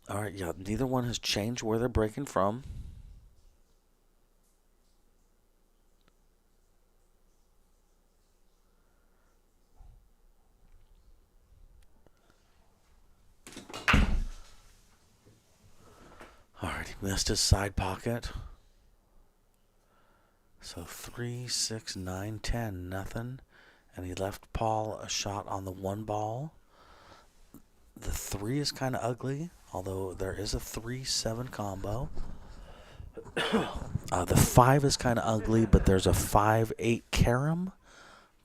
All right, neither one has changed where they're breaking from. All right, he missed his side pocket. So 3, 6, 9, 10, nothing. And he left Paul a shot on the 1 ball. The 3 is kind of ugly, although there is a 3-7 combo. The 5 is kind of ugly, but there's a 5-8 carom,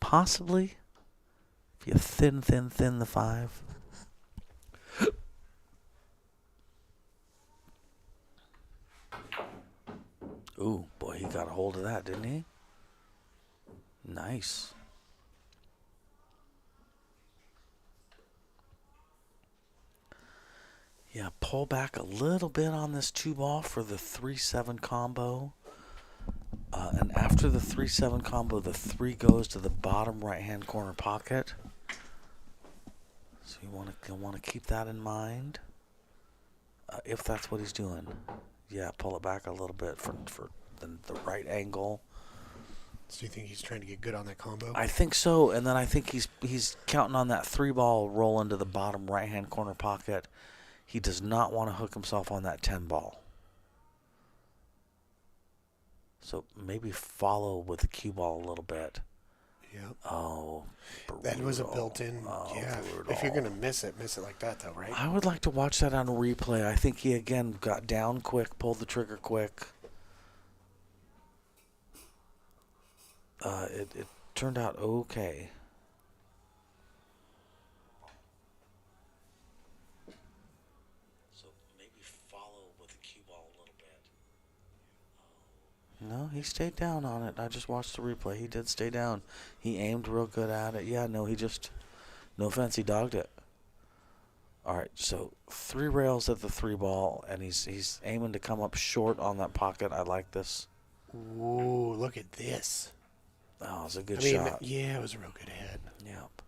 possibly. If you thin the 5. Ooh, boy, he got a hold of that, didn't he? Nice. Yeah, pull back a little bit on this 2 ball for the 3-7 combo. And after the 3-7 combo, the 3 goes to the bottom right-hand corner pocket. So you want to keep that in mind, if that's what he's doing. Yeah, pull it back a little bit for the right angle. So you think he's trying to get good on that combo? I think so, and then I think he's counting on that 3 ball roll into the bottom right-hand corner pocket. He does not want to hook himself on that 10 ball. So maybe follow with the cue ball a little bit. Yeah. Oh, brutal. That was a built-in. Yeah. Brutal. If you're gonna miss it like that, though, right? I would like to watch that on a replay. I think he again got down quick, pulled the trigger quick. It turned out okay. So maybe follow with the cue ball a little bit. No, he stayed down on it. I just watched the replay. He did stay down. He aimed real good at it. Yeah, no, no offense, he dogged it. All right, so 3 rails at the 3 ball, and he's aiming to come up short on that pocket. I like this. Ooh, look at this. Oh, it was a good shot. Yeah, it was a real good hit. Yep.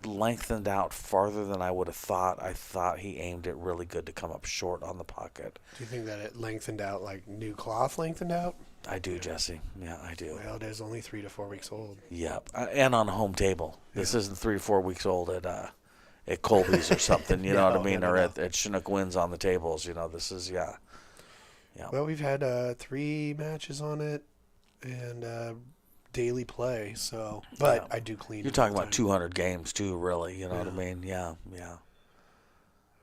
lengthened out farther than I would have thought. I thought he aimed it really good to come up short on the pocket. Do you think that it lengthened out like new cloth lengthened out? I do, Jesse. Yeah, I do. Well, it is only 3 to 4 weeks old. Yep. And on a home table. This isn't 3 or 4 weeks old at Colby's or something, you know what I mean? Or at Chinook Winds on the tables. You know, this is, yeah. Well, we've had 3 matches on it and daily play, so. But I do clean. You're talking about 200 games, too, really. You know what I mean? Yeah. I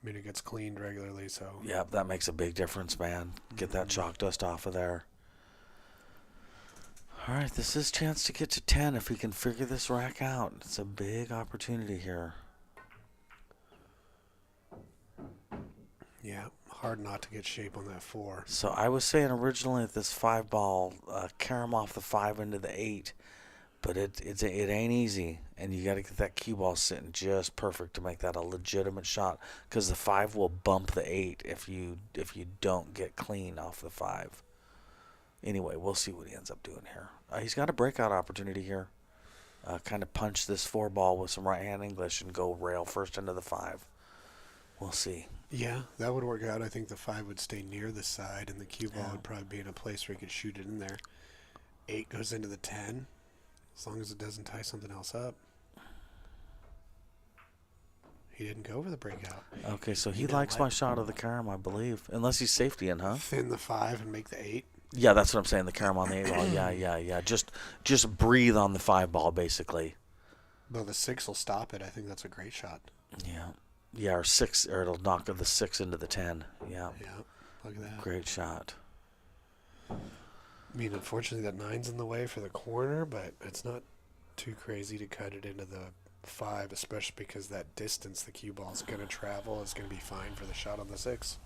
mean, it gets cleaned regularly, so. Yeah, that makes a big difference, man. Get that chalk dust off of there. All right, this is a chance to get to 10 if he can figure this rack out. It's a big opportunity here. Yeah, hard not to get shape on that 4. So I was saying originally that this 5 ball, carry him off the 5 into the 8, but it ain't easy, and you got to get that cue ball sitting just perfect to make that a legitimate shot, because the 5 will bump the 8 if you don't get clean off the 5. Anyway, we'll see what he ends up doing here. He's got a breakout opportunity here. Kind of punch this 4 ball with some right-hand English and go rail first into the 5. We'll see. Yeah, that would work out. I think the 5 would stay near the side, and the cue ball would probably be in a place where he could shoot it in there. 8 goes into the 10, as long as it doesn't tie something else up. He didn't go for the breakout. Okay, so he likes my shot of the carom, I believe. Unless he's safety in, huh? Thin the 5 and make the 8. Yeah, that's what I'm saying. The carom on the 8 ball. Yeah. Just breathe on the 5 ball, basically. Though the 6 will stop it. I think that's a great shot. Yeah, or 6, or it'll knock the 6 into the 10. Yeah. Look at that. Great shot. I mean, unfortunately, that 9's in the way for the corner, but it's not too crazy to cut it into the 5, especially because that distance the cue ball's going to travel is going to be fine for the shot on the 6.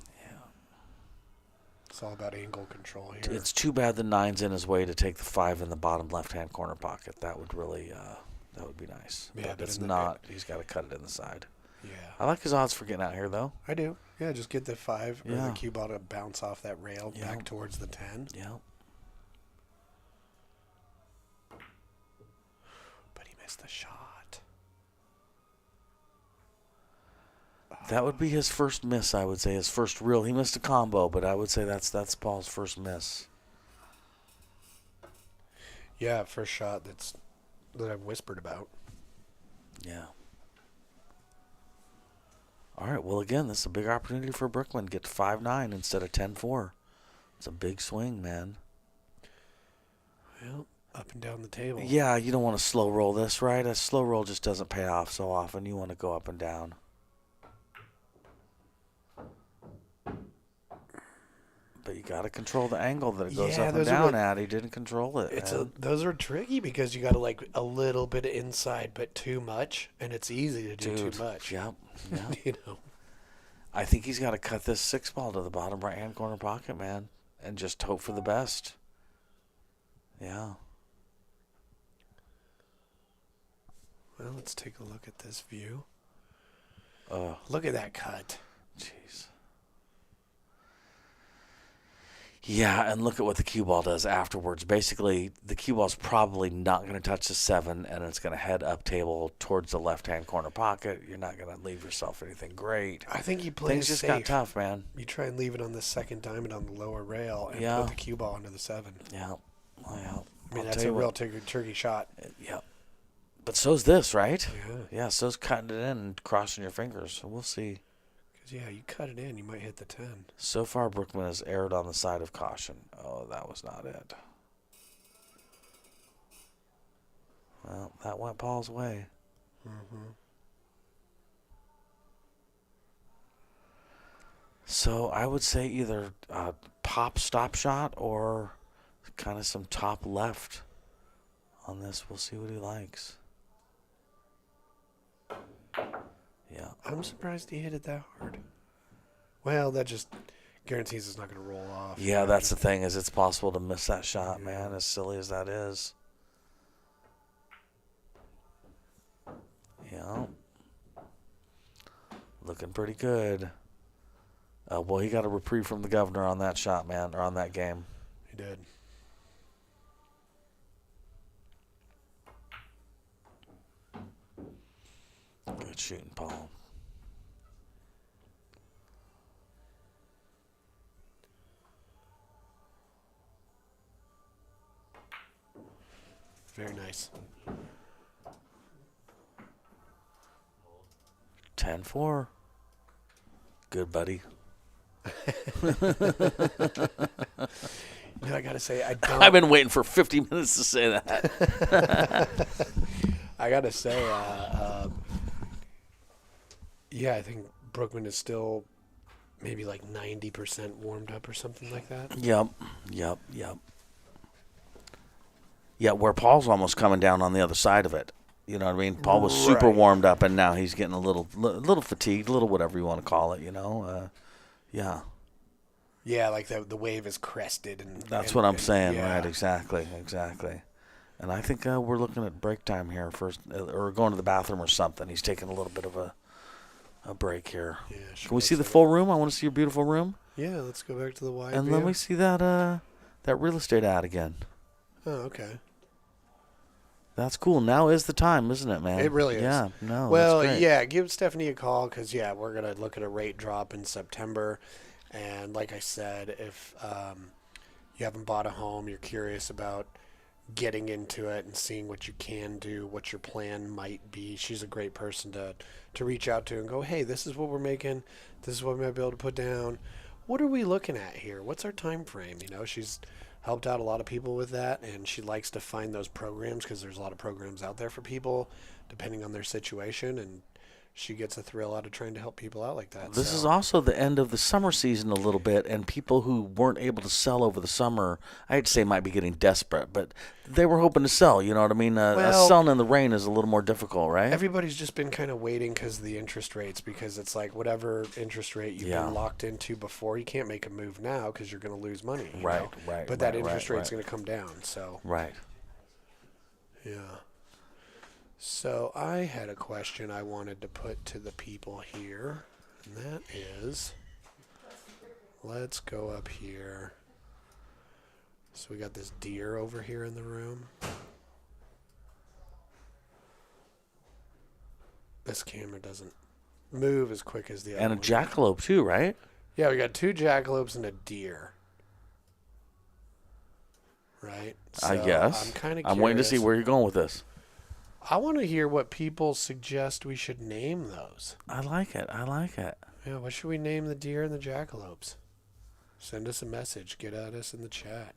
It's all about angle control here. It's too bad the 9's in his way to take the 5 in the bottom left-hand corner pocket. That would really, that would be nice. Yeah, but it's not. He's got to cut it in the side. Yeah. I like his odds for getting out here, though. I do. Yeah, just get the 5 or the cue ball to bounce off that rail back towards the 10. Yeah. But he missed the shot. That would be his first miss, I would say. His first real. He missed a combo, but I would say that's Paul's first miss. Yeah, first shot that I've whispered about. Yeah. All right, well, again, this is a big opportunity for Brookman. Get to 5-9 instead of 10-4. It's a big swing, man. Well, up and down the table. Yeah, you don't want to slow roll this, right? A slow roll just doesn't pay off so often. You want to go up and down. But you got to control the angle that it goes up and down at. He didn't control it. Those are tricky because you got to like a little bit of inside, but too much, and it's easy to do too much. Yep. You know. I think he's got to cut this 6 ball to the bottom right-hand corner pocket, man, and just hope for the best. Yeah. Well, let's take a look at this view. Look at that cut. Jeez. Yeah, and look at what the cue ball does afterwards. Basically, the cue ball's probably not going to touch the 7, and it's going to head up table towards the left-hand corner pocket. You're not going to leave yourself anything great. I think he plays Things just safe. got tough, man. You try and leave it on the second diamond on the lower rail and put the cue ball into the 7. Yeah. I mean, that's a real turkey shot. Yeah. But so's this, right? Yeah. Yeah, so's cutting it in and crossing your fingers. So we'll see. Yeah, you cut it in, you might hit the 10. So far, Brookman has erred on the side of caution. Oh, that was not it. Well, that went Paul's way. Mm-hmm. So I would say either pop stop shot or kind of some top left on this. We'll see what he likes. Yeah. I'm surprised he hit it that hard. Well, that just guarantees it's not going to roll off. Yeah, that's the thing, is it's possible to miss that shot, man, as silly as that is. Yeah. Looking pretty good. Well, he got a reprieve from the governor on that shot, man, or on that game. He did. Good shooting, Paul. Very nice. 10-4. Good, buddy. I gotta say, I don't. I've been waiting for 50 minutes to say that. I gotta say, yeah, I think Brookman is still maybe like 90% warmed up or something like that. Yep. Yeah, where Paul's almost coming down on the other side of it. You know what I mean? Paul was super Right. warmed up, and now he's getting a little fatigued, a little whatever you want to call it. Yeah. Yeah, like the wave is crested, and That's what I'm saying, yeah. right? Exactly. And I think we're looking at break time here first, or going to the bathroom or something. He's taking a little bit of a break here. Yeah, sure, Can we see the let's full room? I want to see your beautiful room. Yeah, let's go back to the wide And view. let me see that real estate ad again. Oh, okay. That's cool. Now is the time, isn't it, man? It really is. Yeah. No. Well, that's great. yeah, give Stephanie a call because, yeah, we're going to look at a rate drop in September. And like I said, if you haven't bought a home, you're curious about getting into it and seeing what you can do, what your plan might be, she's a great person to reach out to and go, hey, this is what we're making. This is what we might be able to put down. What are we looking at here? What's our time frame? She's helped out a lot of people with that, and she likes to find those programs because there's a lot of programs out there for people depending on their situation, and she gets a thrill out of trying to help people out like that. This is also the end of the summer season a little bit, and people who weren't able to sell over the summer, I'd say might be getting desperate, but they were hoping to sell, you know what I mean? Selling in the rain is a little more difficult, right? Everybody's just been kind of waiting because of the interest rates, because it's like whatever interest rate you've been locked into before, you can't make a move now because you're going to lose money. you know? But that interest rate's going to come down, so. Right. Yeah. So I had a question I wanted to put to the people here, and that is, let's go up here. So we got this deer over here in the room. This camera doesn't move as quick as the other And a one. jackalope too, right? Yeah, we got 2 jackalopes and a deer. Right? I So guess. I'm kind of I'm waiting to see where you're going with this. I want to hear what people suggest we should name those. I like it. Yeah, what should we name the deer and the jackalopes? Send us a message. Get at us in the chat.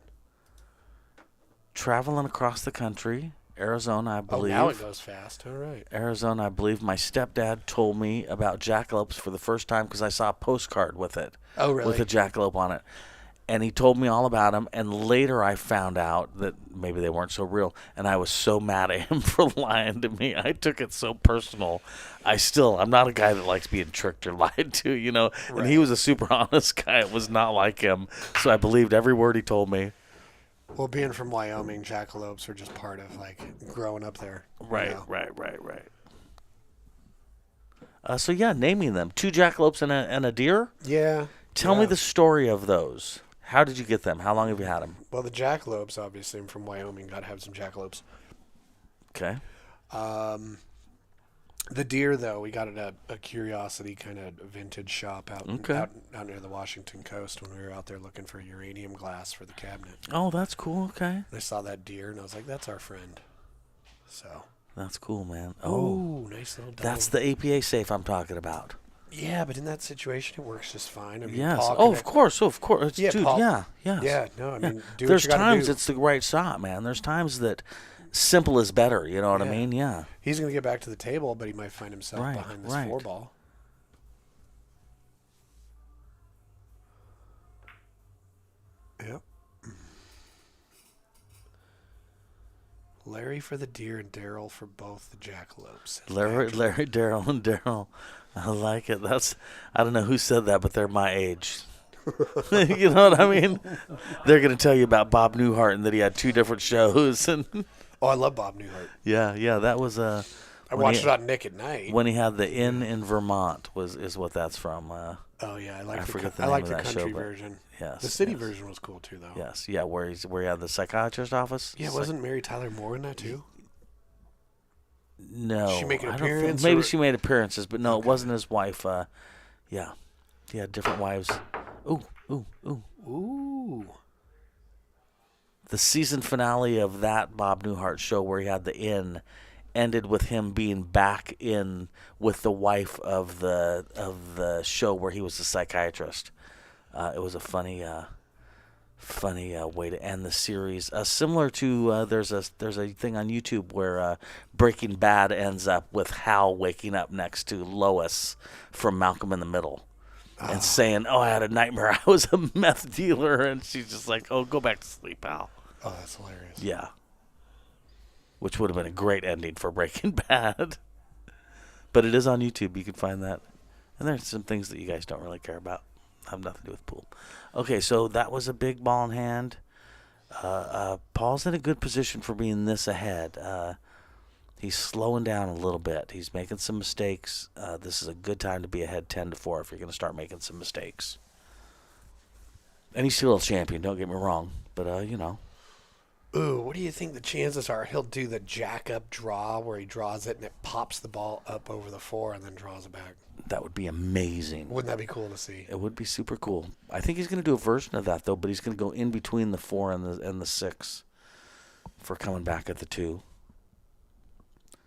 Traveling across the country, Arizona, I believe. Oh, now it goes fast. All right. Arizona, I believe. My stepdad told me about jackalopes for the first time because I saw a postcard with it. Oh, really? With a jackalope on it. And he told me all about them. And later I found out that maybe they weren't so real. And I was so mad at him for lying to me. I took it so personal. I'm not a guy that likes being tricked or lied to, you know. Right. And he was a super honest guy. It was not like him. So I believed every word he told me. Well, being from Wyoming, jackalopes are just part of, like, growing up there. Right, you know? right. So, yeah, naming them. 2 jackalopes and a deer? Yeah. Tell me the story of those. How did you get them? How long have you had them? Well, the jackalopes, obviously, I'm from Wyoming. Got to have some jackalopes. Okay. The deer, though, we got at a curiosity kind of vintage shop out near the Washington coast when we were out there looking for uranium glass for the cabinet. Oh, that's cool. Okay. And I saw that deer, and I was like, that's our friend. So. That's cool, man. Oh, nice little dog. That's the APA safe I'm talking about. Yeah, but in that situation, it works just fine. I mean, Yes. Paul Oh, of course. Yeah, Dude, Paul- yeah. Yeah, no, I mean, do There's what you gotta times do. it's the right shot, man. There's times that simple is better. You know what I Yeah. mean? Yeah. He's going to get back to the table, but he might find himself Right, behind this right. 4-ball. Yep. Larry for the deer and Daryl for both the jackalopes. Larry, Daryl, and Daryl. I like it. I don't know who said that, but they're my age. You know what I mean? They're going to tell you about Bob Newhart and that he had 2 different shows. And Oh, I love Bob Newhart. yeah, that was I watched it on Nick at Night. when he had the Inn in Vermont is what that's from. Oh yeah, I I like forget the I name like of the that country show, but version. yes, The city yes. version was cool too, though. Yes, yeah, where he had the psychiatrist office. Yeah, wasn't Mary Tyler Moore in that too? No. She make an I don't think- appearance, Maybe or- she made appearances, but no, it Okay. wasn't his wife. Yeah. He had different wives. Ooh, ooh, ooh. Ooh. The season finale of that Bob Newhart show where he had the inn ended with him being back in with the wife of the show where he was the psychiatrist. It was a funny way to end the series. Similar to there's a thing on YouTube where Breaking Bad ends up with Hal waking up next to Lois from Malcolm in the Middle. And saying, "Oh, I had a nightmare. I was a meth dealer," and she's just like, "Oh, go back to sleep, Hal." Oh, that's hilarious. Yeah. Which would have been a great ending for Breaking Bad. But it is on YouTube. You can find that. And there's some things that you guys don't really care about. Have nothing to do with pool. Okay, so that was a big ball in hand. Paul's in a good position for being this ahead. He's slowing down a little bit. He's making some mistakes. This is a good time to be ahead 10-4 if you're going to start making some mistakes. And he's still a champion, don't get me wrong. But, Ooh, what do you think the chances are he'll do the jack-up draw where he draws it and it pops the ball up over the 4 and then draws it back? that would be amazing. Wouldn't that be cool to see? It would be super cool. I think he's going to do a version of that, though, but he's going to go in between the 4 and the 6 for coming back at the 2.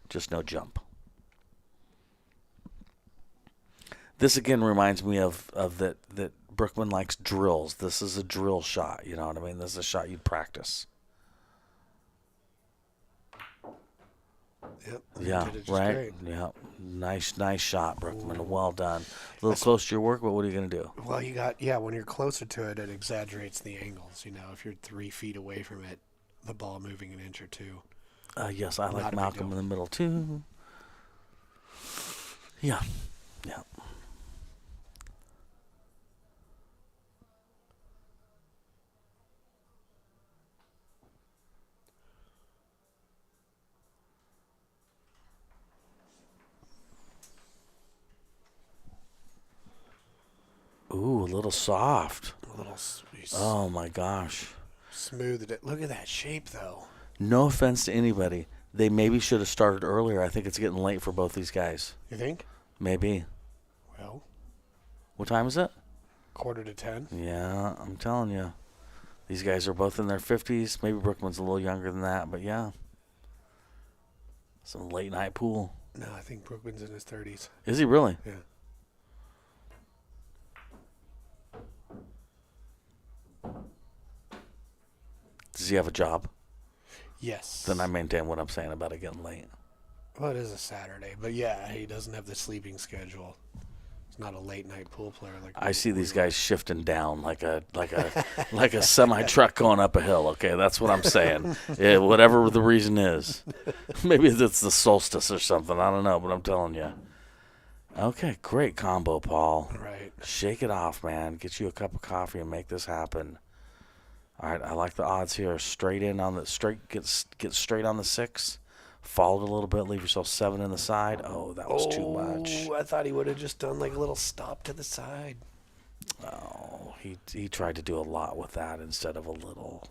Just no jump. This again reminds me of that Brookman likes drills. This is a drill shot, you know what I mean? This is a shot you'd practice. Yep. Yeah, Did it just right? great. Yeah. Nice shot, Brookman. Well done. A little close to your work, but what are you going to do? Well, when you're closer to it, it exaggerates the angles. You know, if you're 3 feet away from it, the ball moving an inch or two. Yes, I Not a like big Malcolm deal. in the middle, too. Yeah. Yeah. Ooh, a little soft. A little Oh, my gosh. smoothed it. Look at that shape, though. No offense to anybody. They maybe should have started earlier. I think it's getting late for both these guys. You think? Maybe. Well, What time is it? 9:45. Yeah, I'm telling you. These guys are both in their 50s. Maybe Brookman's a little younger than that, but yeah. Some late night pool. No, I think Brookman's in his 30s. Is he really? Yeah. Does he have a job? Yes. Then I maintain what I'm saying about it getting late. Well, it is a Saturday, but yeah, he doesn't have the sleeping schedule. He's not a late night pool player like I see these guys shifting down like a like a semi truck going up a hill. Okay, that's what I'm saying. Yeah, whatever the reason is, maybe it's the solstice or something. I don't know, but I'm telling you. Okay, great combo, Paul. Right. Shake it off, man. Get you a cup of coffee and make this happen. All right, I like the odds here. Straight in on the get straight on the 6. Followed a little bit. Leave yourself 7 in the side. Oh, that was too much. I thought he would have just done like a little stop to the side. Oh, he tried to do a lot with that instead of a little.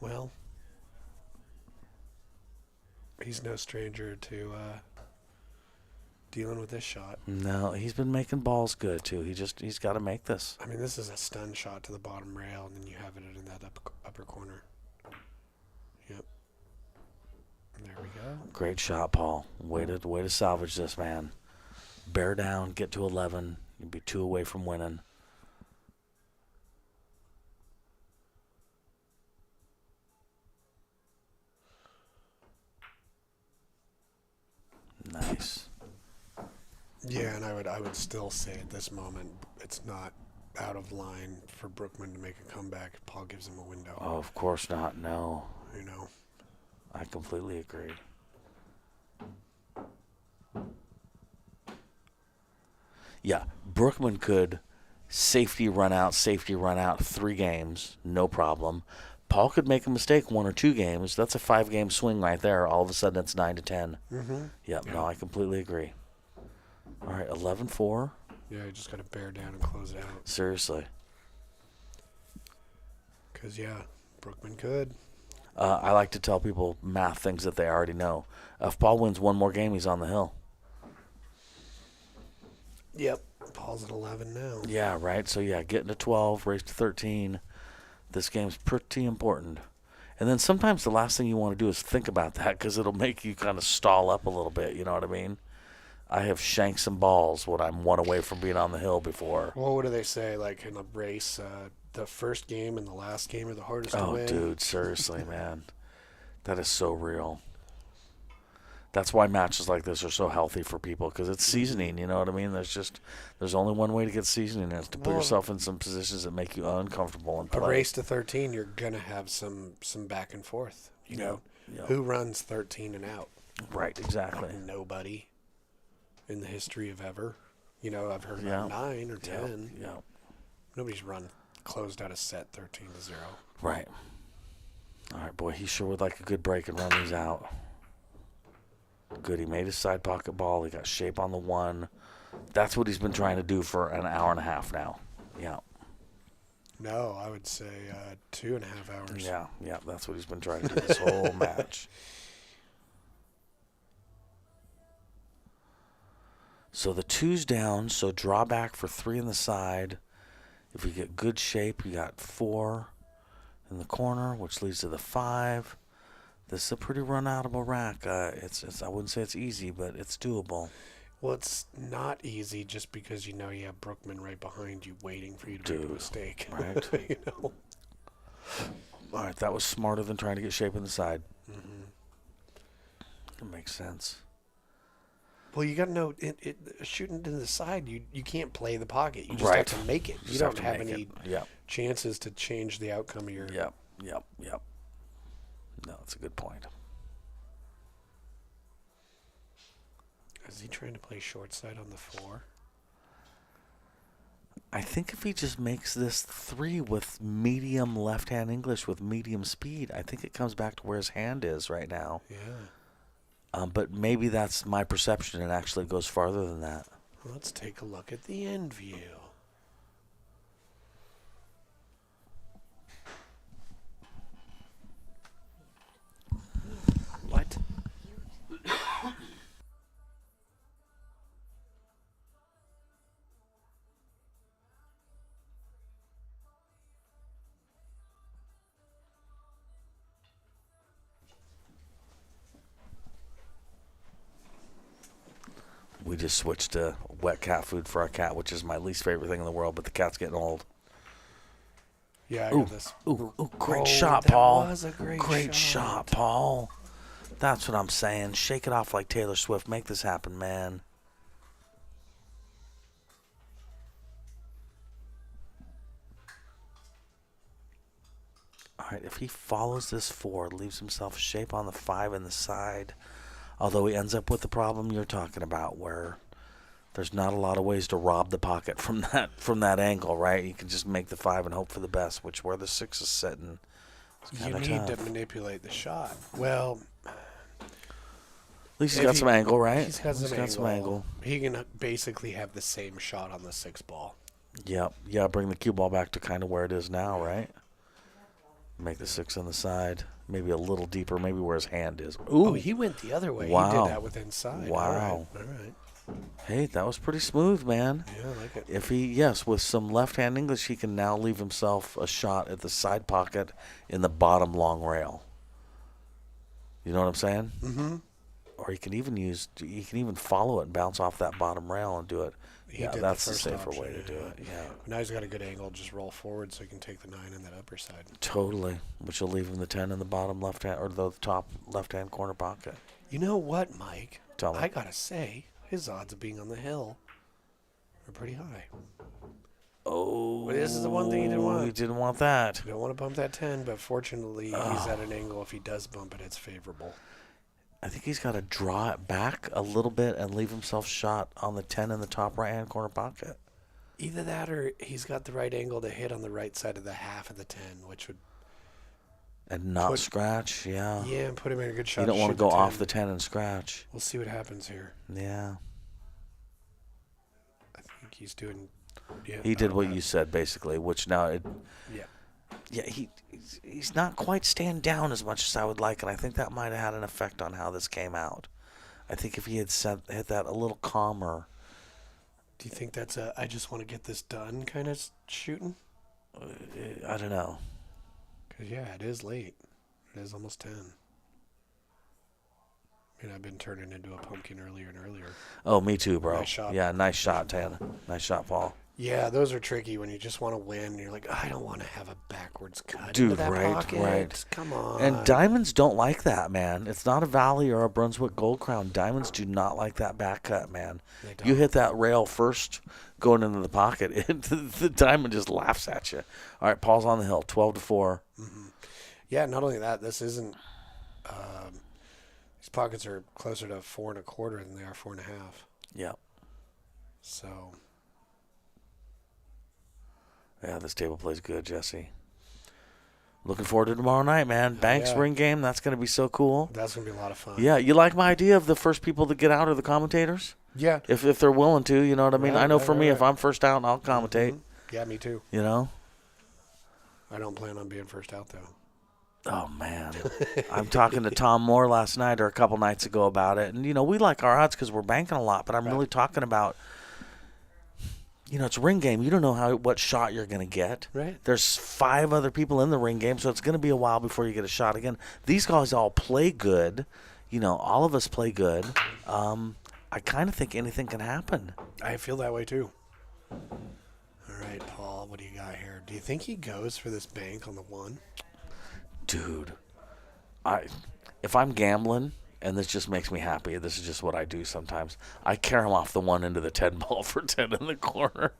Well, he's no stranger to dealing with this shot. No, he's been making balls good too. He's got to make this. I mean, this is a stun shot to the bottom rail, and then you have it in that upper corner. Yep. There we go. Great shot, Paul. Way to salvage this, man. Bear down, get to 11. You'd be 2 away from winning. Nice. Yeah, and I would still say at this moment it's not out of line for Brookman to make a comeback if Paul gives him a window. Oh, of course not. No, You know. I completely agree. Yeah, Brookman could safety run out 3 games, no problem. Paul could make a mistake 1 or 2 games. That's a 5-game swing right there. All of a sudden, it's 9-10. Mm-hmm. Yep, no, I completely agree. All right, 11-4. Yeah, you just got to bear down and close it out. Seriously. Because, yeah, Brookman could. I like to tell people math things that they already know. If Paul wins one more game, he's on the hill. Yep. Paul's at 11 now. Yeah, right. So, yeah, getting to 12, race to 13. This game's pretty important. And then sometimes the last thing you want to do is think about that because it'll make you kind of stall up a little bit. You know what I mean? I have shanked some balls when I'm one away from being on the hill before. Well, what do they say? Like in a race, the first game and the last game are the hardest to win. Oh, dude, seriously, man. That is so real. That's why matches like this are so healthy for people because it's seasoning, you know what I mean? There's only one way to get seasoning, and it's to put yourself in some positions that make you uncomfortable and play. A race to 13, you're going to have some back and forth. You know, who runs 13 and out? Right, exactly. Nobody in the history of ever. You know, I've heard about 9 or 10. Yeah. Nobody's closed out a set 13-0. Right. All right, boy, he sure would like a good break and run these out. Good, he made his side pocket ball. He got shape on the 1. That's what he's been trying to do for an hour and a half now. Yeah. No, I would say 2.5 hours. Yeah, that's what he's been trying to do this whole match. So the 2's down, so draw back for 3 in the side. If you get good shape, you got 4 in the corner, which leads to the 5. This is a pretty run-outable rack. It's I wouldn't say it's easy, but it's doable. Well, it's not easy just because you have Brookman right behind you waiting for you to make a mistake. Right. You know? All right, that was smarter than trying to get shape in the side. Mm-hmm. It makes sense. Well, you got to know, shooting to the side, you can't play the pocket. You just Right. have to make it. You don't have any Yep. chances to change the outcome of your... Yep. No, that's a good point. Is he trying to play short side on the 4? I think if he just makes this 3 with medium left-hand English with medium speed, I think it comes back to where his hand is right now. Yeah. But maybe that's my perception and actually goes farther than that. Let's take a look at the end view. What? We just switched to wet cat food for our cat, which is my least favorite thing in the world, but the cat's getting old. Yeah, I got this. Ooh, great shot, Paul. That was a great shot, Paul. That's what I'm saying. Shake it off like Taylor Swift. Make this happen, man. All right, if he follows this 4, leaves himself shape on the 5 in the side, although he ends up with the problem you're talking about where there's not a lot of ways to rob the pocket from that angle, right? You can just make the 5 and hope for the best, which where the 6 is sitting is kind You of need tough. to manipulate the shot. Well, At least he's got some angle, right? He's got some angle. He can basically have the same shot on the 6 ball. Yep. Yeah, bring the cue ball back to kind of where it is now, right? Make the 6 on the side. Maybe a little deeper, maybe where his hand is. Ooh. Oh, he went the other way. Wow. He did that with inside. Wow. All right. Hey, that was pretty smooth, man. Yeah, I like it. If with some left-hand English, he can now leave himself a shot at the side pocket in the bottom long rail. You know what I'm saying? Mm-hmm. Or he can even follow it and bounce off that bottom rail and do it. He did that's the the first safer option, way to do it. Yeah. Now he's got a good angle. Just roll forward so he can take the 9 in that upper side. Totally. Which will leave him the 10 in the bottom left-hand, or the top left-hand corner pocket. You know what, Mike? Tell me. I got to say, his odds of being on the hill are pretty high. Oh. Well, this is the one thing you didn't want. You didn't want that. You don't want to bump that 10, but fortunately, he's at an angle. If he does bump it, it's favorable. I think he's got to draw it back a little bit and leave himself shot on the 10 in the top right-hand corner pocket. Either that or he's got the right angle to hit on the right side of the half of the 10, which would... And not scratch, yeah. Yeah, and put him in a good shot. You don't to want shoot to go the 10. off the 10 and scratch. We'll see what happens here. Yeah. I think he's doing... Yeah, He did what you said, basically, which now... Yeah, he's not quite staying down as much as I would like, and I think that might have had an effect on how this came out. I think if he had hit that a little calmer. Do you think that's a I just want to get this done kind of shooting? I don't know. Because, yeah, it is late. It is almost 10. I mean, I've been turning into a pumpkin earlier and earlier. Oh, me too, bro. Nice shot. Yeah, nice shot, Tan. Nice shot, Paul. Yeah, those are tricky when you just want to win. And you're like, I don't want to have a backwards cut Dude, into that pocket. right. Come on. And diamonds don't like that, man. It's not a Valley or a Brunswick Gold Crown. Diamonds do not like that back cut, man. You hit that rail first going into the pocket, the diamond just laughs at you. All right, Paul's on the hill, 12-4. Mm-hmm. Yeah, not only that, this isn't. These pockets are closer to 4 1/4 than they are 4 1/2. Yeah. So. Yeah, this table plays good, Jesse. Looking forward to tomorrow night, man. Banks ring game, that's going to be so cool. That's going to be a lot of fun. Yeah, you like my idea of the first people to get out are the commentators? Yeah. If they're willing to, you know what I mean? Right, I know for me, right. if I'm first out, I'll commentate. Mm-hmm. Yeah, me too. You know? I don't plan on being first out, though. Oh, man. I'm talking to Tom Moore last night or a couple nights ago about it. And, you know, we like our odds because we're banking a lot, but I'm really talking about, you know, it's a ring game. You don't know what shot you're going to get. Right. There's 5 other people in the ring game, so it's going to be a while before you get a shot again. These guys all play good. You know, all of us play good. I kind of think anything can happen. I feel that way, too. All right, Paul, what do you got here? Do you think he goes for this bank on the 1? Dude, if I'm gambling, and this just makes me happy, this is just what I do sometimes, I carry him off the 1 into the 10 ball for 10 in the corner.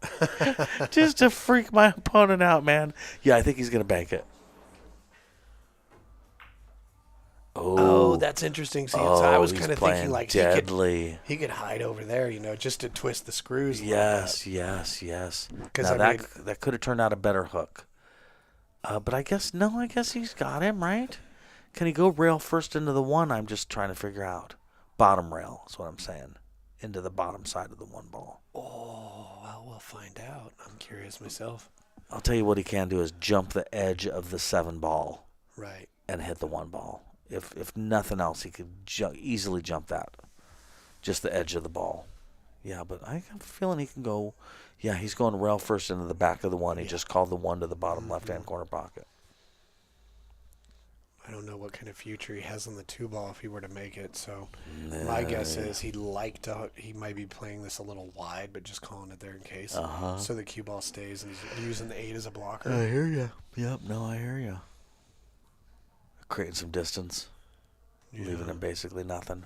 Just to freak my opponent out, man. Yeah, I think he's going to bank it. Oh, that's interesting. See, so I was kind of thinking like deadly. He could hide over there, you know, just to twist the screws. Yes. Now that could have turned out a better hook. But I guess he's got him, right? Can he go rail first into the 1? I'm just trying to figure out. Bottom rail is what I'm saying. Into the bottom side of the 1 ball. Oh, well, we'll find out. I'm curious myself. I'll tell you what he can do is jump the edge of the 7 ball. Right. And hit the 1 ball. If nothing else, he could easily jump that. Just the edge of the ball. Yeah, but I have a feeling he can go. Yeah, he's going rail first into the back of the 1. He just called the 1 to the bottom left-hand corner pocket. I don't know what kind of future he has on the 2 ball if he were to make it. So my guess is he might be playing this a little wide, but just calling it there in case. So the cue ball stays and he's using the 8 as a blocker. I hear you. Yep, no, I hear you. Creating some distance, leaving him basically nothing.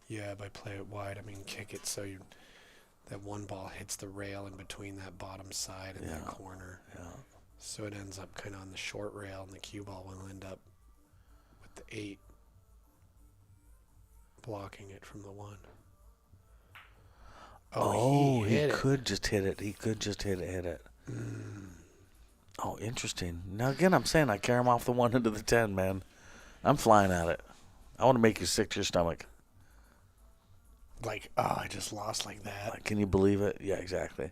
Yeah, by play it wide, I mean kick it so that 1 ball hits the rail in between that bottom side and that corner. Yeah. So it ends up kind of on the short rail, and the cue ball will end up with the 8 blocking it from the 1. Oh, he could just hit it. He could just hit it. Oh, interesting. Now, again, I'm saying I carry him off the 1 into the 10, man. I'm flying at it. I want to make you sick to your stomach. Like, I just lost like that. Like, can you believe it? Yeah, exactly.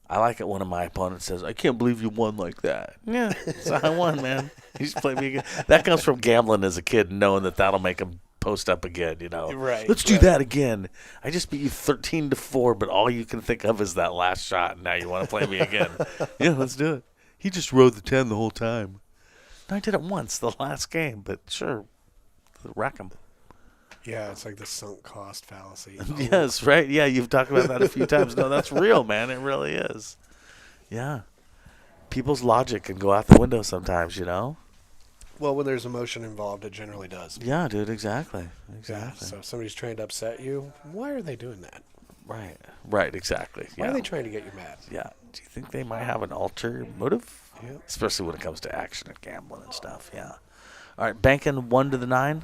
I like it when one of my opponents says, I can't believe you won like that. Yeah, so I won, man. You just play me again. That comes from gambling as a kid, knowing that'll make him post up again, you know. Right. Let's do that again. I just beat you 13-4, but all you can think of is that last shot, and now you want to play me again. Yeah, let's do it. He just rode the 10 the whole time. I did it once, the last game, but sure, wreck him. Yeah, it's like the sunk cost fallacy. Yes, right? Yeah, you've talked about that a few times. No, that's real, man. It really is. Yeah. People's logic can go out the window sometimes, you know? Well, when there's emotion involved, it generally does. Yeah, dude, exactly. Yeah, so if somebody's trying to upset you, why are they doing that? Right, exactly. Why are they trying to get you mad? Yeah. Do you think they might have an ulterior motive? Yeah. Especially when it comes to action and gambling and stuff, yeah. All right, banking 1 to the 9.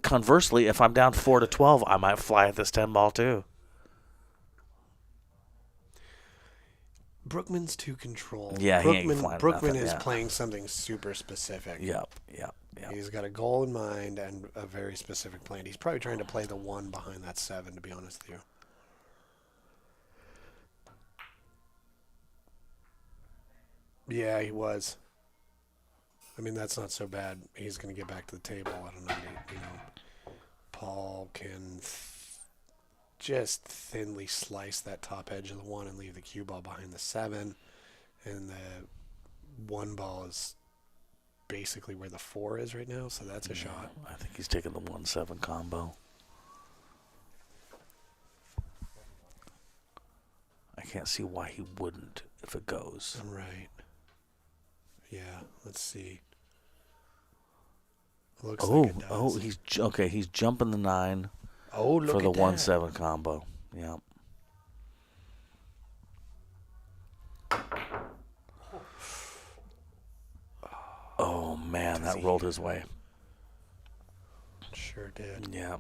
Conversely, if I'm down 4-12, I might fly at this 10 ball too. Brookman's too controlled. Yeah, he ain't flying Brookman nothing, is yeah. playing something super specific. Yep. He's got a goal in mind and a very specific plan. He's probably trying to play the 1 behind that 7, to be honest with you. Yeah, he was. I mean, that's not so bad. He's going to get back to the table at a 90. Paul can just thinly slice that top edge of the 1 and leave the cue ball behind the 7. And the 1 ball is basically where the 4 is right now, so that's a shot. I think he's taking the 1-7 combo. I can't see why he wouldn't if it goes. Right. Yeah, let's see. Looks like it does. He's jumping the 9 look for the at that. 1-7 combo. Yeah. Oh man, that rolled his way. Sure did. Yeah.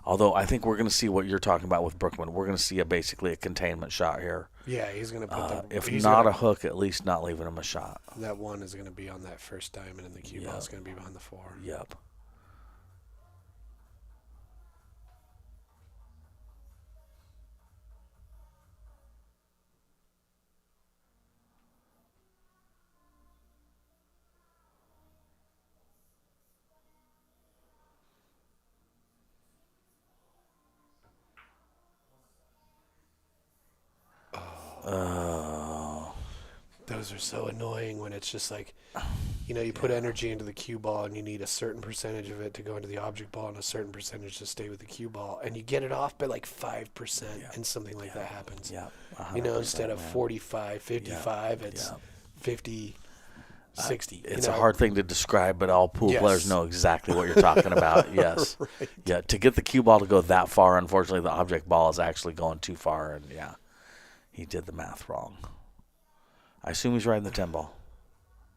Although I think we're going to see what you're talking about with Brookman. We're going to see basically a containment shot here. Yeah, he's going to put if not a hook, at least not leaving him a shot. That 1 is going to be on that first diamond, and the cue ball is going to be behind the 4. Yep. Those are so annoying when it's just like, you put energy into the cue ball and you need a certain percentage of it to go into the object ball and a certain percentage to stay with the cue ball, and you get it off by like 5% and something like that happens. Yeah. Instead of 45, 55, it's 50, 60. It's a hard thing to describe, but all pool players know exactly what you're talking about. Yes. Right. Yeah, to get the cue ball to go that far, unfortunately, the object ball is actually going too far, and he did the math wrong. I assume he's riding the 10 ball.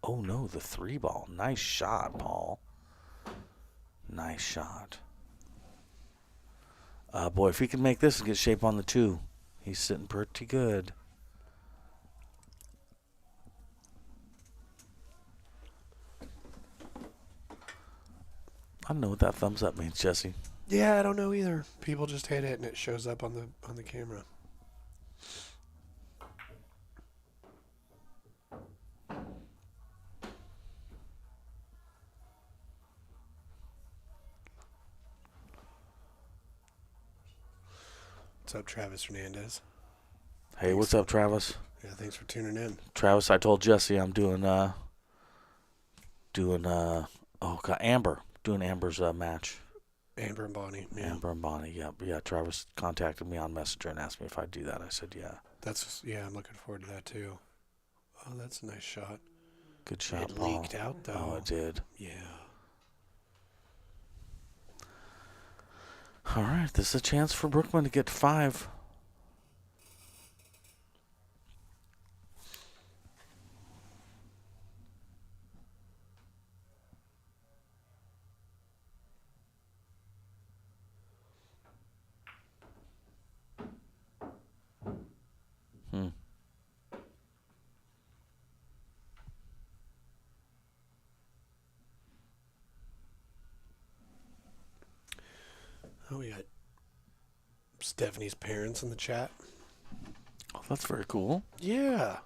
Oh, no, the 3 ball. Nice shot, Paul. Nice shot. Boy, if he can make this and get shape on the 2, he's sitting pretty good. I don't know what that thumbs up means, Jesse. Yeah, I don't know either. People just hit it and it shows up on the camera. What's up, Travis Hernandez? Hey, what's up, Travis? Yeah, thanks for tuning in. Travis, I told Jesse I'm doing Amber. Doing Amber's match. Amber and Bonnie. Yeah. Amber and Bonnie, yeah. Travis contacted me on Messenger and asked me if I'd do that. I said, yeah. I'm looking forward to that too. Oh, that's a nice shot. Good shot, It Paul. leaked out though. Oh, it did. Yeah. All right, this is a chance for Brookman to get 5. Oh, we got Stephanie's parents in the chat. Oh, that's very cool. Yeah.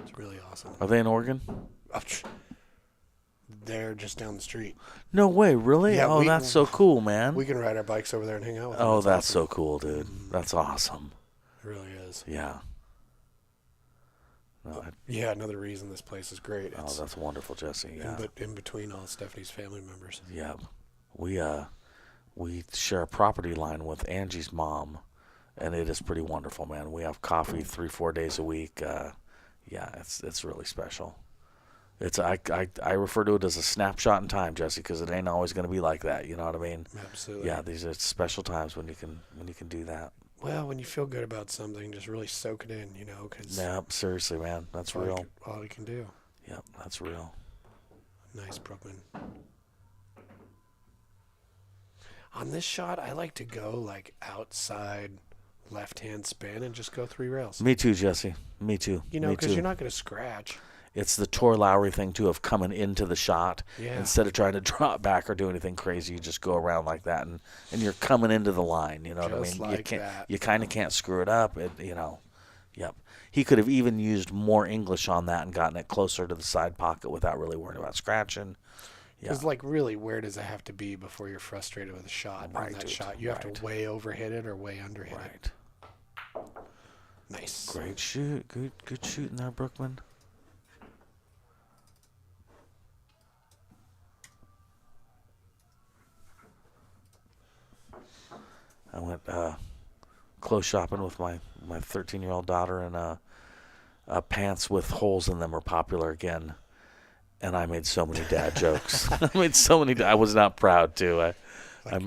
It's really awesome. Are they in Oregon? They're just down the street. No way, really? Yeah, that's so cool, man. We can ride our bikes over there and hang out with them. Oh, that's awesome. so cool, dude. That's awesome. It really is. Yeah. No, Yeah, another reason this place is great. It's that's wonderful, Jesse. Yeah. in between all Stephanie's family members. Yeah. We share a property line with Angie's mom, and it is pretty wonderful, man. We have coffee 3-4 days a week. It's really special. It's I refer to it as a snapshot in time, Jesse, because it ain't always going to be like that. You know what I mean? Absolutely. Yeah, these are special times when you can do that. Well, when you feel good about something, just really soak it in, because Yeah, seriously, man, that's real. all you can do. Yep, that's real. Nice, Brookman. On this shot, I like to go outside left-hand spin and just go 3 rails. Me too, Jesse. Me too. You know, Me because too. you're not going to scratch. It's the Tor Lowry thing, too, of coming into the shot. Yeah. Instead of trying to drop back or do anything crazy, you just go around like that, and you're coming into the line. You know what I mean? Just like that. You kind of can't screw it up. Yep. He could have even used more English on that and gotten it closer to the side pocket without really worrying about scratching. Because, really, where does it have to be before you're frustrated with a shot? Right, On that dude. shot, you have to way overhit it or way underhit it. Right. Nice. Great shoot. Good shooting there, Brookman. I went clothes shopping with my 13-year-old daughter, and pants with holes in them are popular again. And I made so many dad jokes. I was not proud to.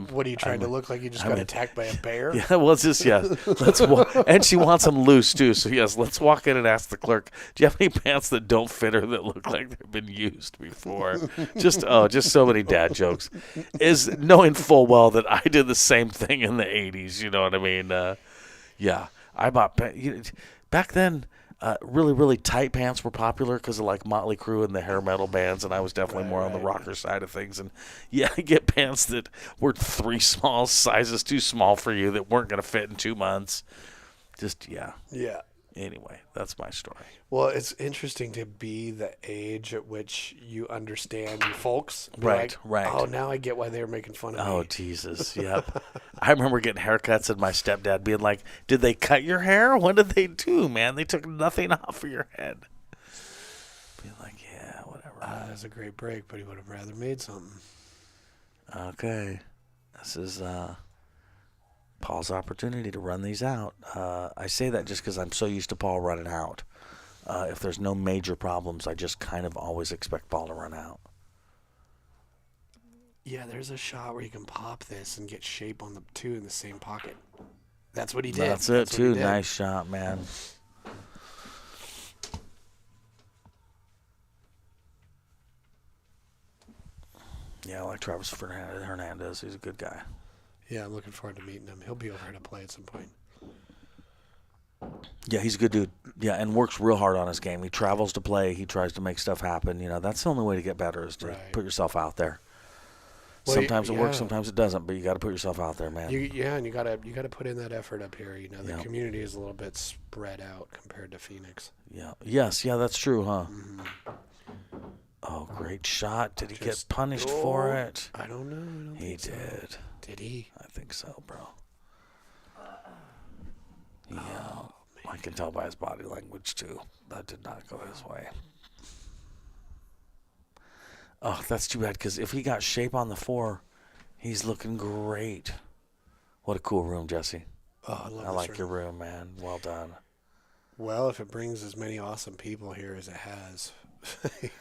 What are you trying to look like? You just got attacked by a bear? Yeah, well, it's just, let's and she wants them loose, too. So, yes, let's walk in and ask the clerk, do you have any pants that don't fit her that look like they've been used before? Just so many dad jokes. Is knowing full well that I did the same thing in the 80s, you know what I mean? I bought back then. Really, really tight pants were popular because of like Motley Crue and the hair metal bands, and I was definitely more on the rocker side of things. And I get pants that were 3 small sizes too small for you that weren't going to fit in 2 months. Yeah. Anyway, that's my story. Well, it's interesting to be the age at which you understand your folks. Right. Oh, now I get why they were making fun of me. Oh, Jesus, yep. I remember getting haircuts and my stepdad being like, did they cut your hair? What did they do, man? They took nothing off of your head. Being like, yeah, whatever. That was a great break, but he would have rather made something. Okay. This is Paul's opportunity to run these out. I say that just because I'm so used to Paul running out. If there's no major problems, I just kind of always expect Paul to run out. Yeah, there's a shot where you can pop this and get shape on the 2 in the same pocket. That's what he did. That's it, too. Nice shot, man. Yeah, I like Travis Hernandez. He's a good guy. Yeah, I'm looking forward to meeting him. He'll be over here to play at some point. Yeah, he's a good dude. Yeah, and works real hard on his game. He travels to play. He tries to make stuff happen. That's the only way to get better is to put yourself out there. Well, sometimes it works, sometimes it doesn't, but you got to put yourself out there, man. And you got to put in that effort up here. The community is a little bit spread out compared to Phoenix. Yeah. Yes. Yeah, that's true, huh? Mm-hmm. Oh, great shot. Did he get punished for it? I don't know. He did. Did he? I think so, bro. Yeah. I can tell by his body language, too. That did not go his way. Oh, that's too bad, because if he got shape on the 4, he's looking great. What a cool room, Jesse. Oh, I love I like your room, man. Well done. Well, if it brings as many awesome people here as it has.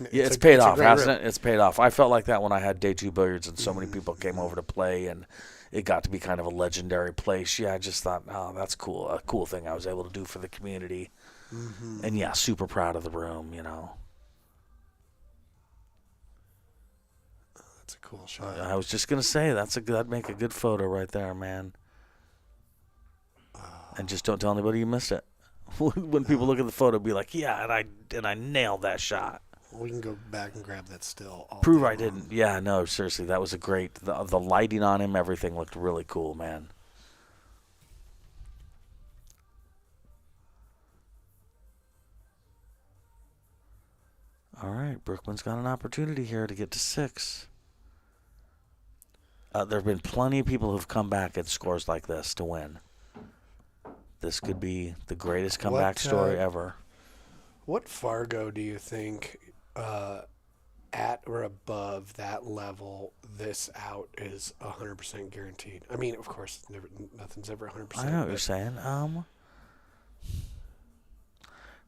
It's paid off, hasn't it? It's paid off. I felt like that when I had Day 2 Billiards and so many people came over to play, and it got to be kind of a legendary place. Yeah, I just thought, oh, that's cool. A cool thing I was able to do for the community. Mm-hmm. And, super proud of the room, That's a cool shot. I was just going to say, that'd make a good photo right there, man. And just don't tell anybody you missed it. When people look at the photo, be like, yeah, and I nailed that shot. We can go back and grab that still. Prove I didn't. Yeah, no, seriously, that was a great. The lighting on him, everything looked really cool, man. All right, Brookman's got an opportunity here to get to 6. There have been plenty of people who've come back at scores like this to win. This could be the greatest comeback story ever. What Fargo do you think, at or above that level, this out is 100% guaranteed? I mean, of course, nothing's ever 100%. I know what you're saying.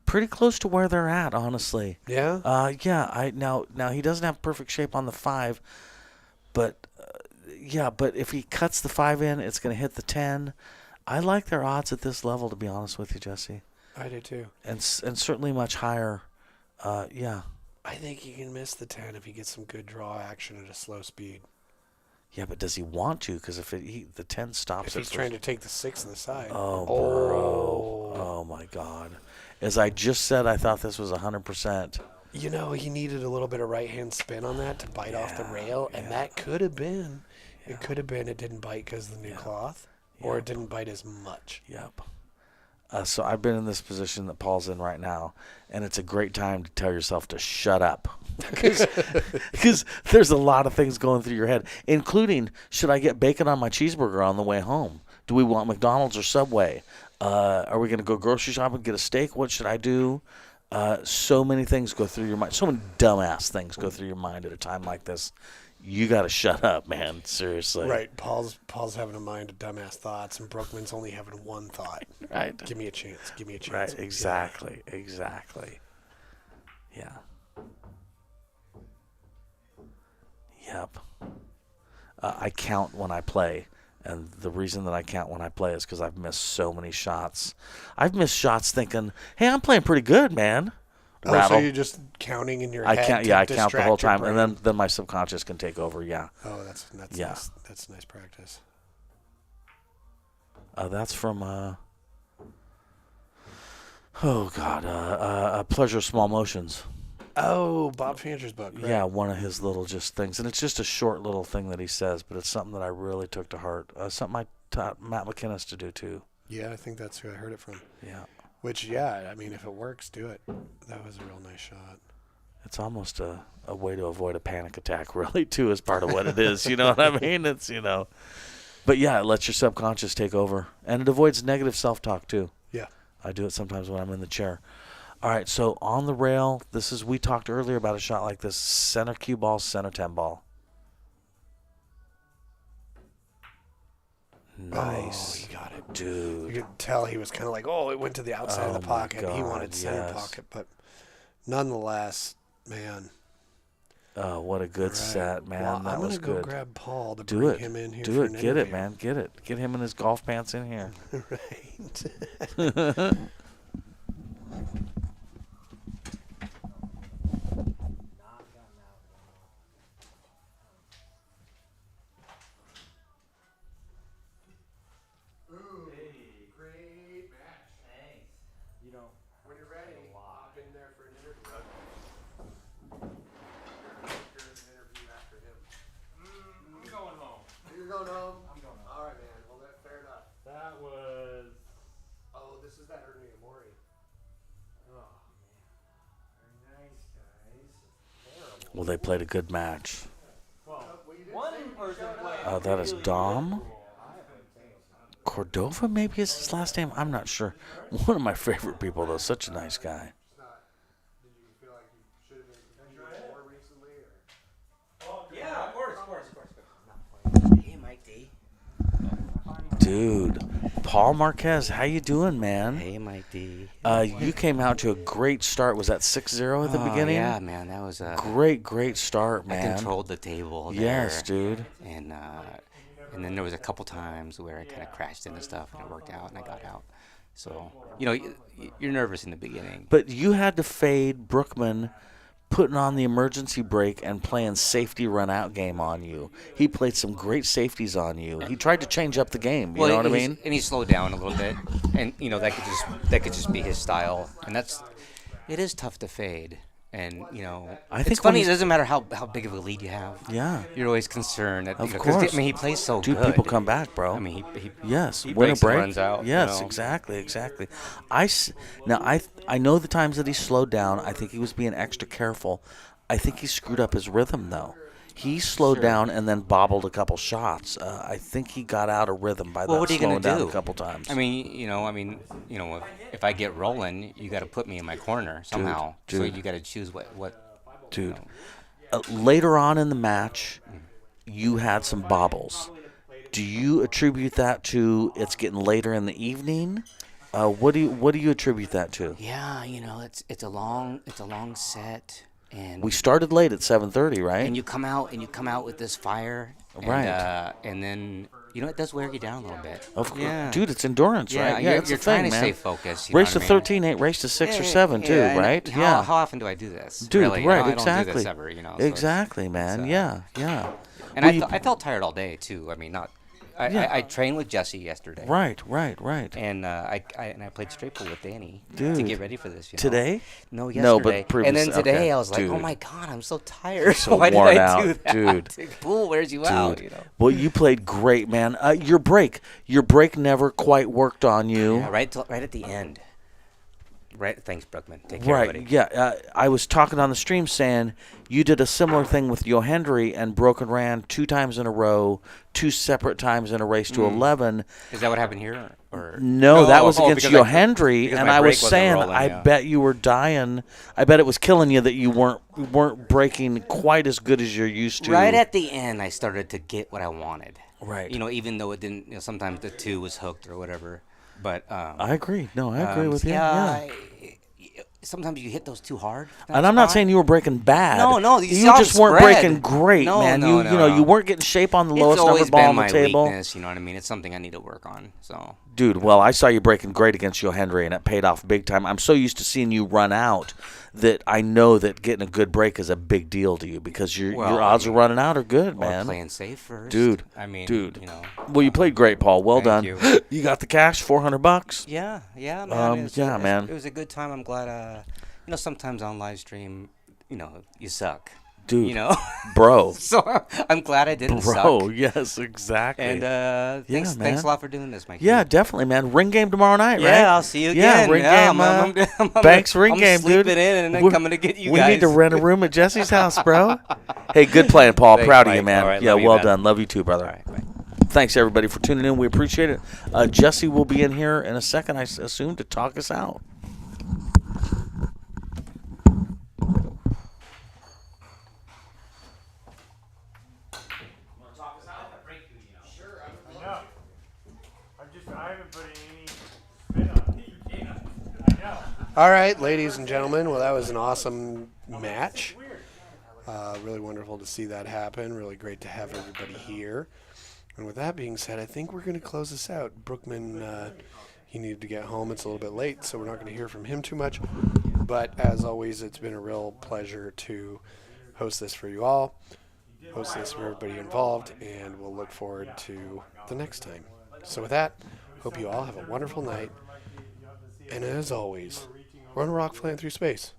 Pretty close to where they're at, honestly. Yeah. Yeah. Now he doesn't have perfect shape on the 5, but but if he cuts the 5 in, it's going to hit the 10. I like their odds at this level, to be honest with you, Jesse. I do too. And certainly much higher. Yeah. I think he can miss the 10 if he gets some good draw action at a slow speed. Yeah, but does he want to? Because if the 10 stops If it he's for- trying to take the 6 on the side. Oh, bro. Oh, my God. As I just said, I thought this was 100%. You know, he needed a little bit of right-hand spin on that to bite off the Yeah, rail, and yeah. that could have been. Yeah. It could have been it didn't bite because of the new cloth, or Yeah. it didn't bite as much. Yep. So I've been in this position that Paul's in right now, and it's a great time to tell yourself to shut up. Because there's a lot of things going through your head, including, should I get bacon on my cheeseburger on the way home? Do we want McDonald's or Subway? Are we going to go grocery shopping and get a steak? What should I do? So many things go through your mind. So many dumbass things go through your mind at a time like this. You got to shut up, man. Seriously. Right. Paul's having a mind of dumbass thoughts, and Brookman's only having one thought. Right. Give me a chance. Give me a chance. Right. Exactly. Exactly. Yeah. Yep. I count when I play, and the reason that I count when I play is because I've missed so many shots. I've missed shots thinking, "Hey, I'm playing pretty good, man." Oh, Rattle. so you're just counting in your I head. count. to Yeah, I count the whole distract your time, and brain. then my subconscious can take over. Yeah. Oh, that's Yeah. nice. That's nice practice. That's from oh God, Pleasure of Small Motions. Oh, Bob Fancher's book. Right? Yeah, one of his little just things, and it's just a short little thing that he says, but it's something that I really took to heart. Something I taught Matt McInnes to do too. Yeah, I think that's who I heard it from. Yeah, Which, yeah, I mean, if it works, do it. That was a real nice shot. it's almost a way to avoid a panic attack, really, too, is part of what it is. You know what I mean? It's but yeah, it lets your subconscious take over, and it avoids negative self-talk too. Yeah. I do it sometimes when I'm in the chair. All right, so on the rail, we talked earlier about a shot like this: center cue ball, center 10 ball. Nice. Oh, he got it. Dude. You could tell he was kind of like, oh, it went to the outside of the Oh, my pocket. He wanted God, center yes. pocket, but nonetheless, man. Oh, what a good Right. set, man. Well, that I'm was gonna go good. grab Paul to Do bring it. him in here. Do for it. an Get it, interview. man. Get it. Get him in his golf pants in here. Right. Ooh, great match. Thanks. You don't. When you're ready, hop in there for an interview. You're an interview after him. I'm going home. You're going home? I'm going home. All right, man. Well, fair enough. That was. Oh, this is that Ernie Amori. Oh man. Very nice, guys. Terrible. Well, they played a good match. Well, Well, you didn't one say you person showed played. up. That is Dom. I haven't taken Cordova, maybe is his last name. I'm not sure. One of my favorite people, though. Such a nice guy. It's not. Did you feel like you should have been competing more recently? Or? Yeah, of course. Hey, Mike D. Dude, Paul Marquez, how you doing, man? Hey, Mike D. You came out to a great start. Was that 6-0 at the beginning? Yeah, man, that was a Great start, I man. controlled the table there. Yes, dude. And then there was a couple times where I kind of crashed into stuff and it worked out and I got out. So, you know, you're nervous in the beginning. But you had to fade Brookman putting on the emergency brake and playing safety run out game on you. He played some great safeties on you. He tried to change up the game. You know what I mean? And he slowed down a little bit, and you know that could just be his style, and it is tough to fade. And you know, I it's think funny. It when doesn't matter how big of a lead you have. Yeah. You're always concerned that Of 'cause, course. I mean, he plays so Dude, good. people come back, bro. I mean, he Yes, he win a breaks and break. runs out. Yes, you know. exactly. Now I know the times that he slowed down. I think he was being extra careful. I think he screwed up his rhythm though. He slowed down and then bobbled a couple shots. I think he got out of rhythm by Well, that what are you slowing gonna down do? a couple times. I mean, if I get rolling, you got to put me in my corner somehow. So dude. you got to choose what. Dude, later on in the match, you had some bobbles. Do you attribute that to it's getting later in the evening? What do you attribute that to? Yeah, you know, it's a long set, and We started late at 7:30, right? and you come out with this fire, and, Right. And then it does wear you down a little bit. Of course, yeah. dude, it's endurance, Yeah, right? you're, That's you're the trying thing, to man. stay focused. Race to to 13 ain't race to 6 or 7 too, and right? How often do I do this? Dude, really? right, I don't exactly. do this ever, so it's- exactly, man. it's, Yeah. And I felt tired all day too. I mean, not. I trained with Jesse yesterday. Right. And I played straight pool with Danny Dude. to get ready for this. Today? No, yesterday. No, but and previously. then today Okay. I was like, Dude. oh my god, I'm so tired. So Why did worn I out, do that? dude. Pool wears you out. You know. Well, you played great, man. Your break never quite worked on you. Yeah, right at the end. Right. Thanks, Brookman. Take care, buddy. Yeah. I was talking on the stream saying you did a similar thing with Johendry and broke and ran 2 times in a row, 2 separate times in a race to 11. Is that what happened here? Or No, that was against because Johendry, and I was saying I bet you were dying. I bet it was killing you that you weren't breaking quite as good as you're used to. Right at the end, I started to get what I wanted. Right. You know, even though it didn't. You know, sometimes the 2 was hooked or whatever. But I agree. No, I agree with you. Yeah. Sometimes you hit those too hard. And I'm not saying you were breaking bad. No, you just weren't breaking great, man. You weren't getting shape on the lowest number ball on the table. Weakness, you know what I mean? It's something I need to work on. So, dude, well, I saw you breaking great against Johendry, and it paid off big time. I'm so used to seeing you run out that I know that getting a good break is a big deal to you because your odds of running out are good, man. Playing safe first, dude. You know. Well, you played great, Paul. Well done. You. You got the cash, $400. Yeah, man. Man. It was a good time. I'm glad. You know, sometimes on live stream, you know, you suck. Dude, you know, bro. So I'm glad I didn't suck. Bro, yes, exactly. And thanks a lot for doing this, Mike. Yeah, definitely, man. Ring game tomorrow night, right? Yeah, I'll see you again. Yeah, ring game. Banks ring game, dude. I'm sleeping in and then coming to get you guys. We need to rent a room at Jesse's house, bro. Hey, good playing, Paul. Thanks, proud of Mike. you, man. Right, yeah, well you, done. Love you too, brother. All right, bye. Thanks, everybody, for tuning in. We appreciate it. Jesse will be in here in a second, I assume, to talk us out. I haven't put any spin on it. You can't. I know. All right, ladies and gentlemen. Well, that was an awesome match. Really wonderful to see that happen. Really great to have everybody here. And with that being said, I think we're going to close this out. Brookman, he needed to get home. It's a little bit late, so we're not going to hear from him too much. But as always, it's been a real pleasure to host this for you all, host this for everybody involved, and we'll look forward to the next time. So with that, hope you all have a wonderful night. And as always, run a rock flying through space.